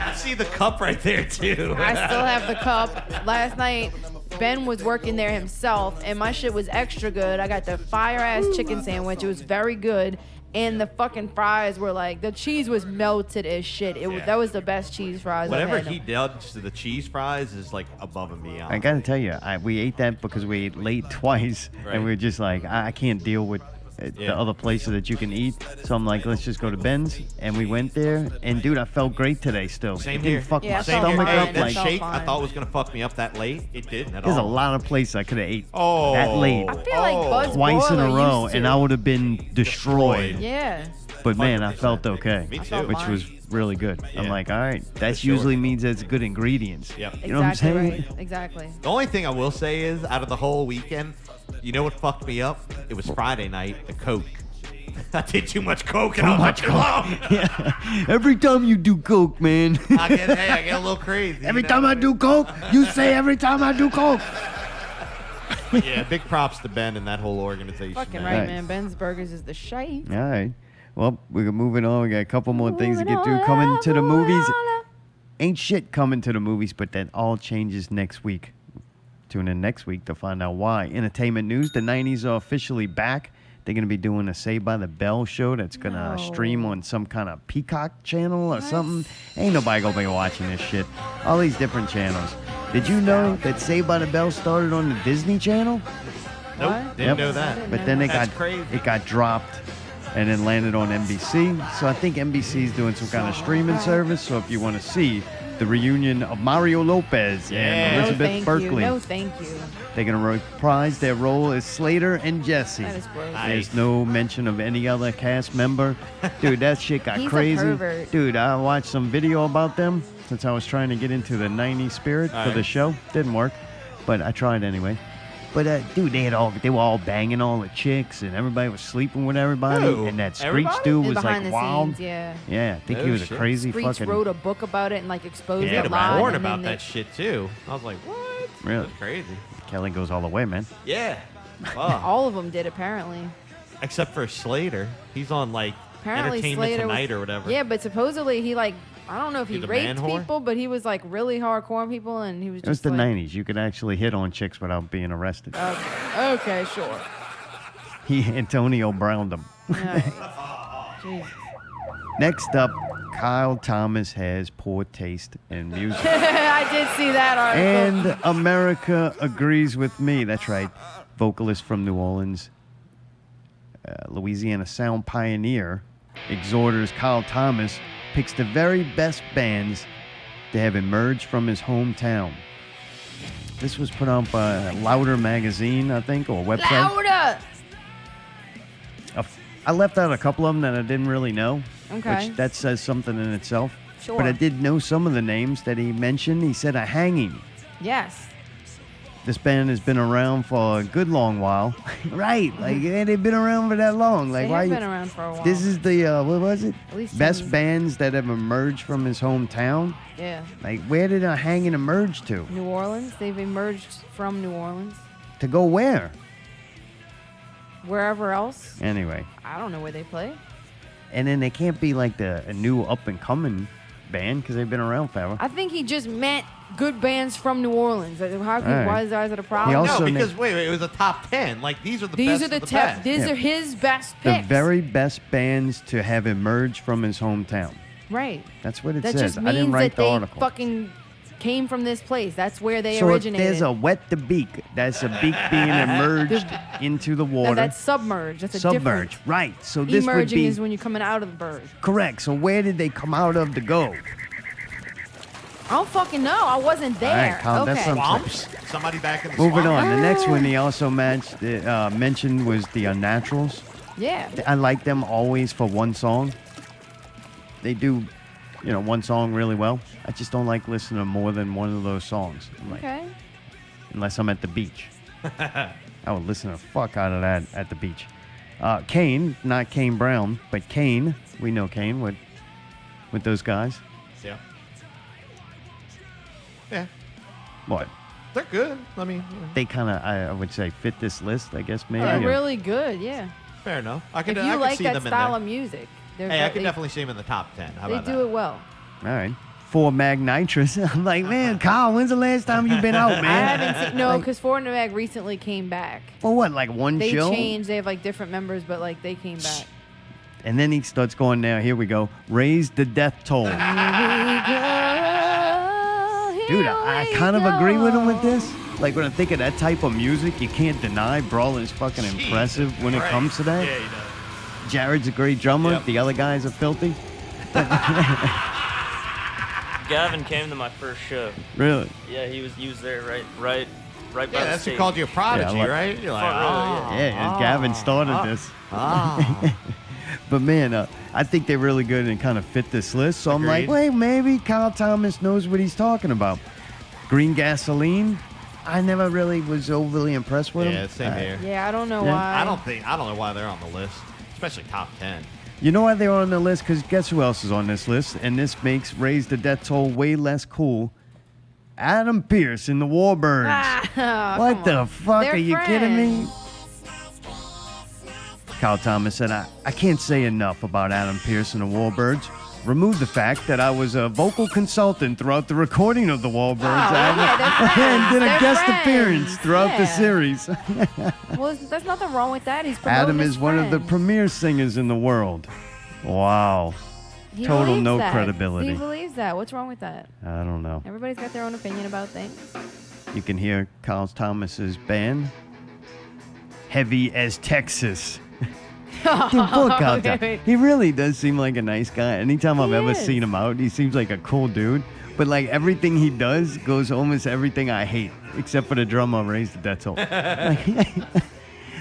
I see the cup right there, too. I still have the cup. Last night, Ben was working there himself, and my shit was extra good. I got the fire-ass chicken sandwich. It was very good. And the fucking fries were like, the cheese was melted as shit. That was the best cheese fries Whatever I've had. he does to the cheese fries is like above and beyond. I gotta tell you, we ate that because we ate late twice, Right. and we were just like, I can't deal with the other places that you can eat. So I'm like, let's just go to Ben's, and we went there. And dude, I felt great today. Still, Same it here. didn't fuck Yeah, my I felt stomach fine. up. That Like, shake fine. I thought was gonna fuck me up that late. It didn't at there's a all. lot of places I could have ate Oh, that late, I feel like Buzz twice in a Boiler row, used to. and I would have been destroyed. Yeah. But man, I felt okay, Me felt too. which fine. was really good. I'm Yeah. like, all right, that sure. usually means it's good ingredients. Yep. You know what I'm Exactly saying? right. Exactly. The only thing I will say is, out of the whole weekend, you know what fucked me up? It was Friday night, the Coke. I did too much Coke and I was like, too long. Yeah. Every time you do coke, man. I get a little crazy. Every you know? time I do coke, you say every time I do coke. Yeah, big props to Ben and that whole organization. Fucking man. right, Right. man. Ben's Burgers is the shite. All right. Well, we're moving on. We got a couple more things to Moving get to. on Coming up, to the moving movies. on up. Ain't shit coming to the movies, but that all changes next week. Tune in next week to find out why. Entertainment news. The 90s are officially back. They're going to be doing a Saved by the Bell show that's going to stream on some kind of Peacock channel or something. Ain't nobody going to be watching this shit. All these different channels. Did you know that Saved by the Bell started on the Disney Channel? Nope, What? didn't know that. didn't But know then that. it got dropped and then landed on NBC. So I think NBC is doing some kind of streaming service. So if you want to see the reunion of Mario Lopez and No, Elizabeth thank Berkley, you. No, thank you. they're going to reprise their role as Slater and Jesse. That is gross. There's no mention of any other cast member. Dude, that shit got He's a crazy. pervert. Dude, I watched some video about them since I was trying to get into the 90s spirit for the show. Didn't work, but I tried anyway. But dude, they were all banging all the chicks, and everybody was sleeping with everybody. Who? And that Screech Everybody? dude And was behind like the wild. scenes, yeah. Yeah, I think he No was a shit. crazy Screech fucking. wrote a book about it and like exposed Yeah, it the a lot. porn and about then that shit too. I was like, what? Really? That's crazy. Kelly goes all the way, man. Yeah. Fuck. all of them did apparently. Except for Slater. He's on like Apparently Entertainment Slater Tonight was, or whatever. Yeah, but supposedly he like I don't know if he He's a man raped whore? people, but he was like really hardcore on people, and he was It was just the like, 90s. You could actually hit on chicks without being arrested. Okay, sure. He Antonio Browned them. Jesus. Next up, Kyle Thomas has poor taste in music. I did see that article. And America agrees with me. That's right. Vocalist from New Orleans, Louisiana sound pioneer, exhorters Kyle Thomas picks the very best bands to have emerged from his hometown. This was put out by Louder magazine, I think, or website. Louder. I left out a couple of them that I didn't really know. Okay. Which that says something in itself. Sure. But I did know some of the names that he mentioned. He said A Hanging, Yes. this band has been around for a good long while. Right. Like, yeah, they've been around for that long. Like, They why have you- been around for a while. This is the, what was it? At least Best 10 bands that have emerged from his hometown. Yeah. Like, where did Hanging emerge to? New Orleans. They've emerged from New Orleans. To go where? Wherever else. Anyway. I don't know where they play. And then they can't be like a new up-and-coming band because they've been around forever. I think he just meant good bands from New Orleans. How can, All right. why is that a problem? He also No, because wait, it was a top 10. Like these are the These best are the of the top. best. These Yeah. are his best The picks. very best bands to have emerged from his hometown. Right. That's what it That says. just I means didn't write that the they article. fucking came from this place. That's where they So if originated. there's a wet the beak, that's a beak being emerged into the No, water. that's submerged. That's a Submerged, different. right. So this would Emerging be is when you're coming out of the bird. correct. So where did they come out of to go? I don't fucking know. I wasn't there. All right, Colin, that's okay. what I'm Swamps? Somebody back in the Moving swamp? on. The next one he also mentioned was the Unnaturals. Yeah. I like them always for one song. They do, one song really well. I just don't like listening to more than one of those songs. Like, Okay. unless I'm at the beach. I would listen to the fuck out of that at the beach. Caine, not Caine Brown, but Caine. We know Caine with those guys. Yeah. Yeah. What? They're good. I mean, They kind of, I would say, fit this list, I guess, maybe. They're or- really good. Yeah. fair enough. I could, If I you could like see that them style in of music, they're there. Hey, I could they- definitely see them in the top 10. How They about do that? it well. All right. For Magnitrous. I'm like, man, Kyle, when's the last time you've been out, I man? haven't seen no, Like, because Foreign Mag recently came back. for what, like one They show? changed. They have like different members, but like they came back. And then he starts going now. Here we go. Raise the death toll. Dude, I kind of agree with him with this. Like, when I think of that type of music, you can't deny Brawl is fucking impressive when it comes to that. Yeah, he does. Jared's a great drummer. Yep. The other guys are filthy. Gavin came to my first show. Really? Yeah, he was there right by Yeah, the that's who stage. called you a prodigy, Yeah, like- right? You're like, Fuck, really, Yeah, Gavin started this. But man, I think they're really good and kind of fit this list. So I'm like, Agreed. wait, maybe Kyle Thomas knows what he's talking about. Green Gasoline, I never really was overly impressed with Yeah, him. same here. Yeah, I don't know Yeah. why. I don't know why they're on the list, especially top 10. You know why they're on the list? Because guess who else is on this list? And this makes Raise the Death Toll way less cool. Adam Pearce in the Warbirds. Ah, What come the on. fuck? They're Are you kidding me? friends. Kyle Thomas said, I can't say enough about Adam Pearce and the Warbirds. Remove the fact that I was a vocal consultant throughout the recording of the Warbirds yeah, they're and friends. did a They're guest friends. appearance throughout the Yeah. series. Well, there's nothing wrong with that. He's promoting Adam his is one of the friend. premier singers in the world. Wow. He total believes no that. credibility. He believes that. What's wrong with that? I don't know. Everybody's got their own opinion about things. You can hear Kyle Thomas's band, Heavy as Texas. Dude, poor Kyle Thomas. Wait. He really does seem like a nice guy. Anytime I've He ever is. seen him out, he seems like a cool dude. But like everything he does goes almost everything I hate, except for the drummer Raise the Death Toll.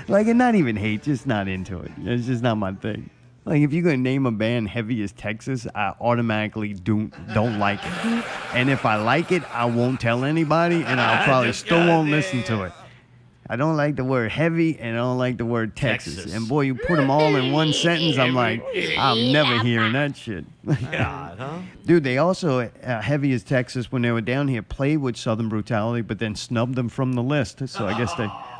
Like, and not even hate, just not into it. It's just not my thing. Like, if you're gonna name a band Heavy as Texas, I automatically don't like it. And if I like it, I won't tell anybody, and I'll probably still won't listen to it. I don't like the word heavy, and I don't like the word Texas. And boy, you put them all in one sentence, I'm like, I'm never hearing that shit. God, huh? Dude, they also, Heavy as Texas, when they were down here, played with Southern Brutality, but then snubbed them from the list. So I guess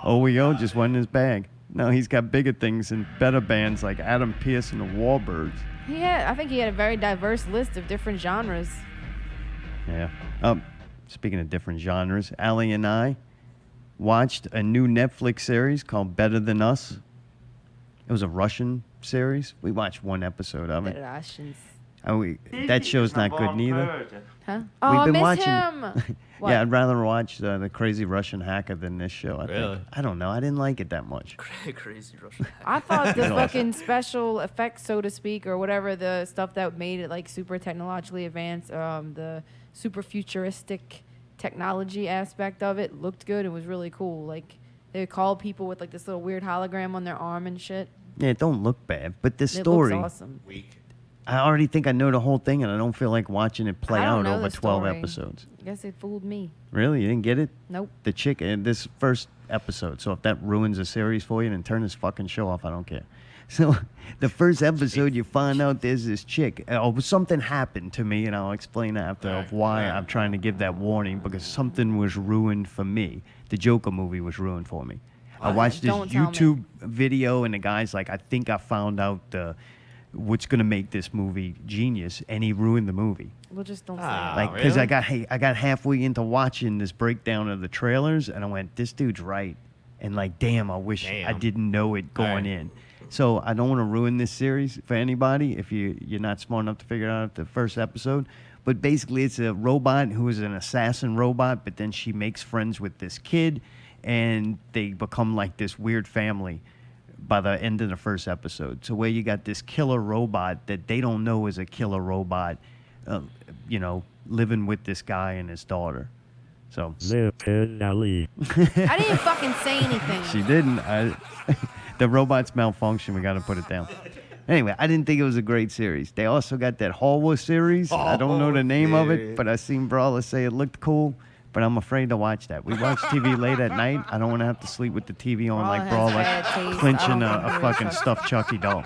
OEO just wasn't his bag. No, he's got bigger things and better bands like Adam Pearce and the Warbirds. I think he had a very diverse list of different genres. Yeah. Speaking of different genres, Allie and I watched a new Netflix series called Better Than Us. It was a Russian series. We watched one episode of it. Russians. That show's not good neither. Huh? Oh, I miss him. What? Yeah, I'd rather watch the Crazy Russian Hacker than this show. I Really? think. I don't know. I didn't like it that much. Crazy Russian. I thought the Really? fucking special effects, so to speak, or whatever, the stuff that made it like super technologically advanced, the super futuristic technology aspect of it looked good. It was really cool. Like they would call people with like this little weird hologram on their arm and shit. Yeah, it don't look bad, but the It story. looks awesome. Weak. I already think I know the whole thing, and I don't feel like watching it play I don't out know over the 12 story. episodes. I guess it fooled me. Really? You didn't get it? Nope. The chick in this first episode. So if that ruins a series for you, then turn this fucking show off. I don't care. So the first episode, you find out there's this chick. Something happened to me, and I'll explain after of why I'm trying to give that warning, because something was ruined for me. The Joker movie was ruined for me. I watched this Don't tell me. YouTube video, and the guy's like, I think I found out what's going to make this movie genius, and he ruined the movie. Well, just don't say Like, it. because I got halfway into watching this breakdown of the trailers, and I went, this dude's right. And like, damn, I wish I didn't know it going in. So I don't want to ruin this series for anybody if you're not smart enough to figure it out the first episode. But basically, it's a robot who is an assassin robot, but then she makes friends with this kid, and they become like this weird family by the end of the first episode. So where you got this killer robot that they don't know is a killer robot, living with this guy and his daughter. So I didn't fucking say anything. she didn't. The robot's malfunction. We got to put it down. Anyway, I didn't think it was a great series. They also got that Hallway series. I don't know the name of it, but I seen Brawler say it looked cool. But I'm afraid to watch that. We watch TV late at night. I don't want to have to sleep with the TV on like Brawler clinching a fucking stuffed Chucky doll.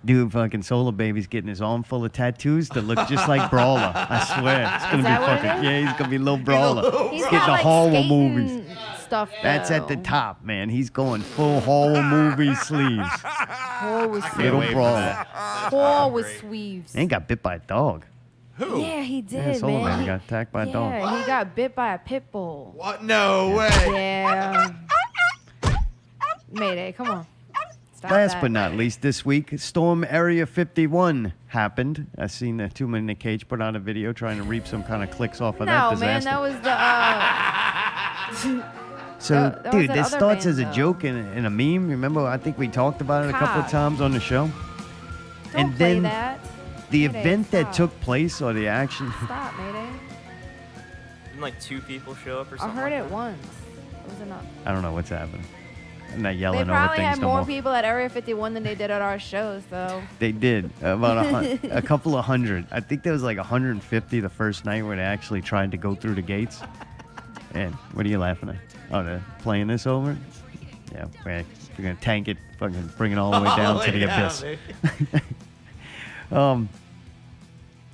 Dude, fucking Solar Baby's getting his arm full of tattoos that look just like Brawler. I swear. It's going to be fucking, he's going to be little Brawler. He's getting got, the like, Hallway skating movies. Stuff, That's at the though. top, man. He's going full Hallway movie sleeves. Paul with Little sleeves. Brawler. Paul with sleeves. And got bit by a dog. Who? Yeah, he did, Yeah, Solar man. Baby got attacked by a dog. Yeah, he got bit by a pit bull. What? No way. Yeah. Mayday, come on. Stop Last that. but not least, this week, Storm Area 51 happened. I seen the 2 Men in a Cage put out a video trying to reap some kind of clicks off of that No, disaster. man, that was the. So, that was dude, that this other starts band, as a though. joke and a meme. Remember, I think we talked about it a couple of God. times on the show. Don't and play then that. the Mayday, event that stop. took place, or the action. Stop, Mayday. Didn't like 2 people show up or I something? heard like it that? once. Was it not? I don't know what's happening. I'm not They yelling over probably things had no more more. people at Area 51 than they did at our shows, though. They did about a couple of hundred. I think there was like 150 the first night where they actually tried to go through the gates. And what are you laughing at? Oh, they're playing this over? Yeah, we're gonna tank it, fucking bring it all the way down to the abyss. I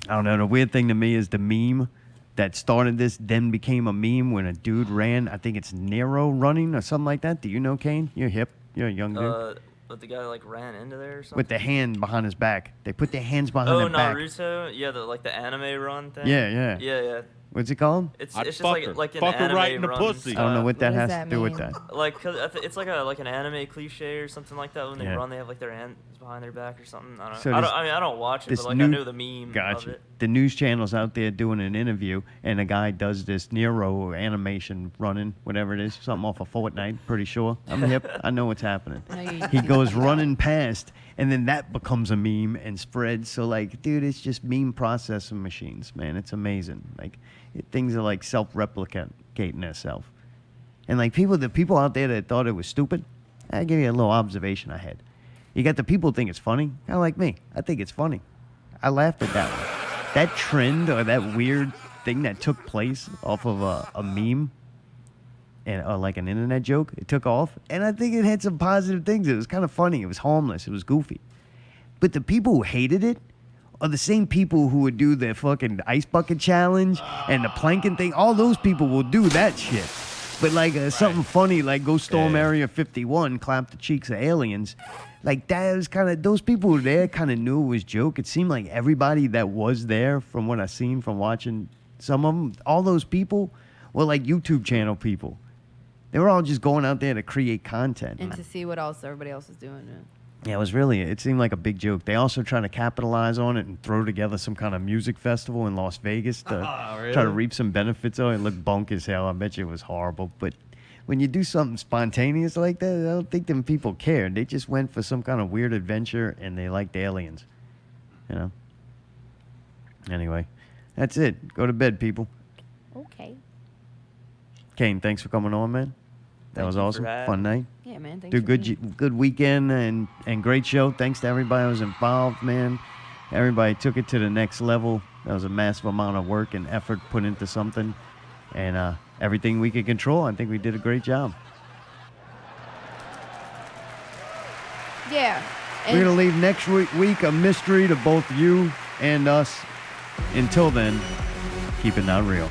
don't know. The weird thing to me is the meme that started this then became a meme when a dude ran. I think it's Nero running or something like that. Do you know, Caine? You're hip. You're a young dude. But the guy like ran into there or something. With the hand behind his back. They put their hands behind Oh, their back. Naruto. Yeah, the anime run thing. Yeah, yeah. Yeah. What's it called? It's I'd just fuck like her. like an Fuck her anime right in the run pussy. I don't know what that What has does to that do with mean? that. Like, cause it's like an anime cliche or something like that. When they Yeah. run, they have like their hands behind their back or something. I don't know. So I don't watch it, this but like new- I know the meme of Gotcha. it. The news channel's out there doing an interview, and a guy does this Nero animation running, whatever it is, something off of Fortnite, pretty sure. I'm hip. I know what's happening. No, you- He goes running past, and then that becomes a meme and spreads. So, like, dude, it's just meme processing machines, man. It's amazing. Like, things are like self-replicating themselves. And like the people out there that thought it was stupid, I'll give you a little observation I had. You got the people who think it's funny, kind of like me. I think it's funny. I laughed at that one. That trend or that weird thing that took place off of a meme or like an internet joke, it took off. And I think it had some positive things. It was kind of funny. It was harmless. It was goofy. But the people who hated it are the same people who would do the fucking ice bucket challenge and the planking thing. All those people will do that shit. But like something funny, like go storm Area 51, clap the cheeks of aliens. Like that was kind of, those people who were there kind of knew it was joke. It seemed like everybody that was there, from what I've seen from watching some of them, all those people were like YouTube channel people. They were all just going out there to create content. And to see what else everybody else is doing. Yeah, it seemed like a big joke. They also try to capitalize on it and throw together some kind of music festival in Las Vegas to try to reap some benefits. Oh, it looked bunk as hell. I bet you it was horrible. But when you do something spontaneous like that, I don't think them people cared. They just went for some kind of weird adventure, and they liked aliens. You know? Anyway, that's it. Go to bed, people. Okay. Caine, thanks for coming on, man. That was you for awesome. having Fun me. night. Yeah, man. Thanks Dude, for good being- good weekend and great show. Thanks to everybody who was involved, man. Everybody took it to the next level. That was a massive amount of work and effort put into something. And everything we could control, I think we did a great job. Yeah. We're going to leave next week a mystery to both you and us. Until then, keep it not real.